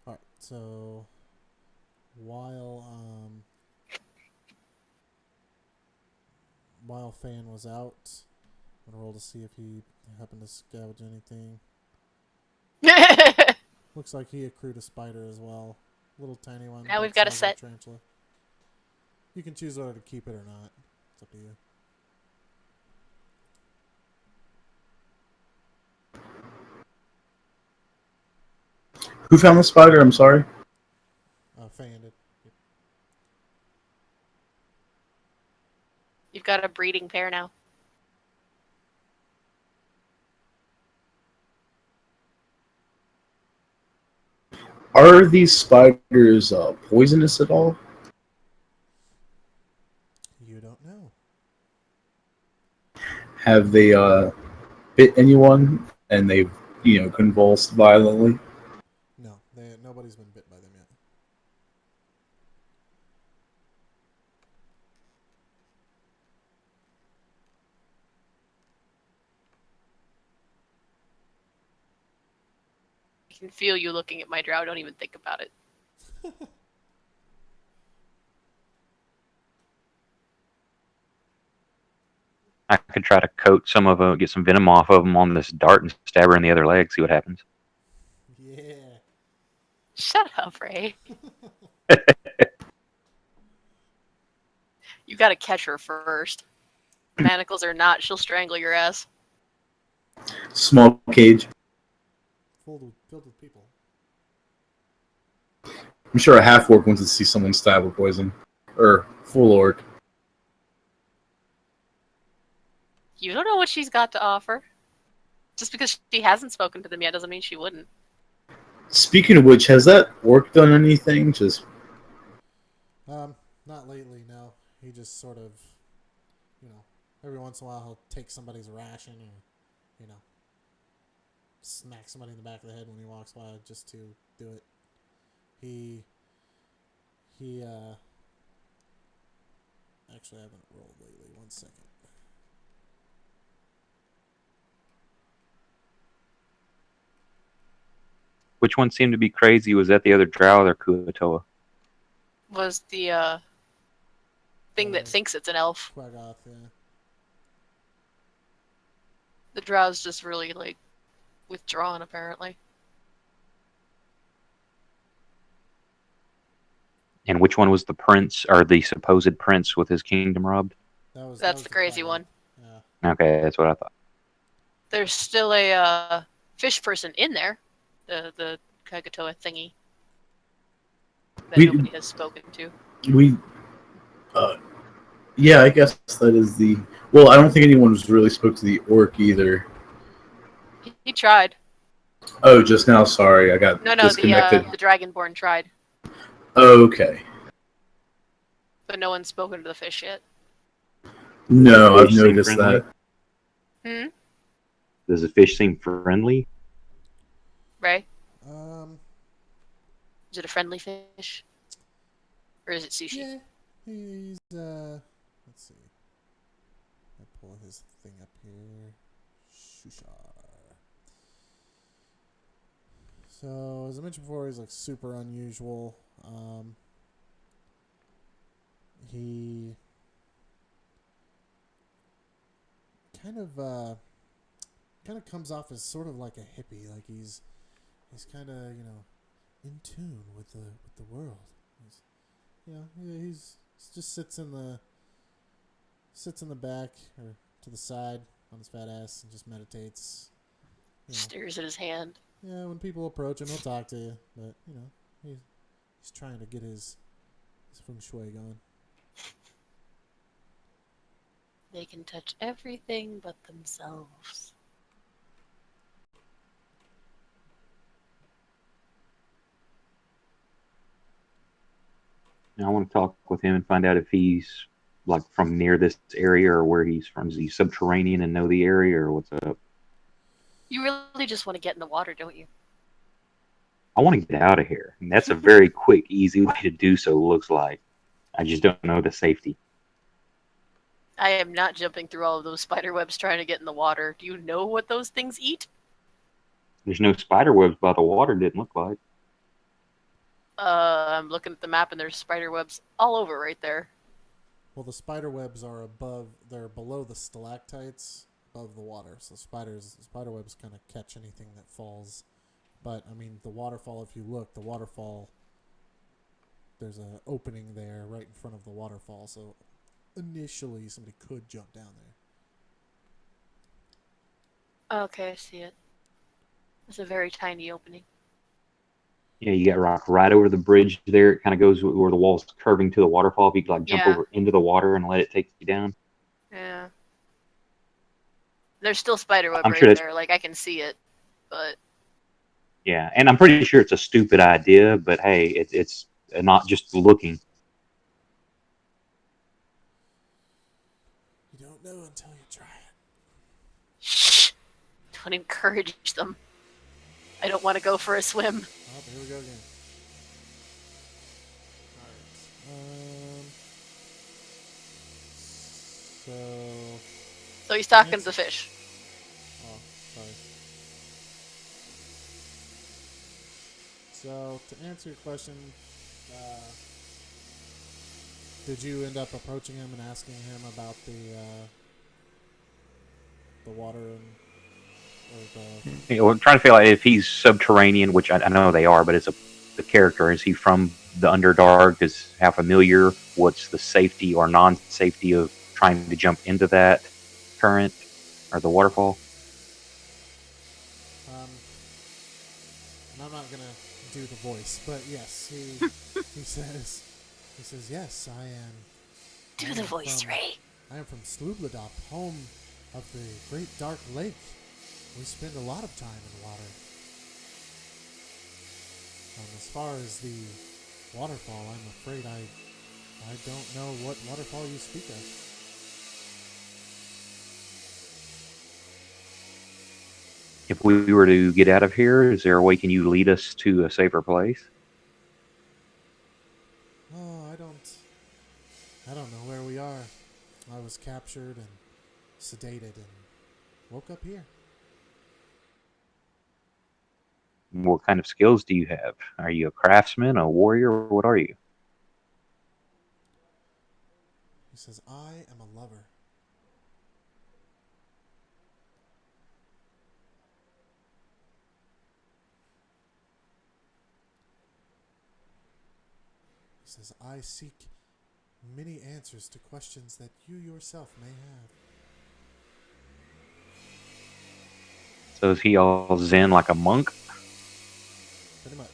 Alright, so while Fan was out, I'm gonna roll to see if he happened to scavenge anything. Looks like he accrued a spider as well. Little tiny one. Now we've got a size of set. Tarantula. You can choose whether to keep it or not. It's up to you. Who found the spider? I'm sorry. Fan did. You've got a breeding pair now. Are these spiders poisonous at all? You don't know. Have they bit anyone and they've convulsed violently? No, nobody's been bit by them yet. can feel you looking at my drow. Don't even think about it. I could try to coat some of them, get some venom off of them on this dart and stab her in the other leg, see what happens. Yeah. Shut up, Ray. You gotta catch her first. Manacles or not, she'll strangle your ass. Small cage. Filled with people. I'm sure a half orc wants to see someone stabbed with poison. Or full orc. You don't know what she's got to offer. Just because she hasn't spoken to them yet doesn't mean she wouldn't. Speaking of which, has that orc done anything? Just Not lately, no. He just sort of, every once in a while he'll take somebody's ration or, smack somebody in the back of the head when he walks by just to do it. He actually I haven't rolled lately. 1 second. Which one seemed to be crazy? Was that the other drow or Kuatoa? Was the thing that thinks it's an elf. Quaggoth, yeah. The drow's just really, like, withdrawn, apparently. And which one was the prince, or the supposed prince with his kingdom robbed? That's the crazy one. Yeah. Okay, that's what I thought. There's still a fish person in there. The Kagatoa thingy. That nobody has spoken to. Yeah, I guess that is the... Well, I don't think anyone was really spoke to the orc either. He tried. Oh, just now, sorry, I got No, disconnected. the Dragonborn tried. Okay. But no one's spoken to the fish yet. No, I've Fish seem noticed friendly? Hmm? Does the fish seem friendly? Ray? Um, Is it a friendly fish? Or is it sushi? yeah, he's, let's see. I pull his thing up here. Shushar. So, as I mentioned before, he's, like, super unusual. He kind of comes off as sort of like a hippie, like he's kind of in tune with the world. He's just sits in the back or to the side on his fat ass and just meditates. Stares at his hand. Yeah, when people approach him, he'll talk to you, but he's trying to get his feng shui going. They can touch everything but themselves. Now I want to talk with him and find out if he's like from near this area or where he's from. Is he subterranean and know the area or what's up? You really just want to get in the water, don't you? I want to get out of here. And that's a very quick, easy way to do so, looks like. I just don't know the safety. I am not jumping through all of those spider webs trying to get in the water. Do you know what those things eat? There's no spider webs by the water, didn't look like. I'm looking at the map and there's spider webs all over right there. Well, the spider webs are they're below the stalactites, above the water. So spider webs kind of catch anything that falls. But, I mean, the waterfall, if you look, the waterfall, there's an opening there right in front of the waterfall. So initially, somebody could jump down there. Okay, I see it. It's a very tiny opening. Yeah, you got rock right over the bridge there. It kind of goes where the wall's curving to the waterfall. If you could like jump over into the water and let it take you down. Yeah. There's still spider web I'm right sure there. Like, I can see it. But yeah, and I'm pretty sure it's a stupid idea, but hey, it's not just looking. You don't know until you try it. shh! Don't encourage them. I don't want to go for a swim. Oh, here we go again. Alright. So he's talking to the fish. Oh, sorry. So, to answer your question, did you end up approaching him and asking him about the water or We're trying to figure out if he's subterranean, which I know they are, but the character. Is he from the Underdark? How familiar? What's the safety or non-safety of trying to jump into that current or the waterfall? And I'm not gonna do the voice, but yes, he says yes, I am. Do the voice, Ray. I am from Slubladop, home of the Great Dark Lake. We spend a lot of time in the water. As far as the waterfall, I'm afraid I don't know what waterfall you speak of. If we were to get out of here, is there a way can you lead us to a safer place? Oh, I don't know where we are. I was captured and sedated and woke up here. What kind of skills do you have? Are you a craftsman, a warrior, or what are you? He says, I am a lover. He says, I seek many answers to questions that you yourself may have. So is he all zen like a monk? Pretty much.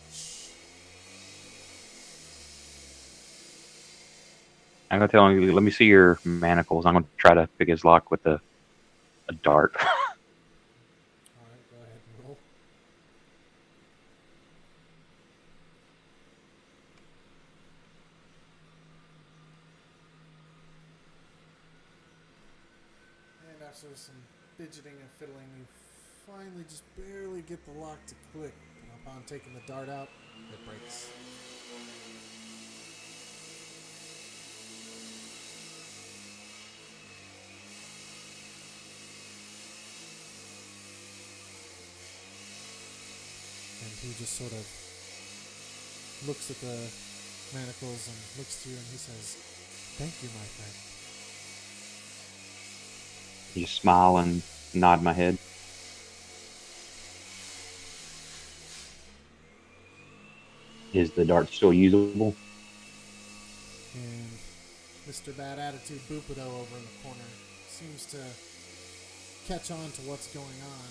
I'm gonna tell him, let me see your manacles. I'm gonna try to pick his lock with a dart. Alright, go ahead and roll. And after some fidgeting and fiddling, you finally just barely get the lock to click. And upon taking the dart out, it breaks. And he just sort of looks at the manacles and looks to you and he says, thank you, my friend. You just smile and nod my head. Is the dart still usable? And Mr. Bad Attitude Boopido over in the corner seems to catch on to what's going on.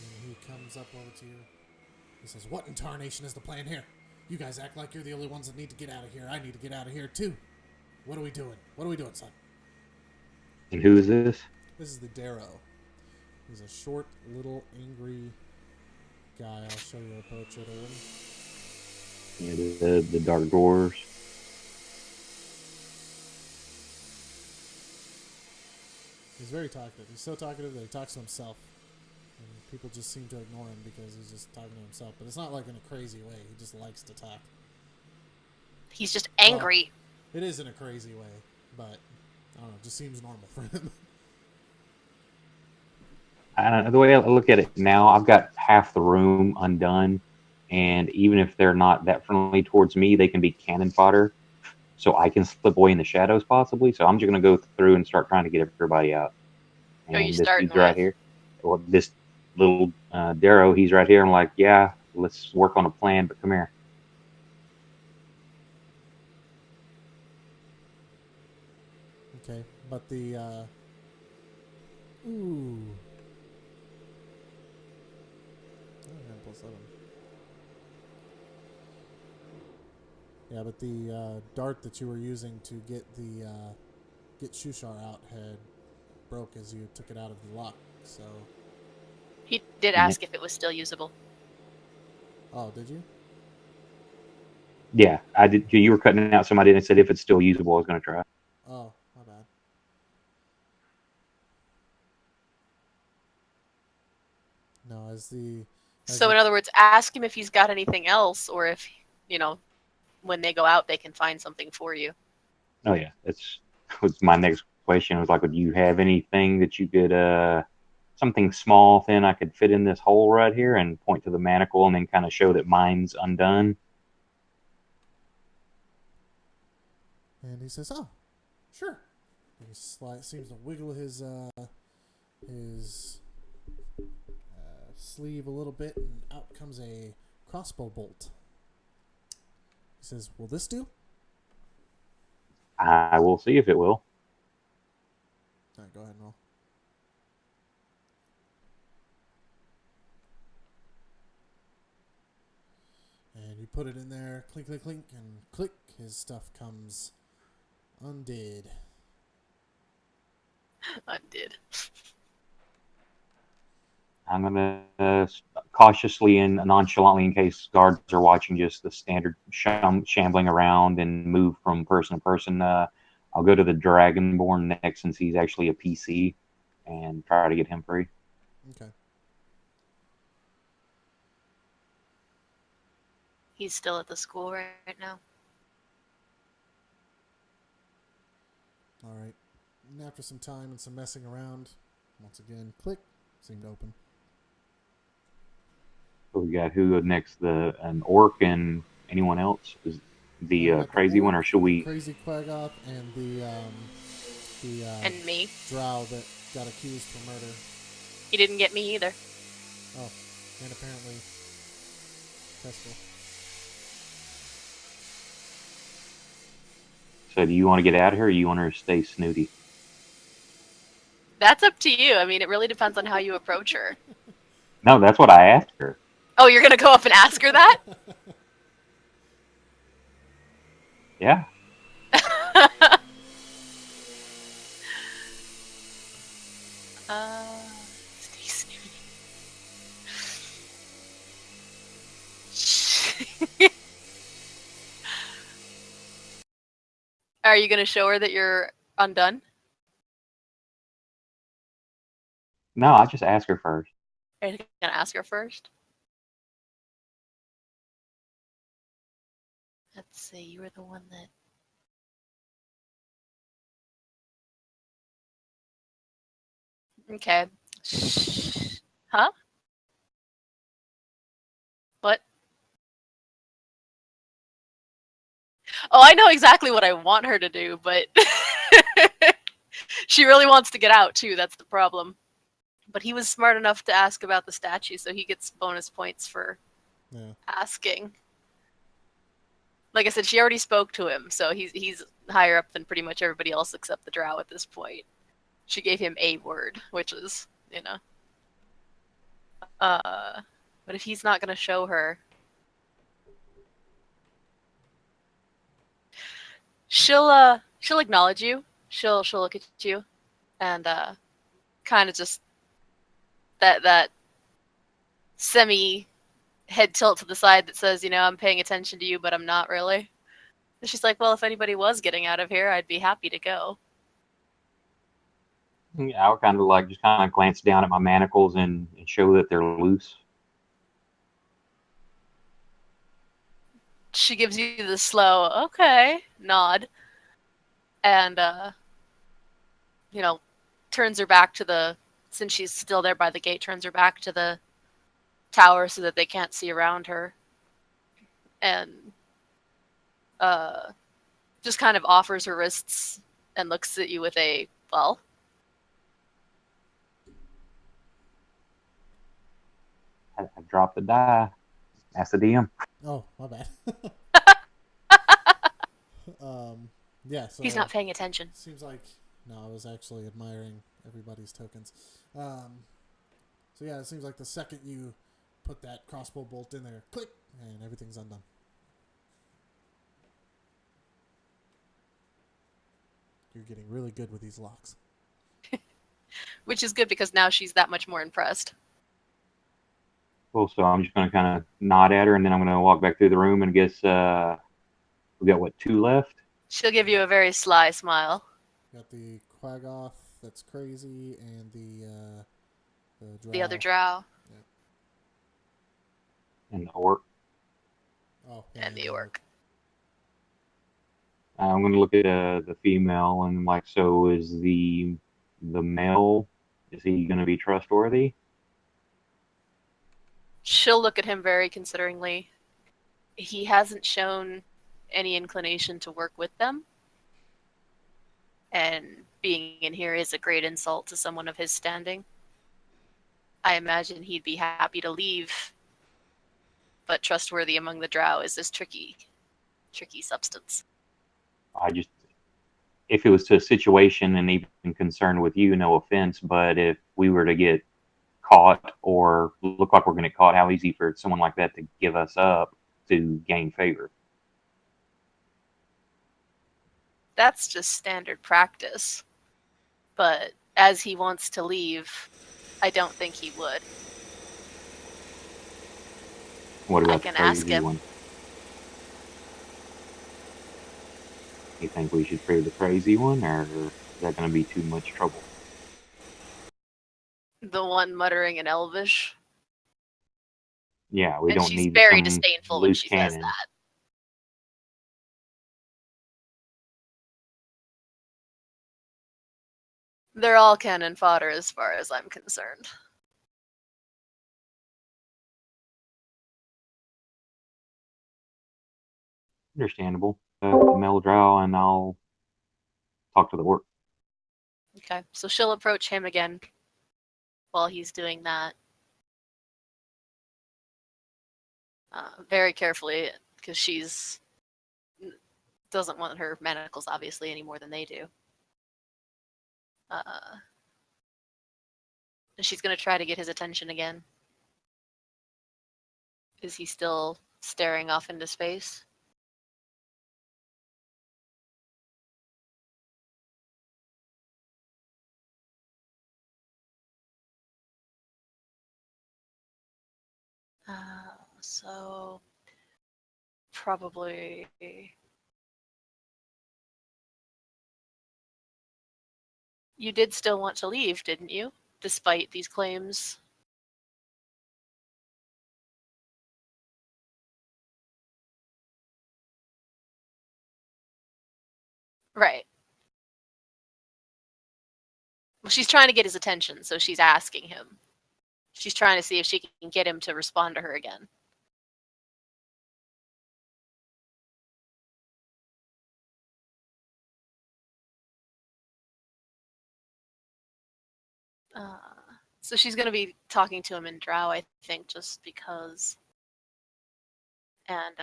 And he comes up over to you. He says, what in tarnation is the plan here? You guys act like you're the only ones that need to get out of here. I need to get out of here too. What are we doing? What are we doing, son? And who is this? This is the Darrow. He's a short, little, angry guy. I'll show you a portrait of him. Yeah, the dark dwarves. He's very talkative. He's so talkative that he talks to himself. And people just seem to ignore him because he's just talking to himself. But it's not like in a crazy way. He just likes to talk. He's just angry. Well, it is in a crazy way. But, I don't know. It just seems normal for him. I don't know, the way I look at it now, I've got half the room undone. And even if they're not that friendly towards me, they can be cannon fodder. So I can slip away in the shadows possibly. So I'm just going to go through and start trying to get everybody out. Who are you And this starting dude's right with? here. Well, this little Darrow, he's right here. I'm like, yeah, let's work on a plan, but come here. Okay, but the, ooh. Yeah, but the dart that you were using to get the get Shushar out had broke as you took it out of the lock. So. He did ask if it was still usable. Oh, did you? Yeah, I did. You were cutting out somebody and said if it's still usable, I was going to try. Oh, my bad. No, So in other words, ask him if he's got anything else, or if, when they go out, they can find something for you. Oh yeah, that's was my next question. Was like, would you have anything that you could something small, thin I could fit in this hole right here and point to the manacle and then kind of show that mine's undone? And he says, "Oh, sure." He seems to wiggle his sleeve a little bit, and out comes a crossbow bolt. He says, "Will this do?" I will see if it will. All right, go ahead and roll. And you put it in there, clink, clink, clink, and click, his stuff comes undid. Undid. I'm going to cautiously and nonchalantly, in case guards are watching, just the standard shambling around and move from person to person. I'll go to the Dragonborn next, since he's actually a PC, and try to get him free. Okay. He's still at the school right now. All right. And after some time and some messing around, once again, click, seemed open. So we got who next? An orc and anyone else? Is the Got crazy one, orc, or should we? Crazy Quaggoth and the And me. drow that got accused for murder. He didn't get me either. Oh, and apparently Kestrel. So do you want to get out of here, or you want her to stay snooty? That's up to you. I mean, it really depends on how you approach her. No, that's what I asked her. Oh, you're gonna go up and ask her that? Yeah. Stay snooty. Are you gonna show her that you're undone? No, I just asked her first. Are you gonna ask her first? Let's see, you were the one that... Okay. Huh? What? Oh, I know exactly what I want her to do, but she really wants to get out too, that's the problem. But he was smart enough to ask about the statue, so he gets bonus points for asking. Like I said, she already spoke to him, so he's higher up than pretty much everybody else except the drow at this point. She gave him a word, which is, you know. But if he's not gonna show her, she'll acknowledge you. She'll look at you, and kind of just that semi head tilt to the side that says, you know, I'm paying attention to you, but I'm not really. And she's like, well, if anybody was getting out of here, I'd be happy to go. Yeah, I'll kind of just glance down at my manacles and show that they're loose. She gives you the slow, okay, nod. And, you know, turns her back to the, since she's still there by the gate, turns her back to the tower so that they can't see around her. And, just kind of offers her wrists and looks at you with a, well. I dropped the die. Ask the DM. Oh, my bad. Yeah, so he's not paying attention. Seems like no, I was actually admiring everybody's tokens. So yeah, it seems like the second you put that crossbow bolt in there, click, and everything's undone. You're getting really good with these locks. Which is good because now she's that much more impressed. Cool, so I'm just going to kind of nod at her, and then I'm going to walk back through the room, and I guess we got, what, 2 left? She'll give you a very sly smile. Got the Quaggoth that's crazy, and the drow. The other drow. Yeah. And the orc. Oh, yeah, and the orc. I'm going to look at the female, and so is the male Is he going to be trustworthy? She'll look at him very consideringly. He hasn't shown any inclination to work with them. And being in here is a great insult to someone of his standing. I imagine he'd be happy to leave, but trustworthy among the drow is this tricky substance. If it was to a situation, and even concerned with you, no offense, but if we were to get caught or look like we're going to get caught, how easy for someone like that to give us up to gain favor? That's just standard practice. But as he wants to leave, I don't think he would. What about I the can ask crazy him. one? You think we should free the crazy one, or is that going to be too much trouble? The one muttering in Elvish. Yeah, we And don't she's need very some disdainful when loose she says cannon. that. They're all cannon fodder as far as I'm concerned. Understandable. The male drow, and I'll talk to the orc. Okay, so she'll approach him again while he's doing that. Very carefully, because she's doesn't want her manacles obviously any more than they do. And she's going to try to get his attention again. Is he still staring off into space? So probably you did still want to leave, didn't you? Despite these claims. Right. Well, she's trying to get his attention, so she's asking him. She's trying to see if she can get him to respond to her again. So she's going to be talking to him in Drow, I think, just because. And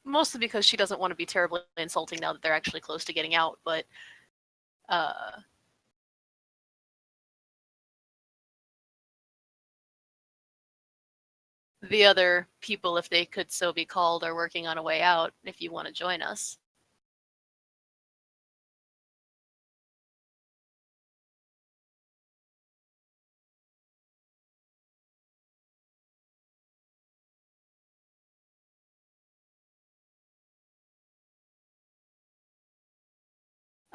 mostly because she doesn't want to be terribly insulting now that they're actually close to getting out, but the other people, if they could so be called, are working on a way out if you want to join us.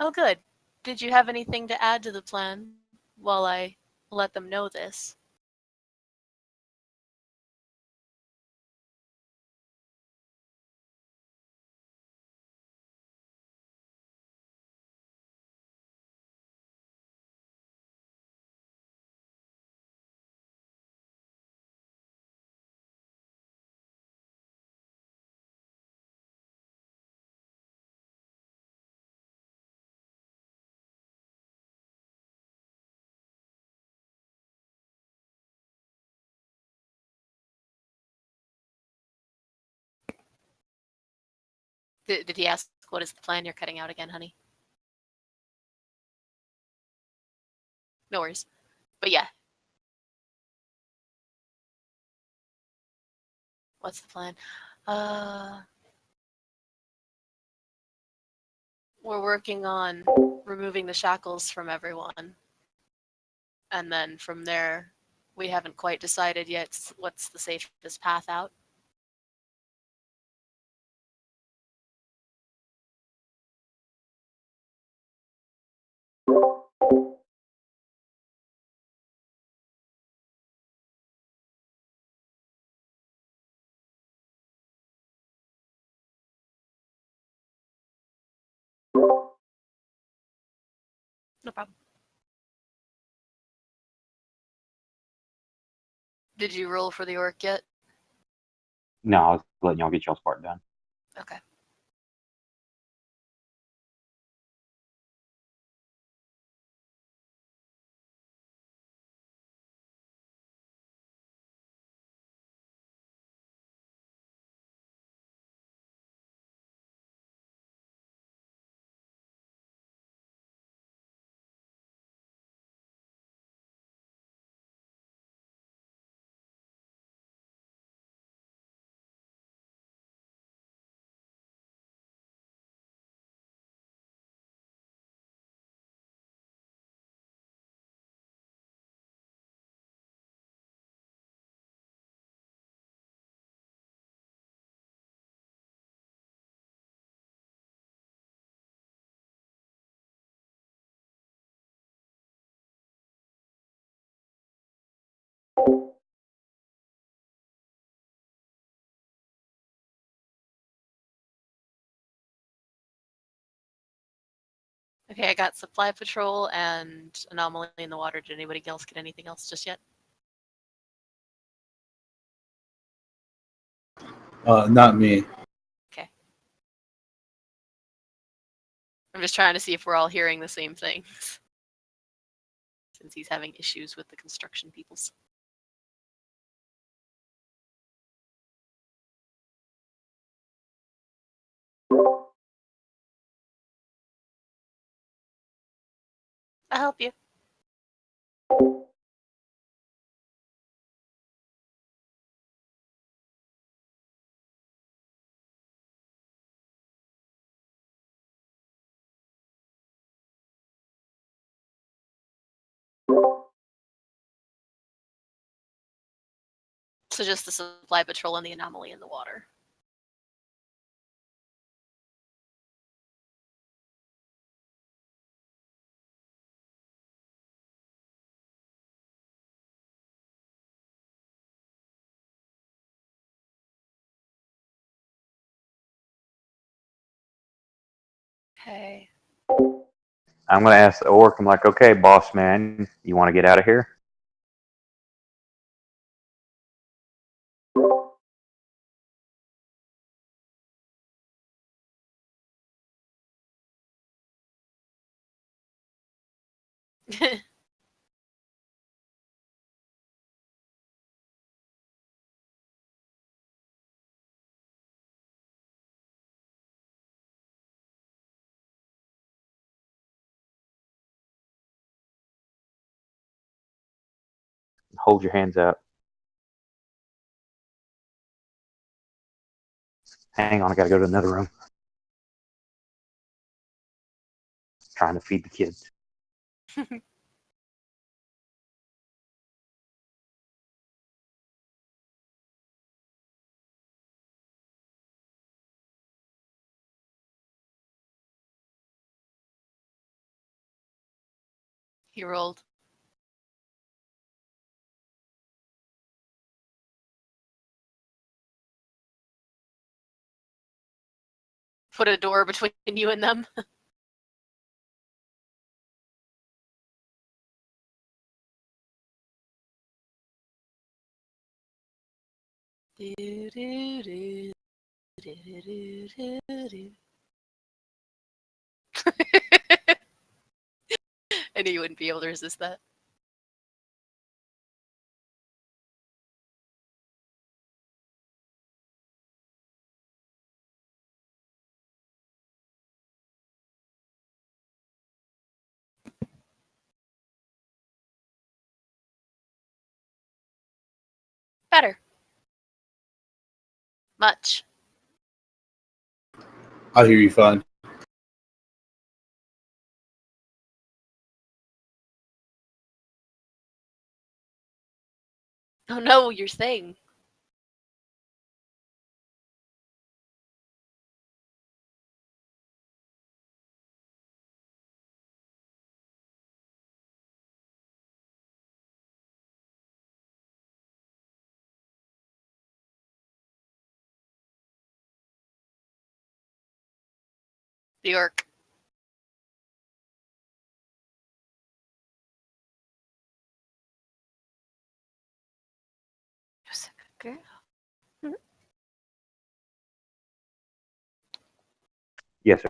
Oh, good. Did you have anything to add to the plan while I let them know this? Did he ask what is the plan? You're cutting out again, honey. No worries. But yeah. What's the plan? We're working on removing the shackles from everyone. And then from there, we haven't quite decided yet what's the safest path out. No problem. Did you roll for the orc yet? No, I was letting y'all get y'all's part done. Okay. Okay, I got supply patrol and anomaly in the water. Did anybody else get anything else just yet? Not me. Okay. I'm just trying to see if we're all hearing the same things. Since he's having issues with the construction peoples. I'll help you. So just the supply patrol and the anomaly in the water. Okay. I'm gonna ask the orc. I'm like, okay, boss man, you want to get out of here? Hold your hands out. Hang on, I gotta go to another room. Trying to feed the kids. He rolled. Put a door between you and them. I knew you wouldn't be able to resist that. Better. Much. I hear you fine. Oh no, your thing. The orc. Okay. Yes, sir.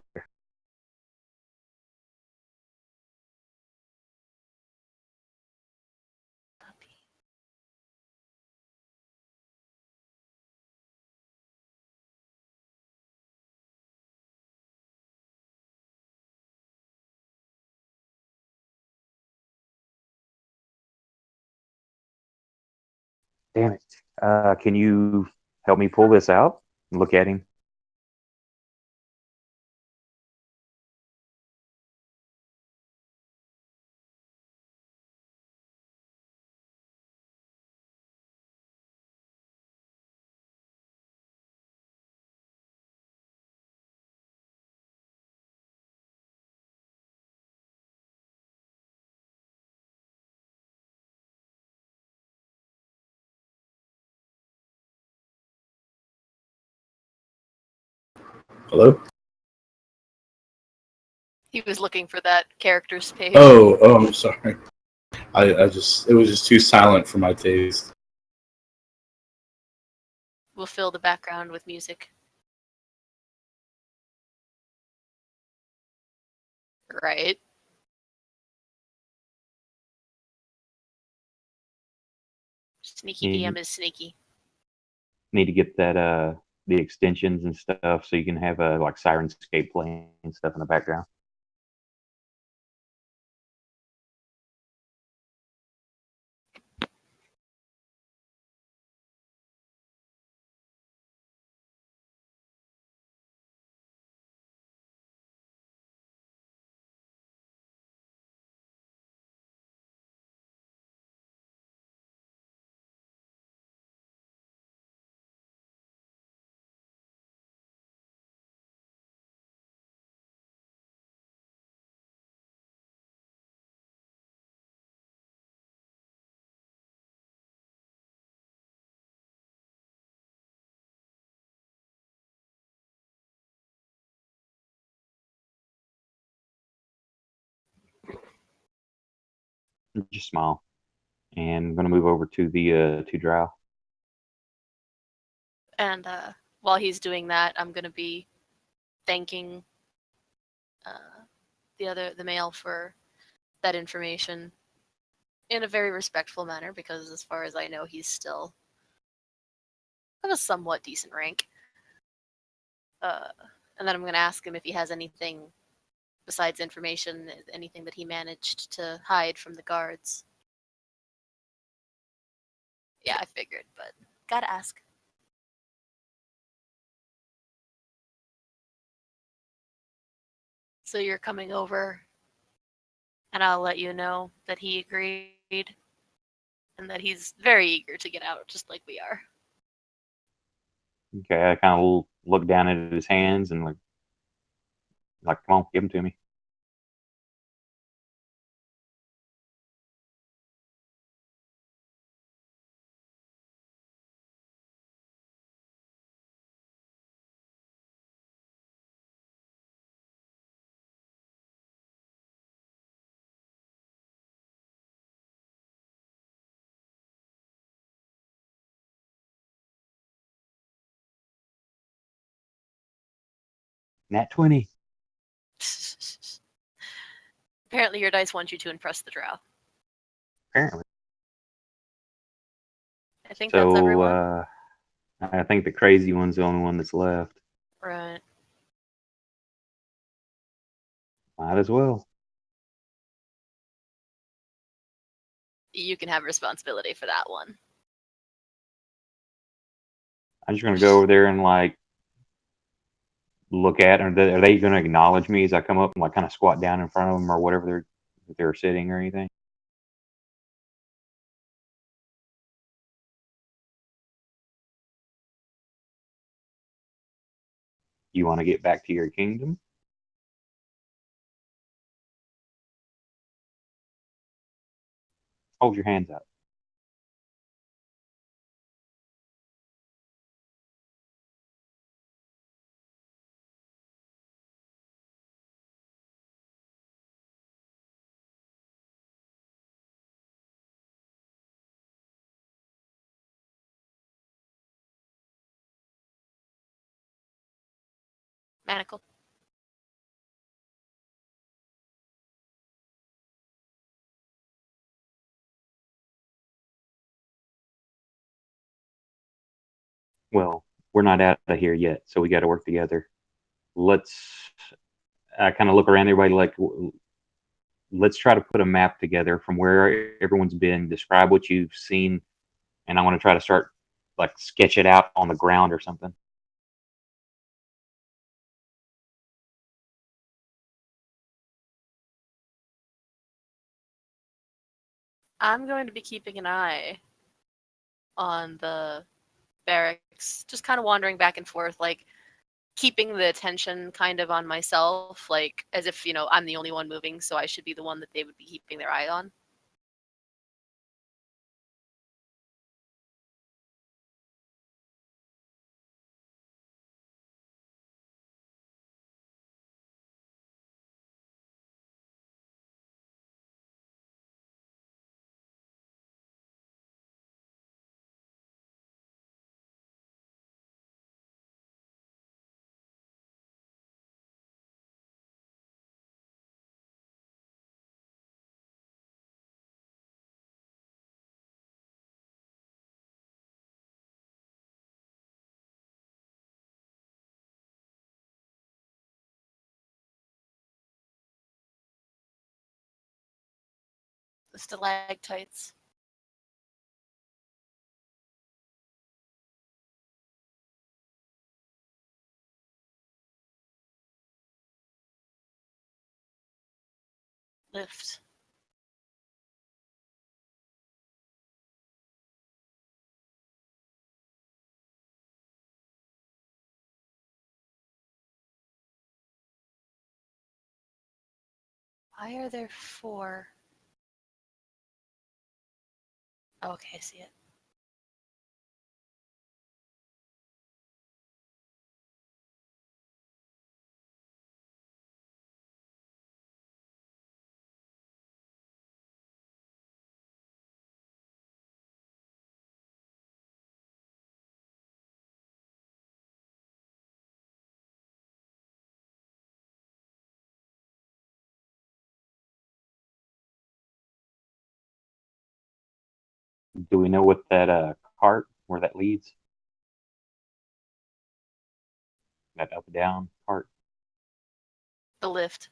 Damn it. Can you help me pull this out and look at him? Hello? He was looking for that character's page. Oh, I'm sorry. I just it was just too silent for my taste. We'll fill the background with music. Right. Sneaky DM is sneaky. Need to get that the extensions and stuff so you can have like Sirenscape playing and stuff in the background. Just smile. And I'm gonna move over to the to Drow. And while he's doing that, I'm gonna be thanking the male for that information in a very respectful manner, because as far as I know, he's still of a somewhat decent rank. And then I'm gonna ask him if he has anything besides information, anything that he managed to hide from the guards. Yeah, I figured, but gotta ask. So you're coming over, and I'll let you know that he agreed, and that he's very eager to get out, just like we are. Okay, I kind of look down at his hands and like, come on, give them to me. Nat 20. Apparently, your dice want you to impress the drow. Apparently. I think that's So everyone. I think the crazy one's the only one that's left. Right. Might as well. You can have responsibility for that one. I'm just gonna go over there and like look at. Are they gonna acknowledge me as I come up and like kind of squat down in front of them or whatever they're sitting or anything? You want to get back to your kingdom? Hold your hands up. Manacle. Well, we're not out of here yet, so we got to work together. Let's. I kind of look around everybody like, let's try to put a map together from where everyone's been. Describe what you've seen, and I want to try to start like sketch it out on the ground or something. I'm going to be keeping an eye on the barracks, just kind of wandering back and forth, like keeping the attention kind of on myself, like as if, I'm the only one moving, so I should be the one that they would be keeping their eye on. The stalactites. Lift. Why are there 4? Oh, okay, I see it. Do we know what that cart where that leads? That up and down cart. The lift.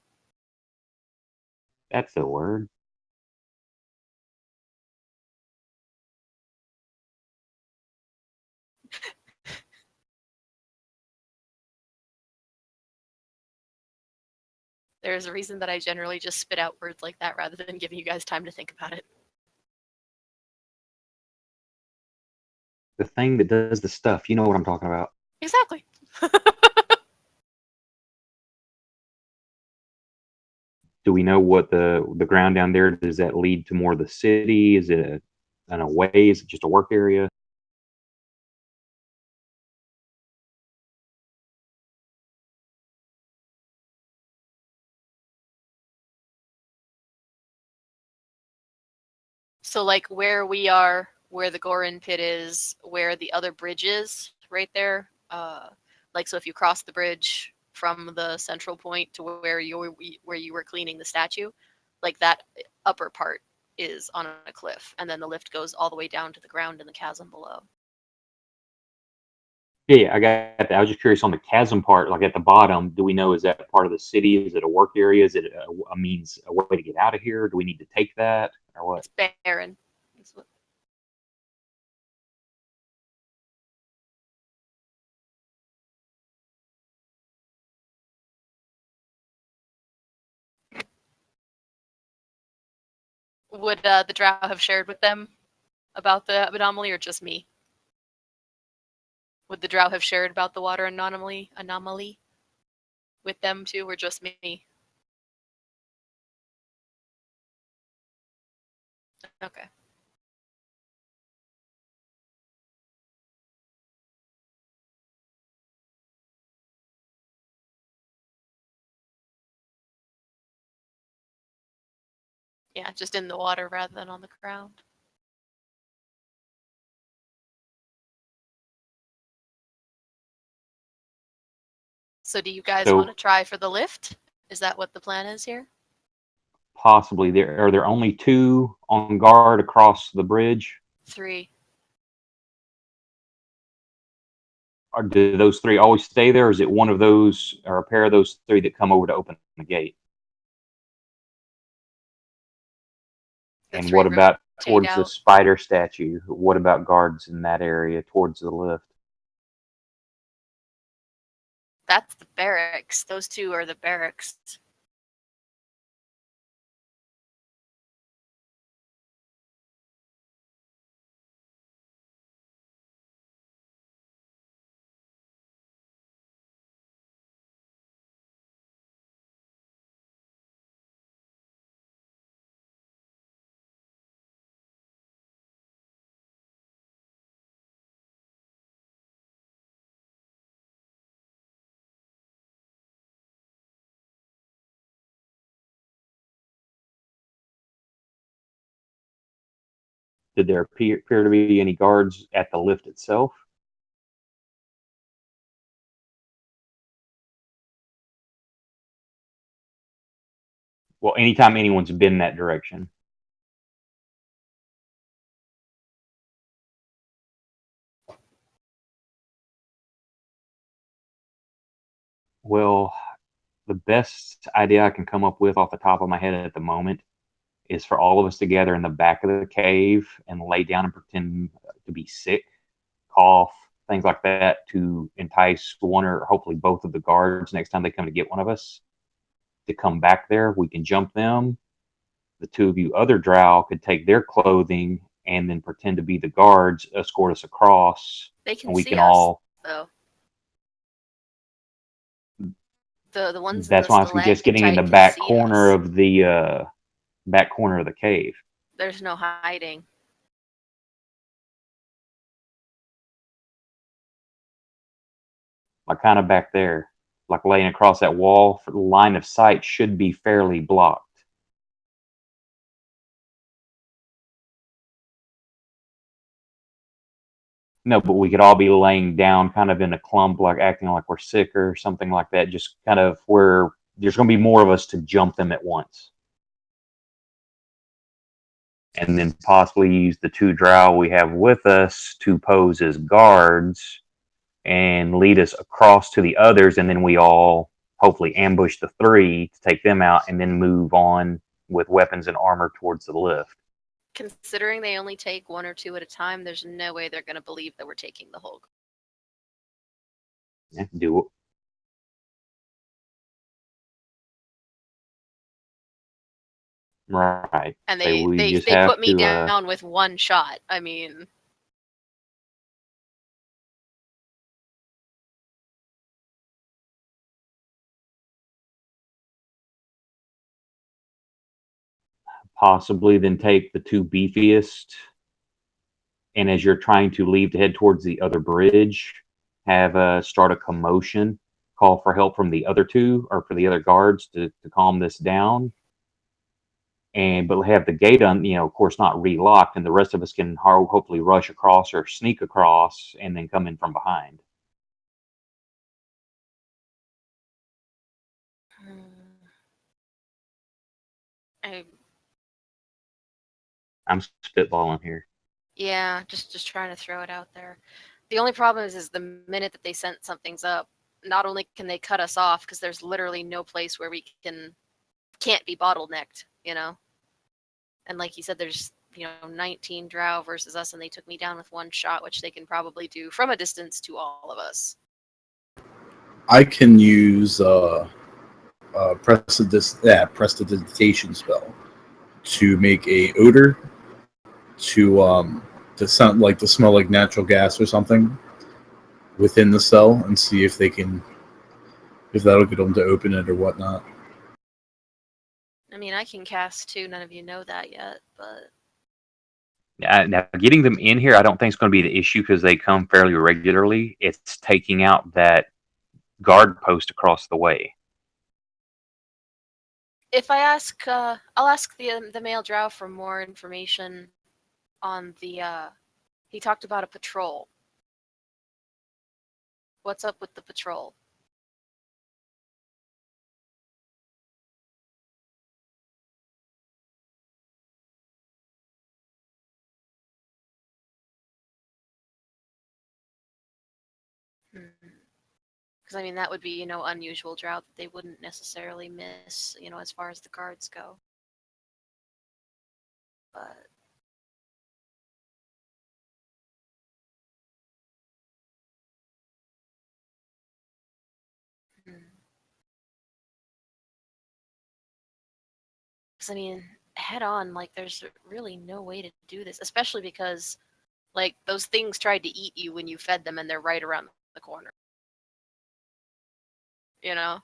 That's the word. There's a reason that I generally just spit out words like that rather than giving you guys time to think about it. The thing that does the stuff. You know what I'm talking about. Exactly. Do we know what the ground down there, does that lead to more of the city? Is it an away? Is it just a work area? So like where we are, where the Gorin pit is, where the other bridge is, right there. Like so if you cross the bridge from the central point to where you were cleaning the statue, like that upper part is on a cliff, and then the lift goes all the way down to the ground in the chasm below. Yeah, I got that. I was just curious on the chasm part, like at the bottom. Do we know, is that part of the city? Is it a work area? Is it a way to get out of here? Do we need to take that or what? It's barren. Would the drow have shared with them about the anomaly, or just me? Would the drow have shared about the water anomaly with them too, or just me? Okay. Yeah, just in the water rather than on the ground. So do you guys So- want to try for the lift? Is that what the plan is here? Possibly. Are there only 2 on guard across the bridge? 3. Or do those 3 always stay there? Or is it one of those or a pair of those 3 that come over to open the gate? The And 3 what about rotate towards the out. spider statue? What about guards in that area towards the lift? That's the barracks. Those 2 are the barracks. Did there appear to be any guards at the lift itself? Well, anytime anyone's been that direction. Well, the best idea I can come up with off the top of my head at the moment is for all of us to gather in the back of the cave and lay down and pretend to be sick, cough, things like that, to entice one or hopefully both of the guards next time they come to get one of us to come back there. We can jump them. The 2 of you other drow could take their clothing and then pretend to be the guards, escort us across, They can and we see can us, all. though. The ones in That's the why I suggest getting in the stalactite can back see corner us. of the back corner of the cave. There's no hiding. Like kind of back there, like laying across that wall. For the line of sight should be fairly blocked. No, but we could all be laying down kind of in a clump, like acting like we're sick or something like that. Just kind of where there's going to be more of us to jump them at once. And then possibly use the 2 drow we have with us to pose as guards and lead us across to the others. And then we all hopefully ambush the 3 to take them out and then move on with weapons and armor towards the lift. Considering they only take 1 or 2 at a time, there's no way they're going to believe that we're taking the whole. Yeah, do it. Right. And So we they just they have put me to, down with 1 shot. I mean, possibly then take the 2 beefiest, and as you're trying to leave to head towards the other bridge, have start a commotion, call for help from the other 2 or for the other guards to calm this down. And but have the gate of course not relocked, and the rest of us can hopefully rush across or sneak across and then come in from behind. I, I'm spitballing here. yeah, just trying to throw it out there. The only problem is the minute that they sense something's up, not only can they cut us off because there's literally no place where we can't be bottlenecked, you know. And like you said, there's 19 drow versus us, and they took me down with 1 shot, which they can probably do from a distance to all of us. I can use prestidigitation spell to make a odor to sound like to smell like natural gas or something within the cell, and see if that'll get them to open it or whatnot. I mean, I can cast too. None of you know that yet, but Now, getting them in here, I don't think is going to be the issue because they come fairly regularly. It's taking out that guard post across the way. if I ask, I'll ask the male drow for more information on the. He talked about a patrol. What's up with the patrol? Because I mean, that would be unusual drought that they wouldn't necessarily miss as far as the guards go. But because I mean, head on, like, there's really no way to do this, especially because like those things tried to eat you when you fed them, and they're right around the corner. You know,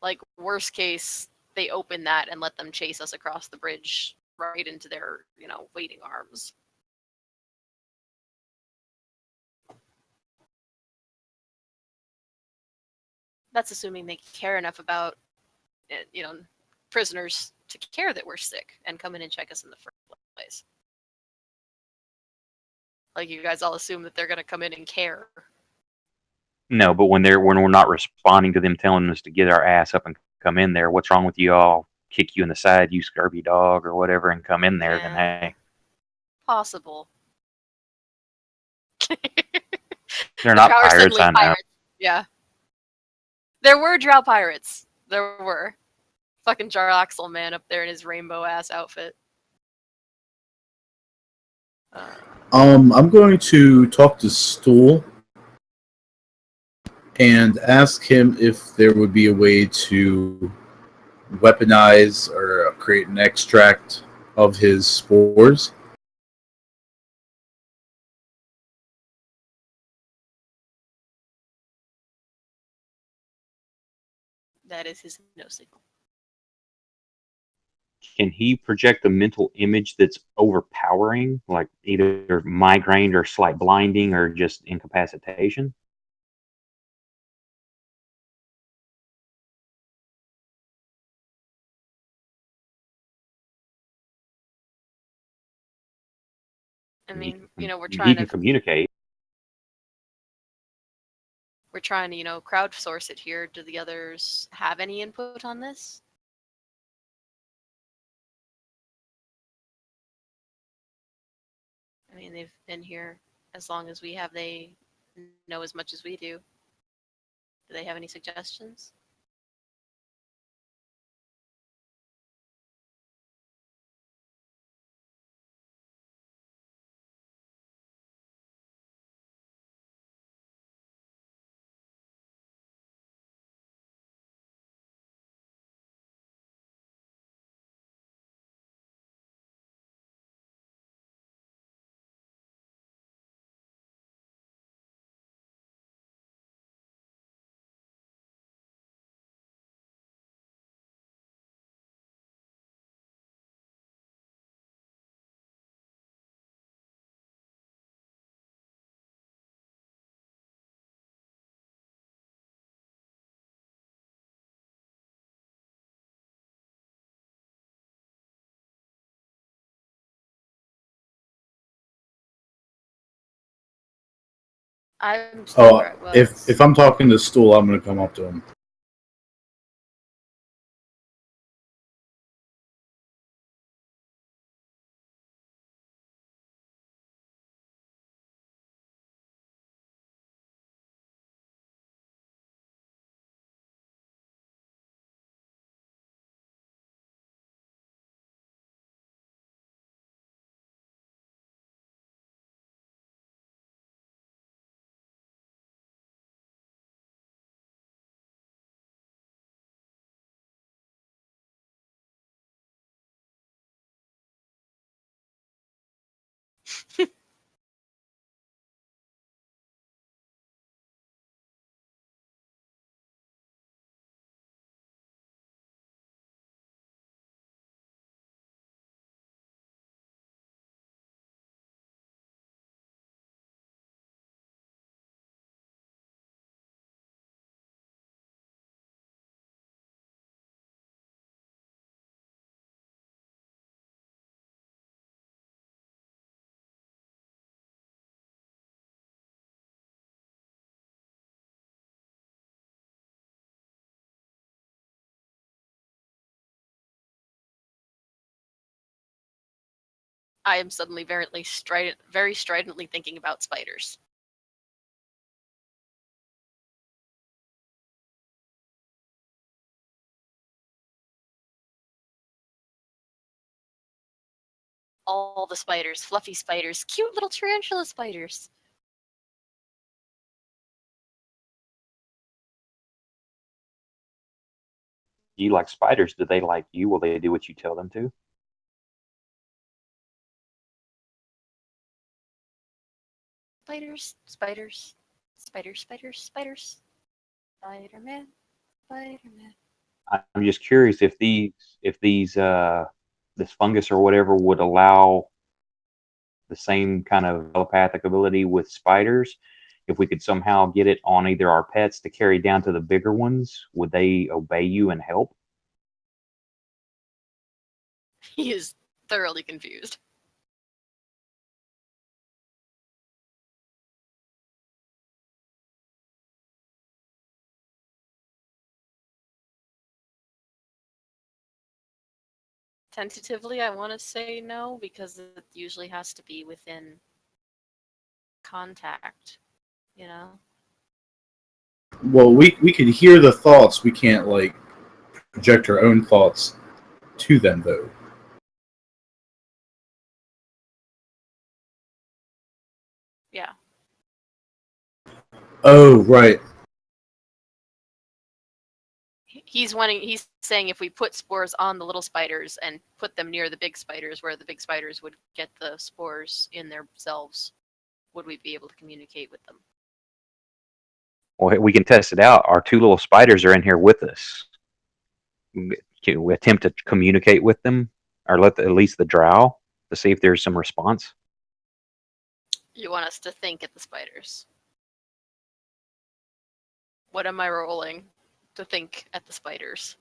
like worst case, they open that and let them chase us across the bridge right into their waiting arms. That's assuming they care enough about prisoners to care that we're sick and come in and check us in the first place. Like, you guys all assume that they're going to come in and care. No, but when we're not responding to them telling us to get our ass up and come in there, what's wrong with you all? Kick you in the side, you scurvy dog, or whatever, and come in there. Then hey, possible. they're not pirates. I know. Pirates. Yeah, there were drow pirates. There were. Fucking Jaraxel man up there in his rainbow ass outfit. I'm going to talk to Stool and ask him if there would be a way to weaponize or create an extract of his spores. That is his no signal. Can he project a mental image that's overpowering, like either migraine or slight blinding or just incapacitation? I mean, we're He trying can to communicate. crowdsource it here. Do the others have any input on this? I mean, they've been here as long as we have. They know as much as we do. Do they have any suggestions? I'm if I'm talking to Stool, I'm going to come up to him. I am suddenly very stridently thinking about spiders. All the spiders, fluffy spiders, cute little tarantula spiders. Do you like spiders? Do they like you? Will they do what you tell them to? Spiders, spiders, spiders, spiders, spiders. Spider-Man, Spider-Man. I'm just curious if these this fungus or whatever would allow the same kind of telepathic ability with spiders. If we could somehow get it on either our pets to carry down to the bigger ones, would they obey you and help? He is thoroughly confused. Tentatively, I want to say no because it usually has to be within contact, you know? Well, we could hear the thoughts. We can't like project our own thoughts to them, though. Yeah. Oh, right. He's saying if we put spores on the little spiders and put them near the big spiders where the big spiders would get the spores in themselves, would we be able to communicate with them? Well, we can test it out. Our two little spiders are in here with us. Can we attempt to communicate with them, or at least the drow, to see if there's some response? You want us to think at the spiders. What am I rolling to think at the spiders?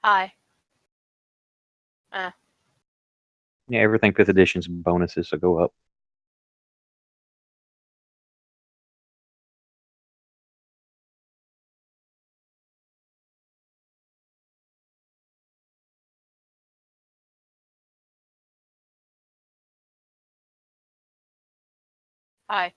Hi. Yeah, everything 5th edition's bonuses, so go up. Hi.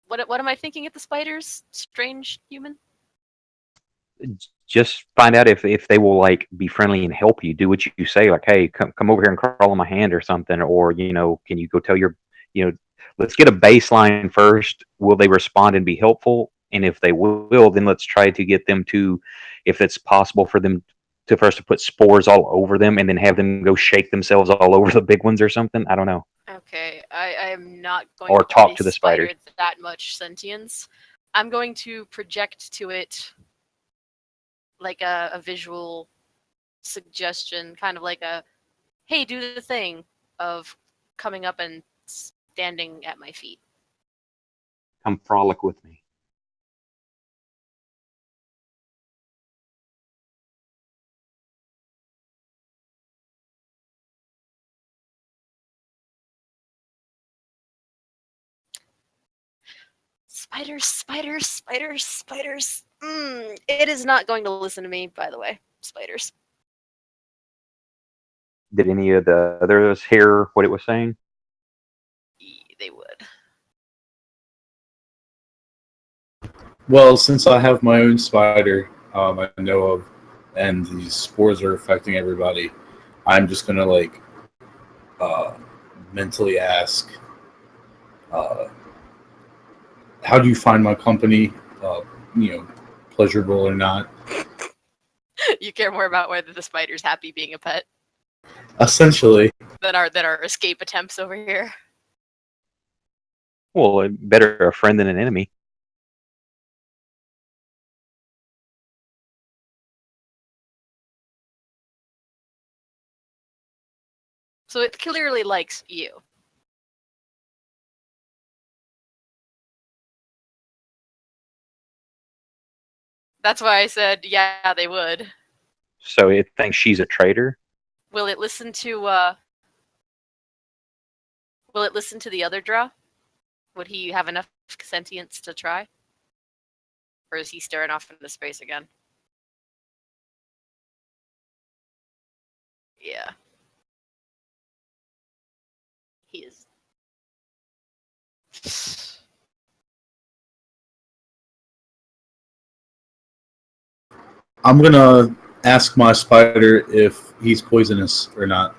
What am I thinking at the spiders? Strange human? Just find out if they will like be friendly and help you. Do what you say, like, hey, come over here and crawl on my hand or something, or can you go tell your, let's get a baseline first. Will they respond and be helpful? And if they will, then let's try to get them to, if it's possible for them to first to put spores all over them and then have them go shake themselves all over the big ones or something. I don't know. Okay, I am not going Or to talk give a to the spider spiders. that much sentience. I'm going to project to it like a visual suggestion, kind of like a, hey, do the thing of coming up and standing at my feet. Come frolic with me. Spiders, spiders, spiders, spiders. It is not going to listen to me, by the way. Spiders. Did any of the others hear what it was saying? They would. Well, since I have my own spider, I know of, and these spores are affecting everybody, I'm just gonna like mentally ask, how do you find my company? Pleasurable or not? You care more about whether the spider's happy being a pet Essentially. than our escape attempts over here. Well, better a friend than an enemy. So it clearly likes you. That's why I said, yeah, they would. So it thinks she's a traitor? Will it listen to the other drow? Would he have enough sentience to try? Or is he staring off into space again? Yeah. He is. I'm gonna ask my spider if he's poisonous or not.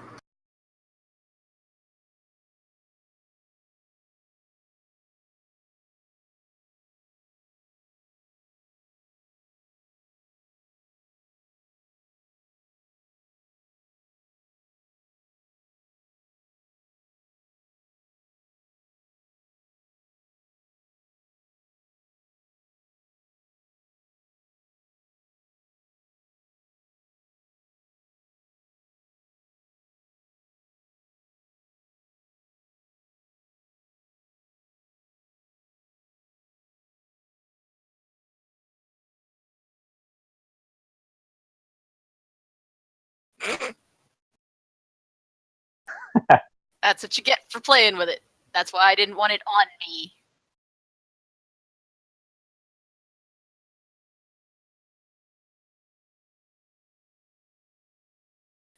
That's what you get for playing with it. That's why I didn't want it on me.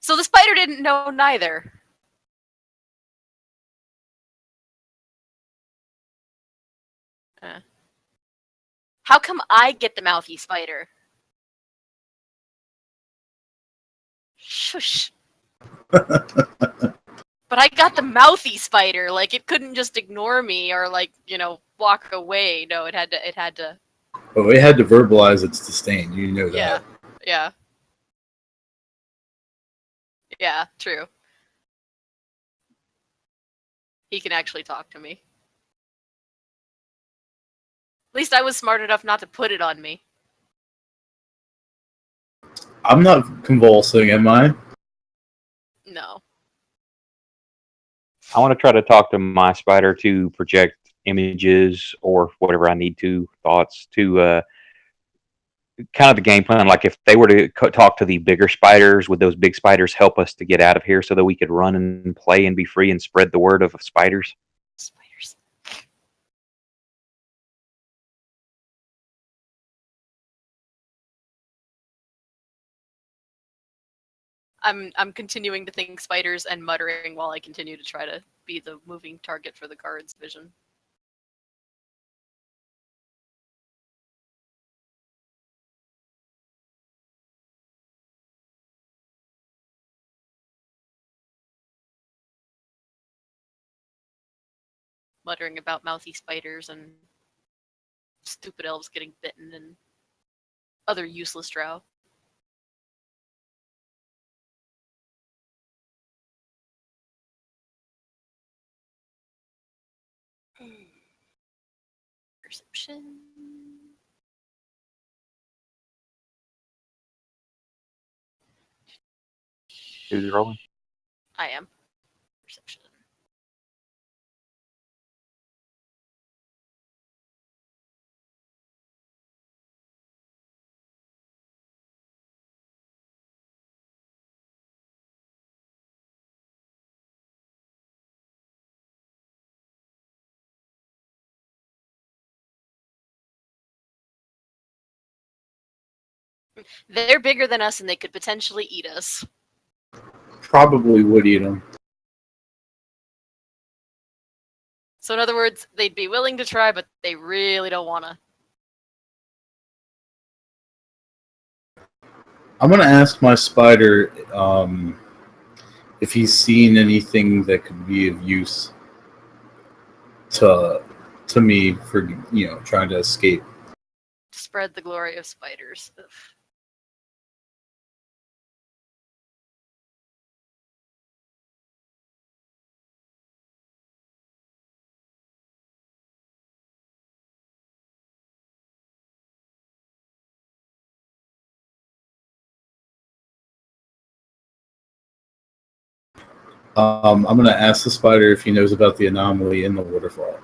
So the spider didn't know neither. How come I get the mouthy spider? Shush. But I got the mouthy spider. Like, it couldn't just ignore me or, like, walk away. No, it had to. Oh, it had to verbalize its disdain. You know that. Yeah. Yeah, true. He can actually talk to me. At least I was smart enough not to put it on me. I'm not convulsing, am I? No. I want to try to talk to my spider to project images or whatever I need to, thoughts to kind of the game plan. Like if they were to talk to the bigger spiders, would those big spiders help us to get out of here so that we could run and play and be free and spread the word of spiders? Spiders. I'm continuing to think spiders and muttering while I continue to try to be the moving target for the guard's vision. Muttering about mouthy spiders and stupid elves getting bitten and other useless drow. Perception. Who's rolling? I am. Perception. They're bigger than us and they could potentially eat us. Probably would eat them. So in other words, they'd be willing to try, but they really don't want to. I'm gonna ask my spider if he's seen anything that could be of use to me for trying to escape. Spread the glory of spiders. Ugh. I'm gonna ask the spider if he knows about the anomaly in the waterfall.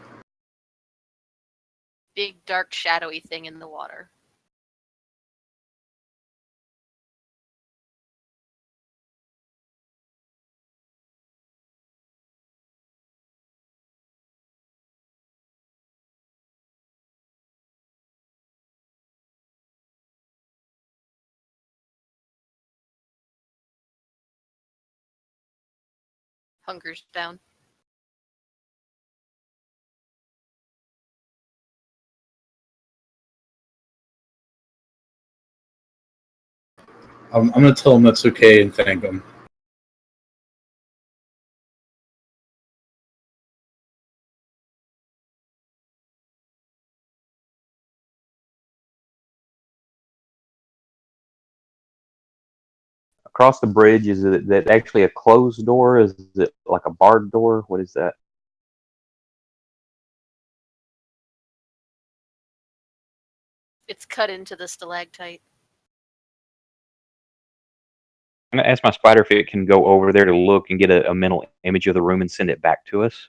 Big, dark, shadowy thing in the water. hunkers down. I'm going to tell him that's okay and thank him. Across the bridge, is it that actually a closed door? Is it like a barred door? What is that? It's cut into the stalactite. I'm gonna ask my spider if it can go over there to look and get a mental image of the room and send it back to us.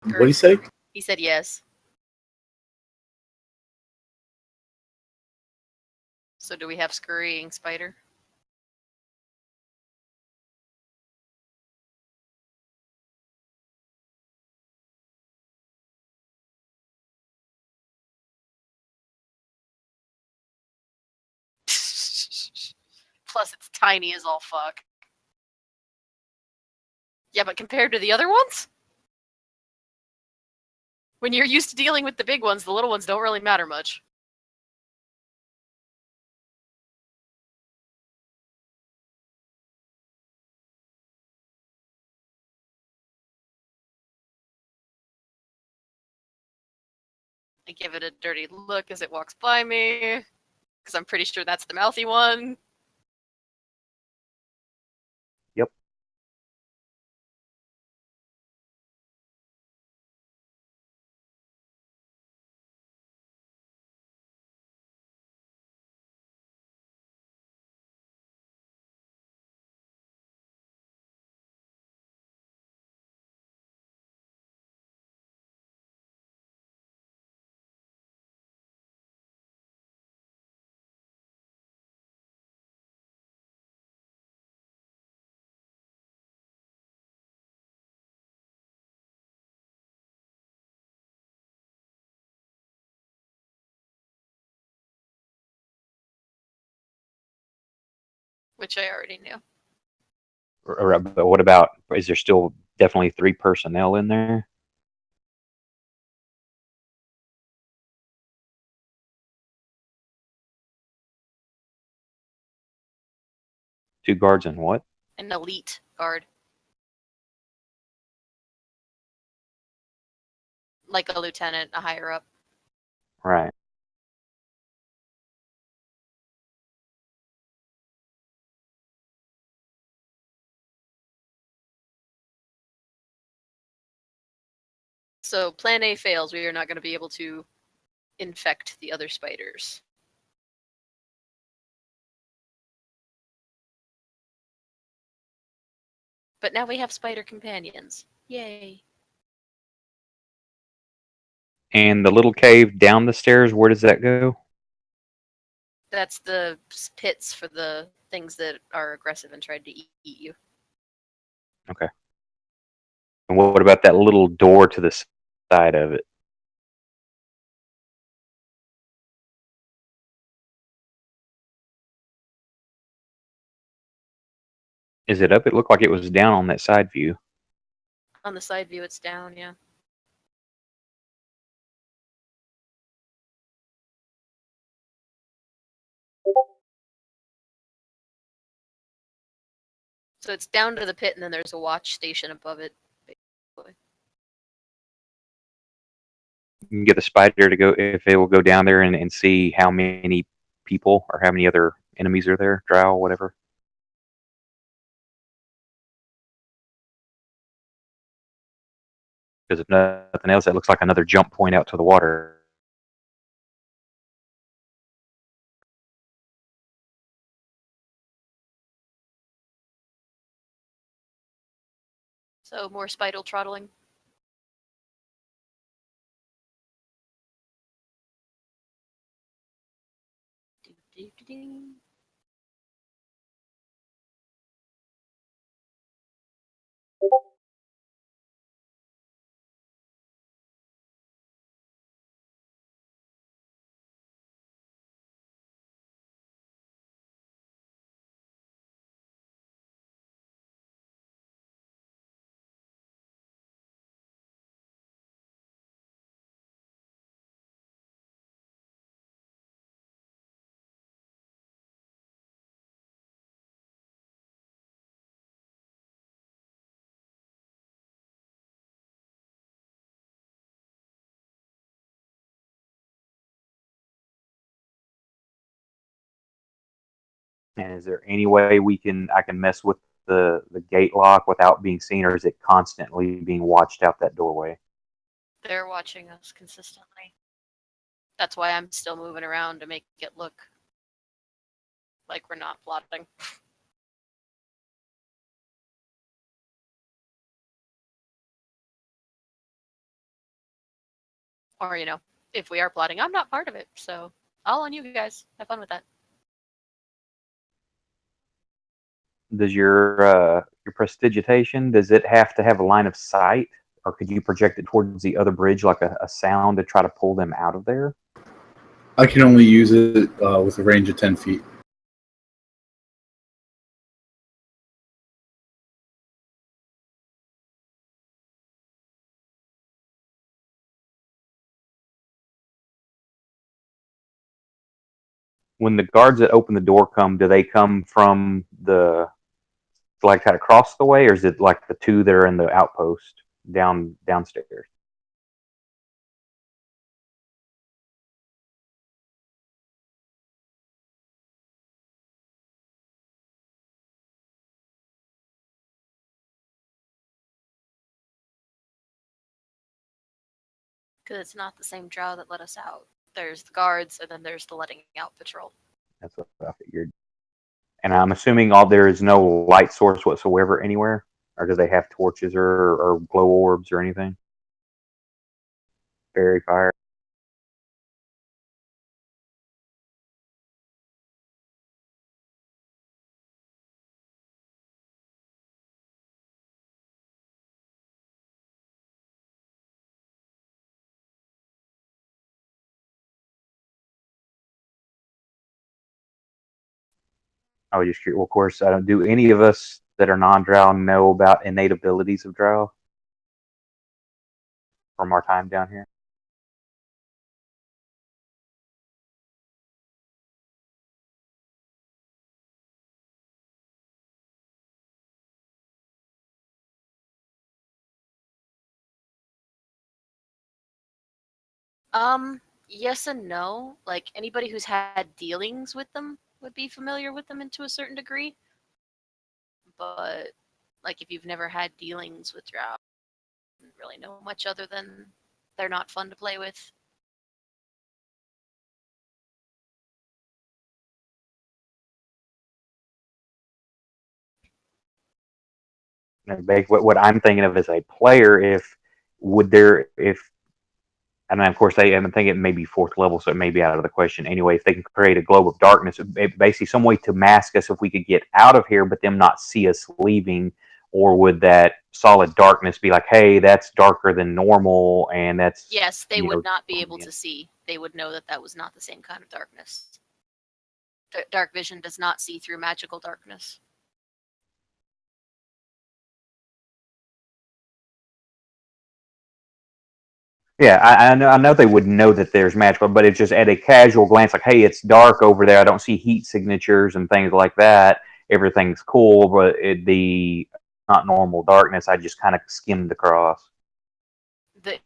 What do you say? He said yes. So do we have scurrying spider? Plus, it's tiny as all fuck. Yeah, but compared to the other ones? When you're used to dealing with the big ones, the little ones don't really matter much. I give it a dirty look as it walks by me, because I'm pretty sure that's the mouthy one. Yep. Which I already knew. But what about? Is there still definitely 3 personnel in there? Two guards and what? An elite guard. Like a lieutenant, a higher up. Right. So plan A fails, we are not going to be able to infect the other spiders. But now we have spider companions. Yay. And the little cave down the stairs, where does that go? That's the pits for the things that are aggressive and tried to eat you. Okay. And what about that little door to the side of it? Is it up? It looked like it was down on that side view. On the side view, it's down, yeah. So it's down to the pit, and then there's a watch station above it. Basically. You can get the spider to go, if it will go down there and see how many people or how many other enemies are there, drow, whatever. Because if nothing else, that looks like another jump point out to the water. So more spider throttling. Doo-doo-doo-doo. And is there any way I can mess with the gate lock without being seen, or is it constantly being watched out that doorway? They're watching us consistently. That's why I'm still moving around to make it look like we're not plotting. Or, if we are plotting, I'm not part of it, so all on you guys. Have fun with that. Does your prestidigitation, does it have to have a line of sight, or could you project it towards the other bridge like a sound to try to pull them out of there? I can only use it with a range of 10 feet. When the guards that open the door come, do they come from the like kind of across the way, or is it like the two that are in the outpost downstairs? Because it's not the same drow that let us out. There's the guards, and then there's the letting out patrol. That's what I figured. And I'm assuming all there is no light source whatsoever anywhere, or do they have torches or glow orbs or anything? Fairy fire. I was just curious. Well, of course, I don't. Do any of us that are non-drow know about innate abilities of drow from our time down here? Yes and no. Like, anybody who's had dealings with them would be familiar with them to a certain degree. But, like, if you've never had dealings with drow, you don't really know much other than they're not fun to play with. What I'm thinking of as a player, if would there, if and of course I'm thinking it may be fourth level, so it may be out of the question anyway. If they can create a globe of darkness, basically some way to mask us if we could get out of here, but them not see us leaving, or would that solid darkness be like, hey, that's darker than normal, and that's Yes, they would not be able to see. They would know that that was not the same kind of darkness. Dark vision does not see through magical darkness. Yeah, I know they would know that there's magical, but it's just at a casual glance, like, hey, it's dark over there. I don't see heat signatures and things like that. Everything's cool, but the not normal darkness. I just kind of skimmed across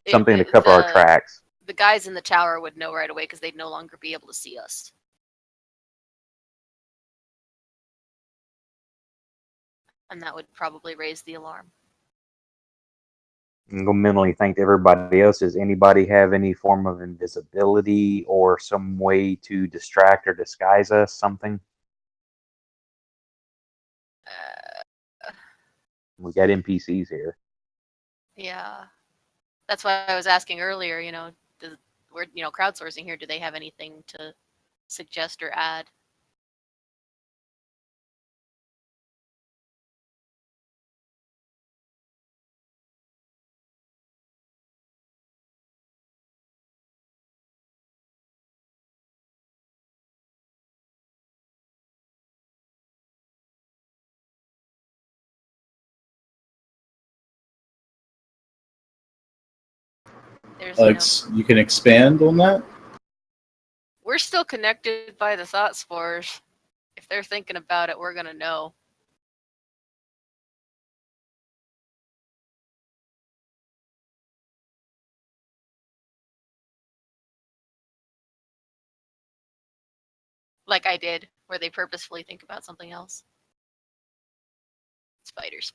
something to cover our tracks. The guys in the tower would know right away because they'd no longer be able to see us. And that would probably raise the alarm. I'm gonna mentally think to everybody else. Does anybody have any form of invisibility or some way to distract or disguise us? Something? We got NPCs here. Yeah. That's why I was asking earlier, we're crowdsourcing here. Do they have anything to suggest or add? You can expand on that? We're still connected by the thought spores. If they're thinking about it, we're going to know. Like I did where they purposefully think about something else. Spiders.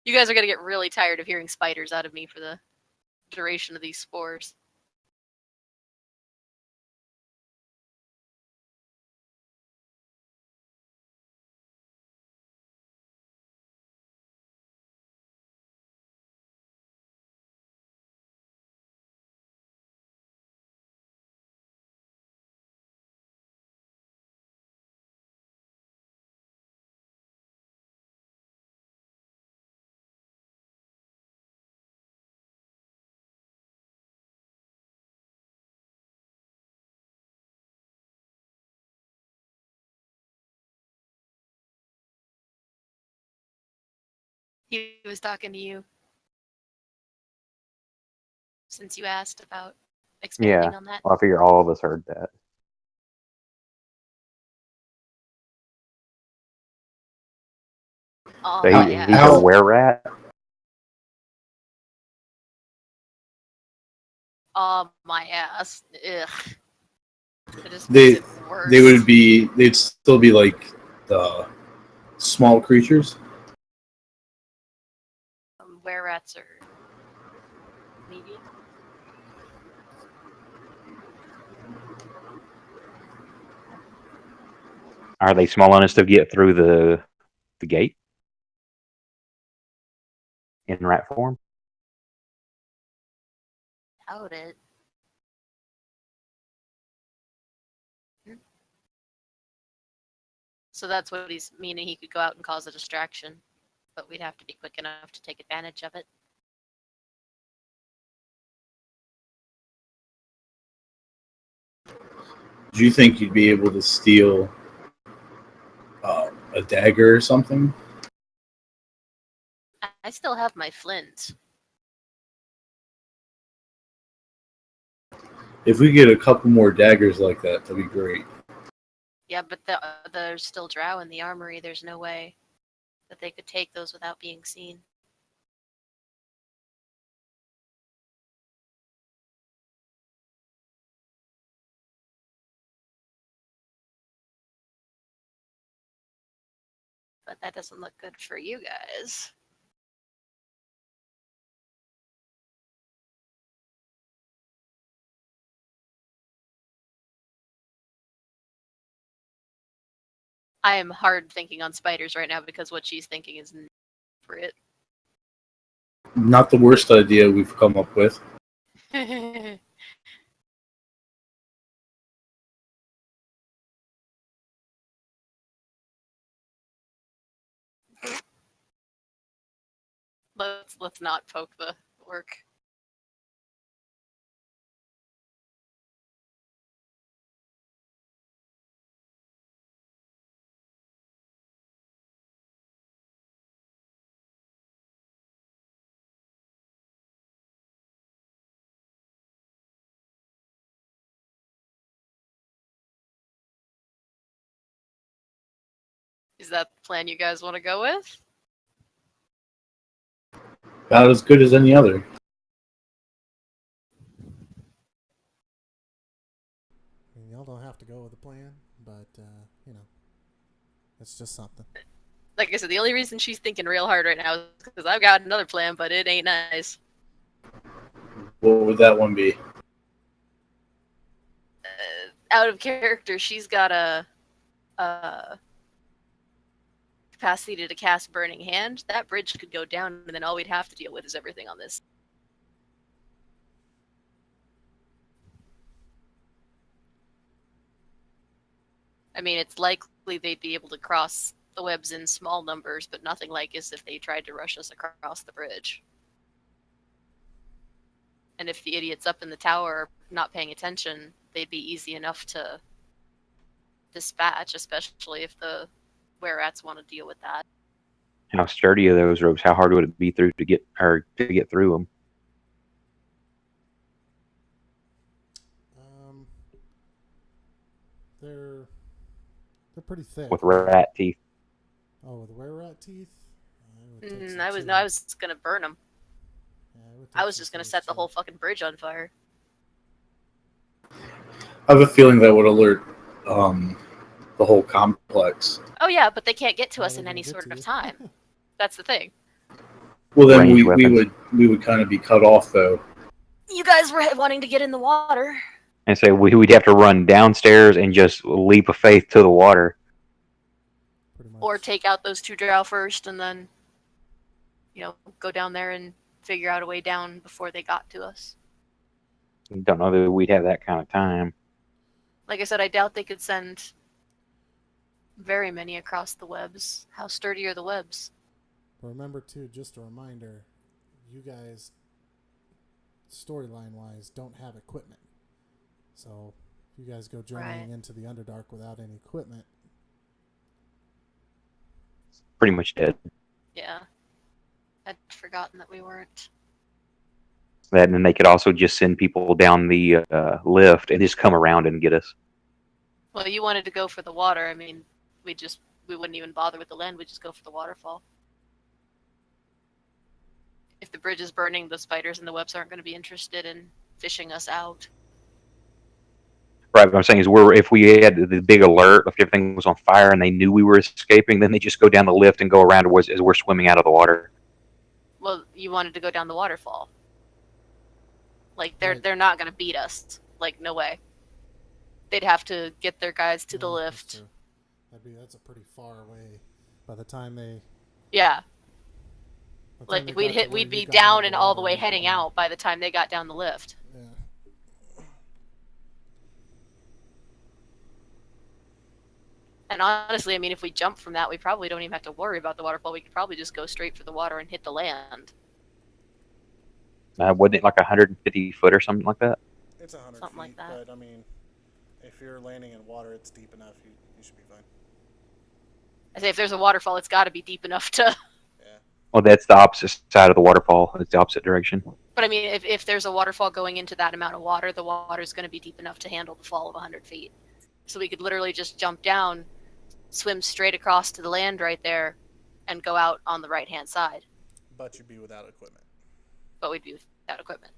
You guys are gonna get really tired of hearing spiders out of me for the duration of these spores. He was talking to you since you asked about expanding on that. Well, I figure all of us heard that. Oh, So yeah. he's a were-rat? Oh, my ass. Ugh. It just They makes it worse. they'd still be like the small creatures. Were-rats are medium. Are they small enough to get through the gate in rat form? Doubt it. So that's what he's meaning. He could go out and cause a distraction, but we'd have to be quick enough to take advantage of it. Do you think you'd be able to steal a dagger or something? I still have my flint. If we get a couple more daggers like that, that'd be great. Yeah, but there's still drow in the armory. There's no way that they could take those without being seen. But that doesn't look good for you guys. I am hard thinking on spiders right now because what she's thinking is for it. Not the worst idea we've come up with. Let's not poke the work. Is that the plan you guys want to go with? About as good as any other. I mean, y'all don't have to go with a plan, but you know, it's just something. Like I said, the only reason she's thinking real hard right now is because I've got another plan, but it ain't nice. What would that one be? Out of character, she's got a capacity to cast Burning Hand. That bridge could go down, and then all we'd have to deal with is everything on this. I mean, it's likely they'd be able to cross the webs in small numbers, but nothing like as if they tried to rush us across the bridge. And if the idiots up in the tower are not paying attention, they'd be easy enough to dispatch, especially if the were-rats want to deal with that. How sturdy are those ropes? How hard would it be to get through them? They're pretty thick. With rat teeth. Oh, with were-rat teeth? I was gonna burn them. Yeah, I was just gonna set the whole fucking bridge on fire. I have a feeling that would alert the whole complex. Oh yeah, but they can't get to How us they in gonna any get sort to of you? time. That's the thing. Well, then Ranged we weapons. would kind of be cut off though. You guys were wanting to get in the water. And so we'd have to run downstairs and just leap of faith to the water. Pretty much. Or take out those 2 drow first and then, go down there and figure out a way down before they got to us. Don't know that we'd have that kind of time. Like I said, I doubt they could send very many across the webs. How sturdy are the webs? But remember, too, just a reminder, you guys, storyline-wise, don't have equipment. So if you guys go journeying into the Underdark without any equipment... Pretty much dead. Yeah. I'd forgotten that we weren't. That, and then they could also just send people down the lift and just come around and get us. Well, you wanted to go for the water. I mean, we wouldn't even bother with the land. We'd just go for the waterfall. If the bridge is burning, the spiders and the webs aren't going to be interested in fishing us out. Right, what I'm saying is, if we had the big alert, if everything was on fire and they knew we were escaping, then they just go down the lift and go around as we're swimming out of the water. Well, you wanted to go down the waterfall. Like, Right. they're not going to beat us. Like, no way. They'd have to get their guys to the No, that's lift. true. That's a pretty far away. By the time they... Yeah. by the time Like, they got to where we'd you be got out down of and all the water, way you'd heading be- out by the time they got down the lift. Yeah. And honestly, I mean, if we jump from that, we probably don't even have to worry about the waterfall. We could probably just go straight for the water and hit the land. Wasn't it like 150 foot or something like that? It's 100 Something like feet, that. but I mean, if you're landing in water, it's deep enough. You should be fine. I say if there's a waterfall, it's got to be deep enough to. Yeah. Well, that's the opposite side of the waterfall. It's the opposite direction. But I mean, if there's a waterfall going into that amount of water, the water's going to be deep enough to handle the fall of 100 feet. So we could literally just jump down, swim straight across to the land right there, and go out on the right-hand side. But you'd be without equipment. But we'd be without equipment.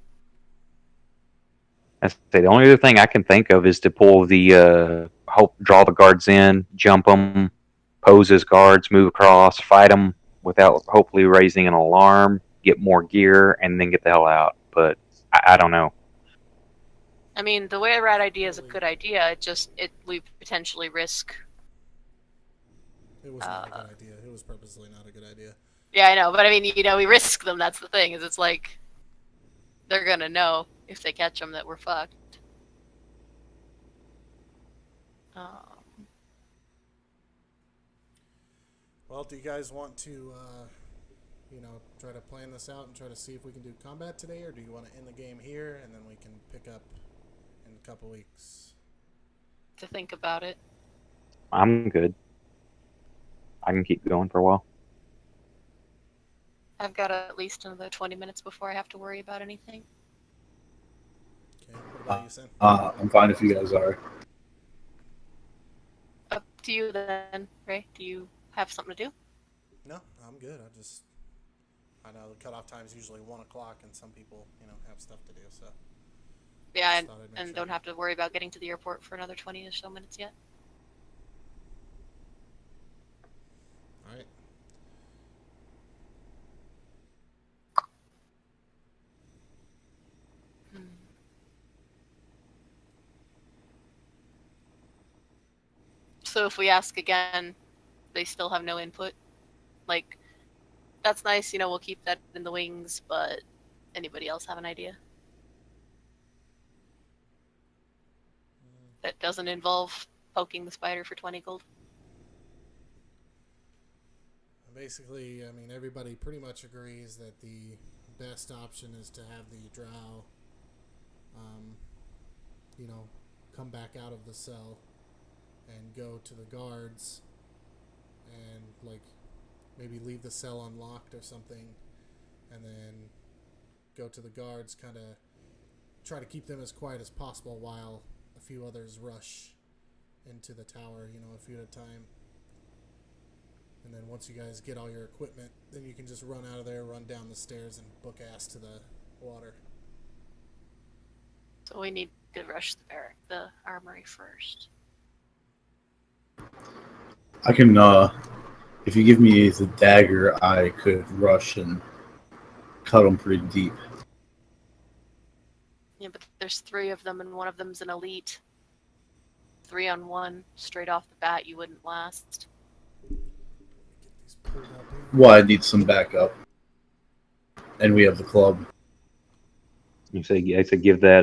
I say the only other thing I can think of is to pull the draw the guards in, jump them, pose as guards, move across, fight them without hopefully raising an alarm, get more gear, and then get the hell out. But I don't know. I mean, the way rat idea is a good idea. We potentially risk. It was not a good idea. It was purposely not a good idea. Yeah, I know, but I mean, we risk them. That's the thing. Is it's like they're gonna know if they catch them that we're fucked. Well, do you guys want to, try to plan this out and try to see if we can do combat today, or do you want to end the game here and then we can pick up in a couple weeks? To think about it. I'm good. I can keep going for a while. I've got at least another 20 minutes before I have to worry about anything. Okay, what about you, Sin? I'm fine if you guys are. Up to you then, Ray. Do you have something to do? No, I'm good. I know the cutoff time is usually 1 o'clock, and some people, have stuff to do, so. Yeah, Just thought I'd make and sure. don't have to worry about getting to the airport for another 20 or so minutes yet. All right. So if we ask again, they still have no input. Like, that's nice, we'll keep that in the wings, but anybody else have an idea? That doesn't involve poking the spider for 20 gold? Basically, I mean, everybody pretty much agrees that the best option is to have the drow, come back out of the cell and go to the guards and, maybe leave the cell unlocked or something, and then go to the guards, kind of try to keep them as quiet as possible while a few others rush into the tower, a few at a time. And then once you guys get all your equipment, then you can just run out of there, run down the stairs, and book ass to the water. So we need could rush the armory first. I can, if you give me the dagger, I could rush and cut them pretty deep. Yeah, but there's 3 of them, and one of them's an elite. 3-on-1, straight off the bat, you wouldn't last. Get these pulled up here. Well, I need some backup. And we have the club. You say I said give that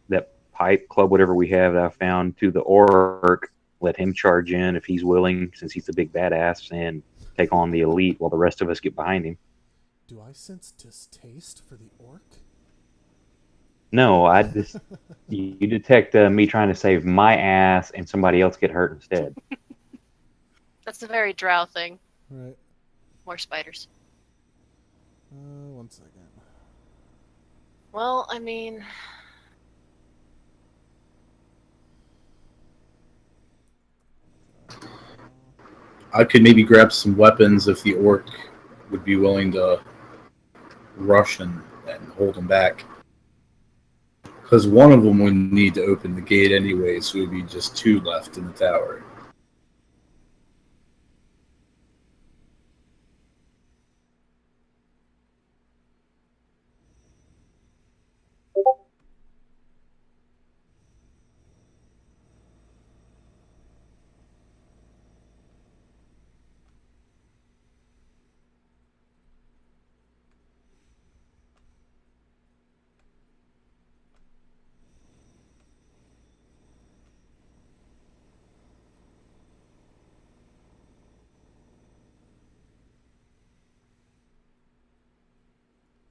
that pipe club, whatever we have that I found, to the orc. Let him charge in if he's willing, since he's the big badass, and take on the elite while the rest of us get behind him. Do I sense distaste for the orc? No, I just you detect me trying to save my ass and somebody else get hurt instead. That's a very drow thing. Right. More spiders. 1 second. Well, I mean, I could maybe grab some weapons if the orc would be willing to rush and hold them back. Because one of them would need to open the gate anyway, so it would be just 2 left in the tower.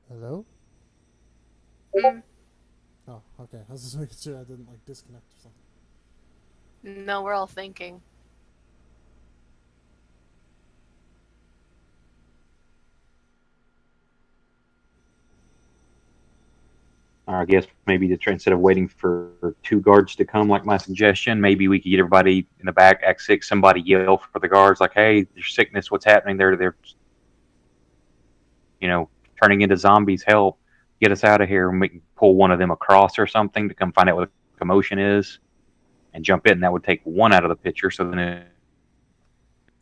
Hello? mm, Oh, okay. I was just making sure I didn't like disconnect or something. no, we're all thinking. Or I guess maybe to try, instead of waiting for 2 guards to come, like my suggestion, maybe we could get everybody in the back, Act 6, somebody yell for the guards, like, "Hey, there's sickness. What's happening? They're turning into zombies. Help! Get us out of here!" And we can pull one of them across or something to come find out what the commotion is, and jump in. That would take 1 out of the picture. So then,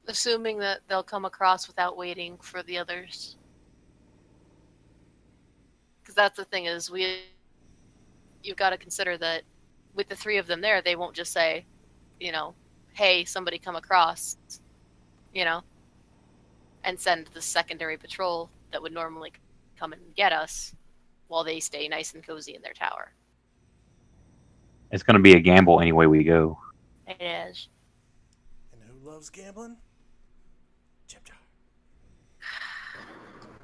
Assuming that they'll come across without waiting for the others. Because that's the thing is, you've got to consider that with the 3 of them there, they won't just say, hey, somebody come across, and send the secondary patrol that would normally come and get us while they stay nice and cozy in their tower. it's going to be a gamble any way we go. It is. And who loves gambling? Chip Jar.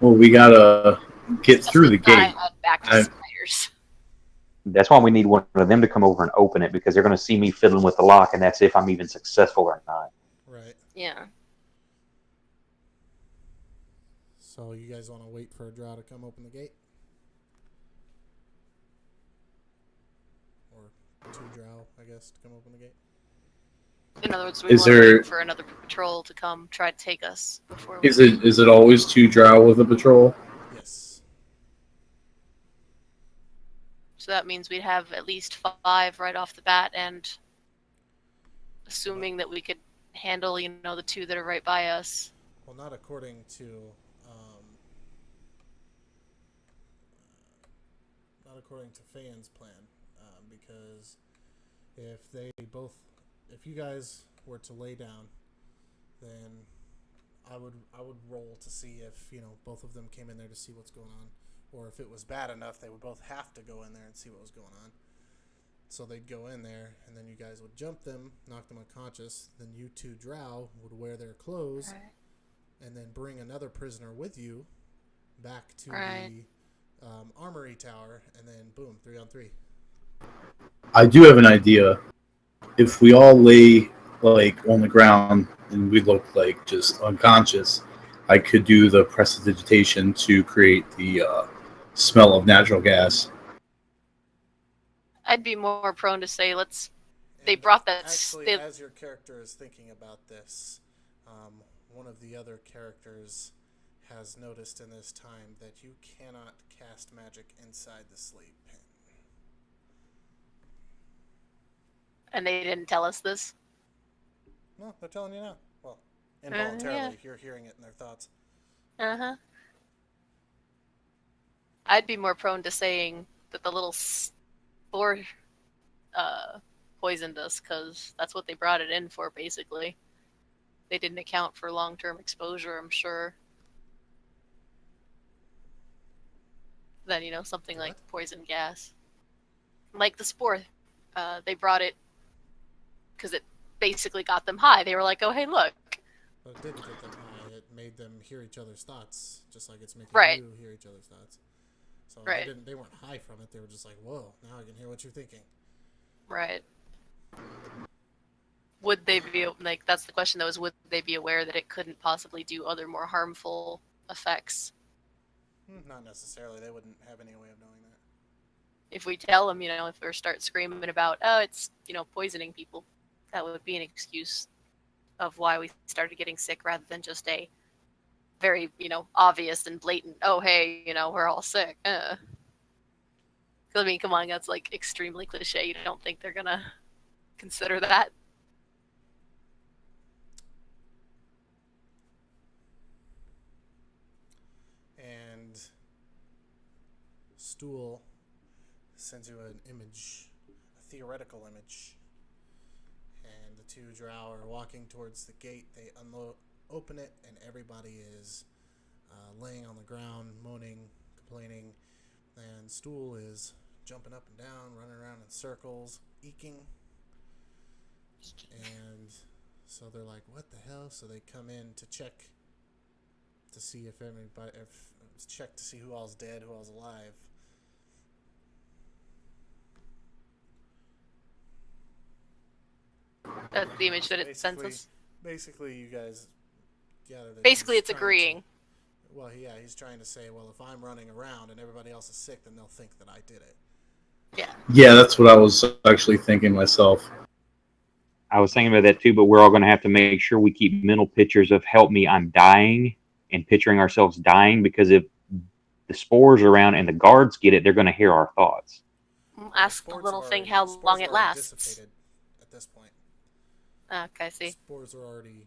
Well, we gotta get through the I gate. head back to spiders. That's why we need one of them to come over and open it, because they're going to see me fiddling with the lock, and that's if I'm even successful or not. Right. Yeah. So you guys want to wait for a drow to come open the gate? Or 2 drow, I guess, to come open the gate? In other words, we Is want to there- wait for another patrol to come try to take us before we... Is it always 2 drow with a patrol? Yes. So that means we'd have at least 5 right off the bat, and assuming that we could handle, the 2 that are right by us. Well, not according to Faye's plan, because if you guys were to lay down, then I would roll to see if both of them came in there to see what's going on, or if it was bad enough they would both have to go in there and see what was going on. So they'd go in there, and then you guys would jump them, knock them unconscious. Then you 2 drow would wear their clothes, and then bring another prisoner with you back to the armory tower, and then boom, 3-on-3. I do have an idea. If we all lay on the ground and we look like just unconscious, I could do the prestidigitation to create the smell of natural gas. I'd be more prone to say, they brought that... Actually, as your character is thinking about this, one of the other characters has noticed in this time that you cannot cast magic inside the sleep pin. And they didn't tell us this? No, they're telling you now. Well, involuntarily, Yeah. you're hearing it in their thoughts. Uh-huh. I'd be more prone to saying that the little spore poisoned us, because that's what they brought it in for, basically. They didn't account for long-term exposure, I'm sure. Then, something like poison gas. Like the spore, they brought it because it basically got them high. They were like, oh, hey, look. But it didn't get them high. It made them hear each other's thoughts, just like it's making you hear each other's thoughts. So they weren't high from it. They were just like, whoa, now I can hear what you're thinking. Right. Would they be, that's the question though, is would they be aware that it couldn't possibly do other more harmful effects? Not necessarily. They wouldn't have any way of knowing that. If we tell them, if we start screaming about, oh, it's, poisoning people, that would be an excuse of why we started getting sick rather than just a very, obvious and blatant, oh, hey, we're all sick. I mean, come on, that's like extremely cliche. You don't think they're gonna consider that? And Stool sends you an image, a theoretical image. And the two drow are walking towards the gate. They open it, and everybody is laying on the ground, moaning, complaining. And Stool is jumping up and down, running around in circles, eeking. And so they're like, what the hell? So they come in to check to see if check to see who all's dead, who all's alive. That's the image that it sends us. Basically, you guys gather that. Basically, it's agreeing. He's trying to say, well, if I'm running around and everybody else is sick, then they'll think that I did it. Yeah. Yeah, that's what I was actually thinking myself. I was thinking about that too, but we're all going to have to make sure we keep mental pictures of "help me, I'm dying," and picturing ourselves dying, because if the spores are around and the guards get it, they're going to hear our thoughts. Ask the little thing how long it lasts. Dissipated at this point. Okay, I see. Spores are already,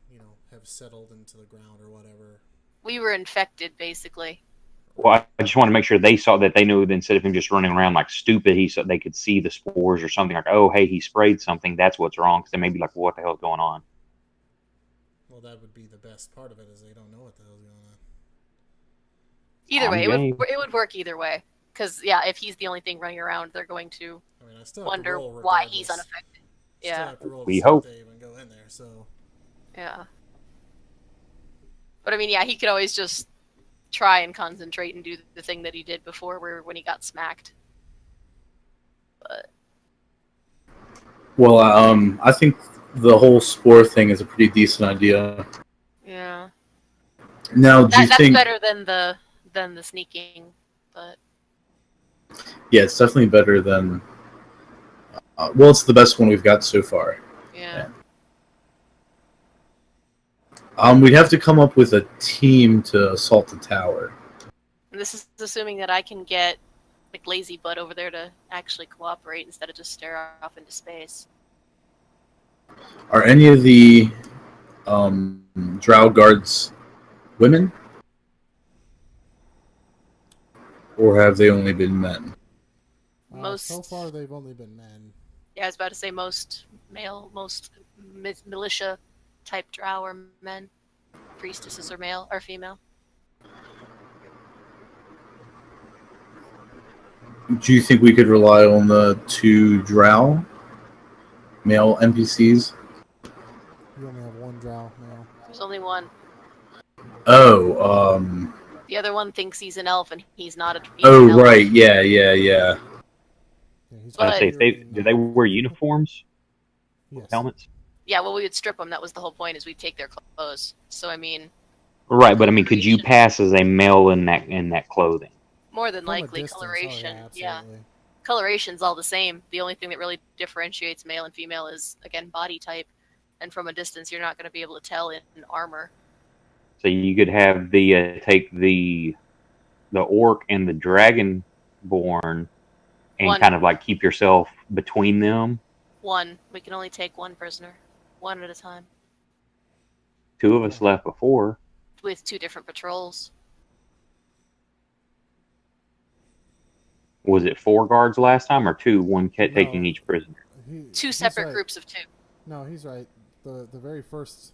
have settled into the ground or whatever. We were infected, basically. Well, I just want to make sure they saw that they knew that instead of him just running around like stupid, they could see the spores or something like, oh, hey, he sprayed something. That's what's wrong. Because they may be like, well, what the hell's going on? Well, that would be the best part of it, is they don't know what the hell's going on. Either way, it would work either way. Because, if he's the only thing running around, they're going to wonder why he's unaffected. Yeah. We hope. They even go in there, so. Yeah. But I mean, he could always just try and concentrate and do the thing that he did before when he got smacked. But. Well, I think the whole spore thing is a pretty decent idea. Yeah. Now, that's better than the sneaking, but. Yeah, it's definitely better than. Well, it's the best one we've got so far. Yeah. We'd have to come up with a team to assault the tower. And this is assuming that I can get Lazy Butt over there to actually cooperate instead of just stare off into space. Are any of the drow guards women? Or have they only been men? So far, they've only been men. Yeah, I was about to say most militia type drow are men. Priestesses are male or female. Do you think we could rely on the two drow male NPCs? You only have one drow male. There's only one. Oh, The other one thinks he's an elf and he's not a. Right. Yeah. Do they wear uniforms? Yes. Helmets? Yeah, well, we would strip them. That was the whole point, is we'd take their clothes. So, I mean... Right, but I mean, could you pass as a male in that clothing? More than likely, coloration. Yeah. Coloration's all the same. The only thing that really differentiates male and female is, again, body type. And from a distance, you're not going to be able to tell in armor. So you could have take the orc and the dragonborn and kind of like keep yourself between them. One. We can only take one prisoner. One at a time. 2 of us left before. With 2 different patrols. Was it 4 guards last time, or 2? One kept No. taking each prisoner. 2 separate right. groups of 2. No, he's right. The very first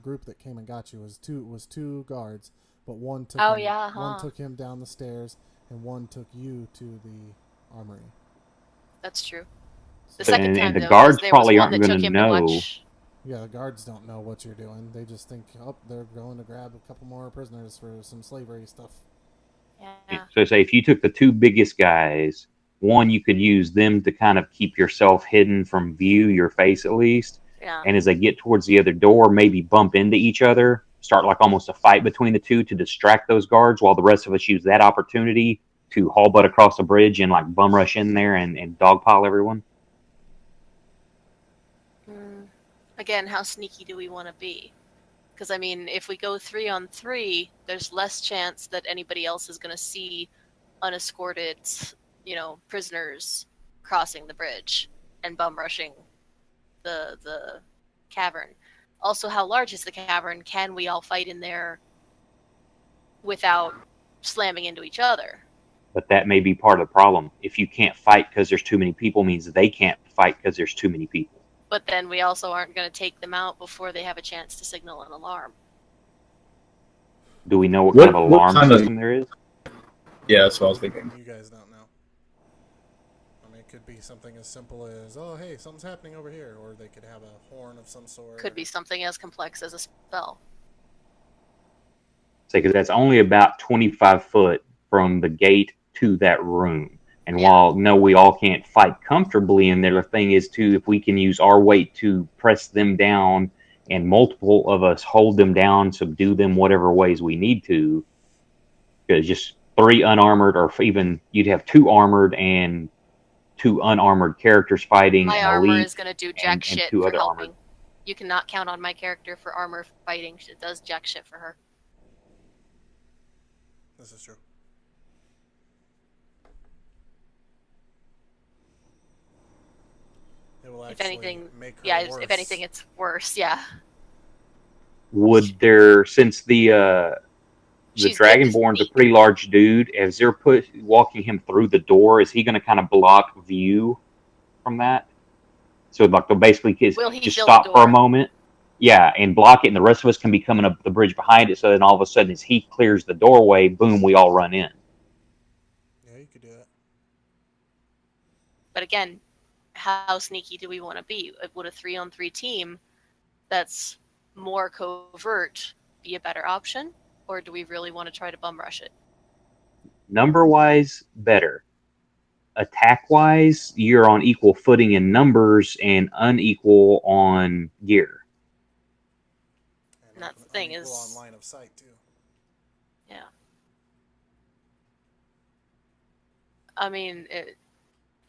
group that came and got you was two guards, but one took one took him down the stairs, and one took you to the armory. That's true. The second time, and the though, guards there probably was one aren't that going took to him know. to watch. Yeah, the guards don't know what you're doing. They just think, oh, they're going to grab a couple more prisoners for some slavery stuff. Yeah. So say if you took the 2 biggest guys, one, you could use them to kind of keep yourself hidden from view, your face at least. Yeah. And as they get towards the other door, maybe bump into each other, start like almost a fight between the 2 to distract those guards, while the rest of us use that opportunity to haul butt across the bridge and like bum rush in there and dogpile everyone. Again, how sneaky do we want to be? Because, I mean, if we go 3 on 3, there's less chance that anybody else is going to see unescorted, prisoners crossing the bridge and bum rushing the cavern. Also, how large is the cavern? Can we all fight in there without slamming into each other? But that may be part of the problem. If you can't fight because there's too many people, means they can't fight because there's too many people. But then we also aren't going to take them out before they have a chance to signal an alarm. Do we know what kind of alarm system there is? Yeah, that's what I was thinking. You guys don't know. I mean, it could be something as simple as, oh, hey, something's happening over here. Or they could have a horn of some sort. Could be something as complex as a spell. Say, because that's only about 25 foot from the gate to that room. And while, no, we all can't fight comfortably in there, the thing is, too, if we can use our weight to press them down and multiple of us hold them down, subdue them whatever ways we need to, because just 3 unarmored, or even you'd have 2 armored and 2 unarmored characters fighting. My armor is going to do jack shit for helping. Armored. You cannot count on my character for armor fighting. It does jack shit for her. This is true. It will If anything, make her yeah. worse. If anything, it's worse. Yeah. Would there, since the Dragonborn's a pretty large dude, as they're walking him through the door, is he going to kind of block view from that? So like they'll basically just stop for a moment, yeah, and block it, and the rest of us can be coming up the bridge behind it. So then all of a sudden, as he clears the doorway, boom, we all run in. Yeah, you could do that. But again, how sneaky do we want to be? Would a 3-on-3 team that's more covert be a better option, or do we really want to try to bum rush it? Number-wise, better. Attack-wise, you're on equal footing in numbers and unequal on gear. And that's the thing is on line of sight too. Yeah. I mean,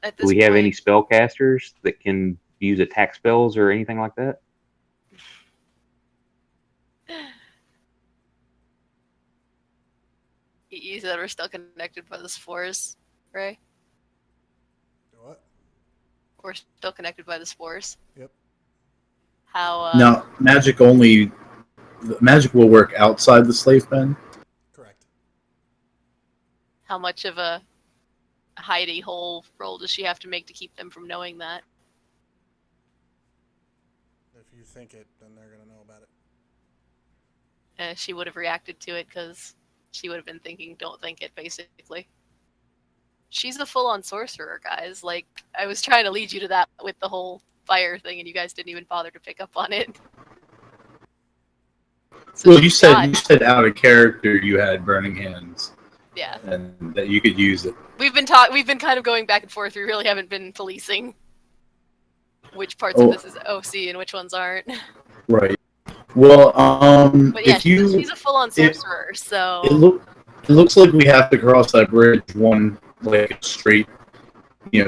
at this Do we have point, any spellcasters that can use attack spells or anything like that? You said we're still connected by the spores, Ray? What? We're still connected by the spores. Yep. How? Now, magic will work outside the slave pen. Correct. How much of a hidey hole roll does she have to make to keep them from knowing that? If you think it, then they're gonna know about it. She would have reacted to it because she would have been thinking, "Don't think it." Basically, she's a full-on sorcerer, guys. Like, I was trying to lead you to that with the whole fire thing, and you guys didn't even bother to pick up on it. So well, you said out of character you had burning hands. Yeah. And that you could use it. We've been kind of going back and forth. We really haven't been policing which parts of this is OC and which ones aren't. Right. Well, but yeah, she's a full-on sorcerer, so it looks like we have to cross that bridge one like a straight,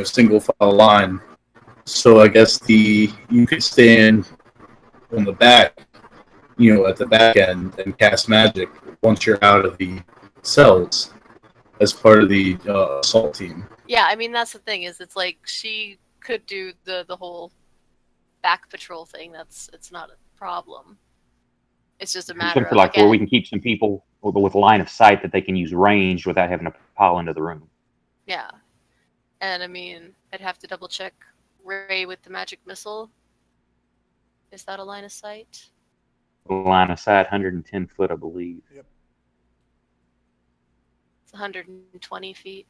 single file line. So I guess you could stand on the back, at the back end and cast magic once you're out of the cells as part of the assault team. Yeah, I mean, that's the thing, is it's like she could do the whole back patrol thing. It's not a problem. It's just a I matter feel of, like where we again, can keep some people with line of sight that they can use ranged without having to pile into the room. yeah. And I mean, I'd have to double check Ray with the magic missile. Is that a line of sight? Line of sight, 110 foot, I believe. Yep. It's 120 feet.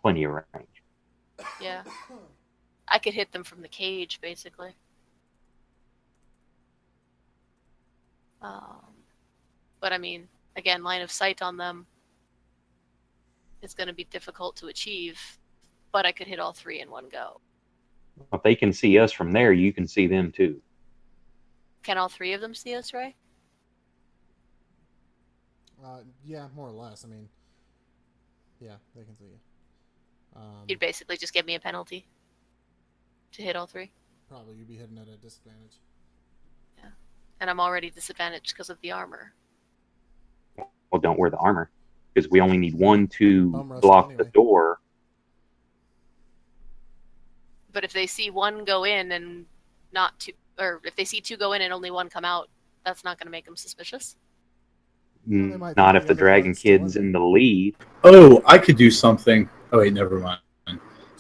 Plenty of range. Yeah. I could hit them from the cage, basically. But I mean, again, line of sight on them is going to be difficult to achieve, but I could hit all three in one go. If they can see us from there, you can see them too. Can all three of them see us, Ray? Yeah, more or less. I mean, yeah, they can see you. You'd basically just give me a penalty to hit all three. Probably you'd be hitting at a disadvantage. Yeah. And I'm already disadvantaged because of the armor. Well, don't wear the armor because we only need one to Bum rush block anyway. the door. But if they see one go in and not two, or if they see two go in and only one come out, that's not going to make them suspicious. Well, they might Not think if the the other Dragon guard's still Kid's in in the lead. Oh, I could do something. Oh wait, never mind.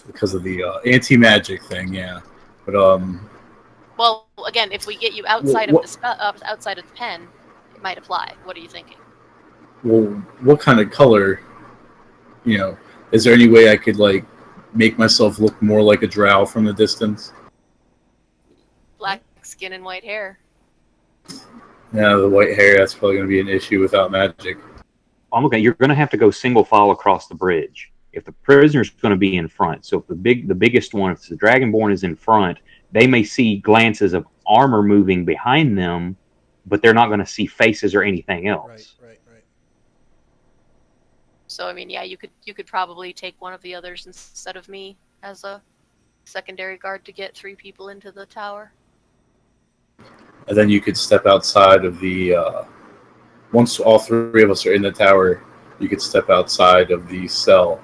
Because of the anti-magic thing, yeah. But Well, again, if we get you outside of the outside of the pen, it might apply. What are you thinking? well, what kind of color? You know, is there any way I could like make myself look more like a drow from the distance? Black skin and white hair. Yeah, the white hair. That's probably going to be an issue without magic. I'm okay. You're going to have to go single file across the bridge. If the prisoner's going to be in front, so if the biggest one, if the Dragonborn is in front, they may see glances of armor moving behind them, but they're not going to see faces or anything else. Right. So I mean, yeah, you could probably take one of the others instead of me as a secondary guard to get three people into the tower. And then you could step outside of the. Once all three of us are in the tower, you could step outside of the cell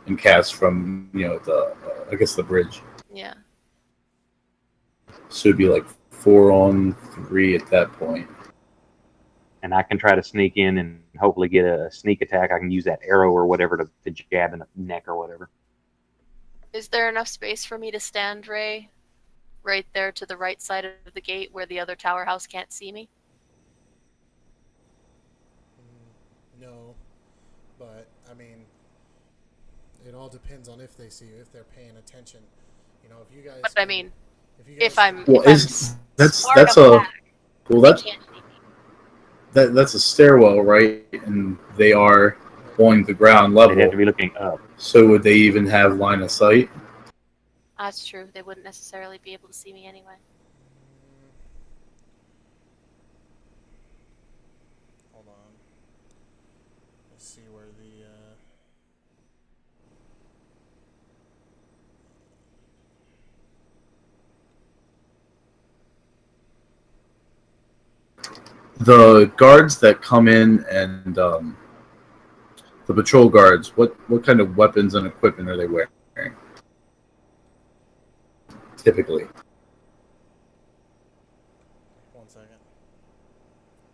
and cast from the I guess the bridge. Yeah. So it'd be like 4-on-3 at that point. And I can try to sneak in and hopefully get a sneak attack. I can use that arrow or whatever to jab in the neck or whatever. Is there enough space for me to stand, Ray, right there to the right side of the gate where the other tower house can't see me? No, but I mean, it all depends on if they see you, if they're paying attention. You know, if you guys. But I mean, if you guys if I'm Well, that's far enough a back, well they that's can't see me. that's a stairwell, right? And they are on the ground They have to level. be looking up. So would they even have line of sight? That's true. They wouldn't necessarily be able to see me anyway. Hold on. Let's see where The guards that come in and the patrol guards, what kind of weapons and equipment are they wearing? Typically. 1 second.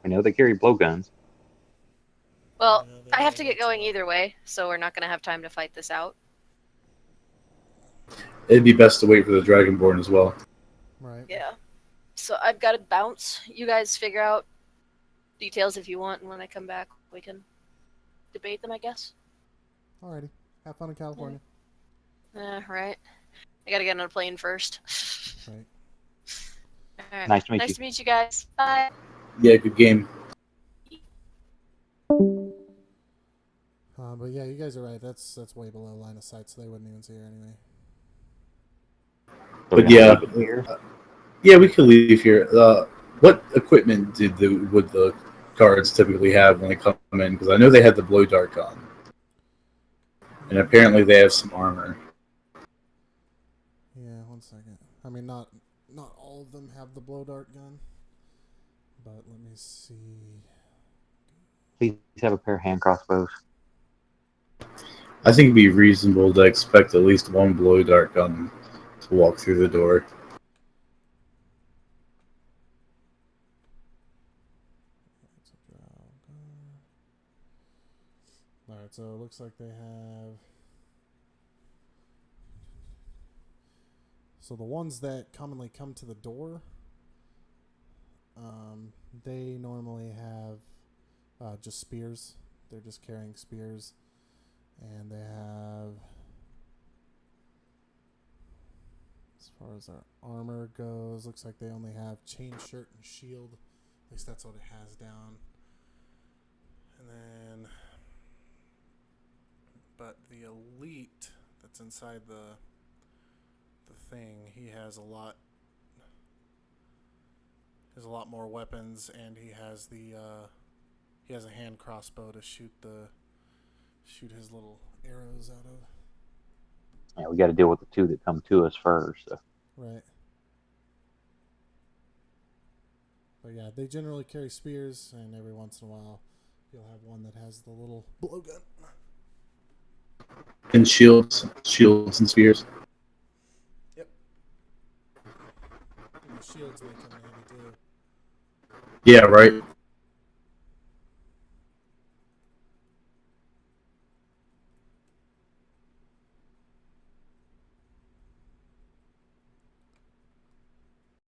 I know they carry blowguns. Well, Yeah, I have to they- get going either way, so we're not going to have time to fight this out. It'd be best to wait for the Dragonborn as well. Right. Yeah. So I've got to bounce. You guys figure out details if you want, and when I come back, we can debate them, I guess. Alrighty. Have fun in California. Right. I gotta get on a plane first. Right. Alright. Nice to meet Nice you. to meet you guys. Bye. Yeah, good game. But yeah, you guys are right. That's way below line of sight, so they wouldn't even see her anyway. But yeah, we could leave here. What equipment would the guards typically have when they come in? Because I know they had the blow dart gun, and apparently they have some armor. Yeah, 1 second. I mean, not all of them have the blow dart gun, but let me see. Please have a pair of hand crossbows. I think it'd be reasonable to expect at least one blow dart gun to walk through the door. Alright, so it looks like they have... So the ones that commonly come to the door, they normally have just spears. They're just carrying spears. And they have... As far as our armor goes, looks like they only have chain, shirt, and shield. At least that's what it has down. And then... But the elite that's inside the thing, he has a lot more weapons, and he has a hand crossbow to shoot his little arrows out of. Yeah, we got to deal with the two that come to us first. So. Right. But yeah, they generally carry spears, and every once in a while you'll have one that has the little blowgun. And shields and spears. Yep. And the shields may come in handy too. Yeah, right.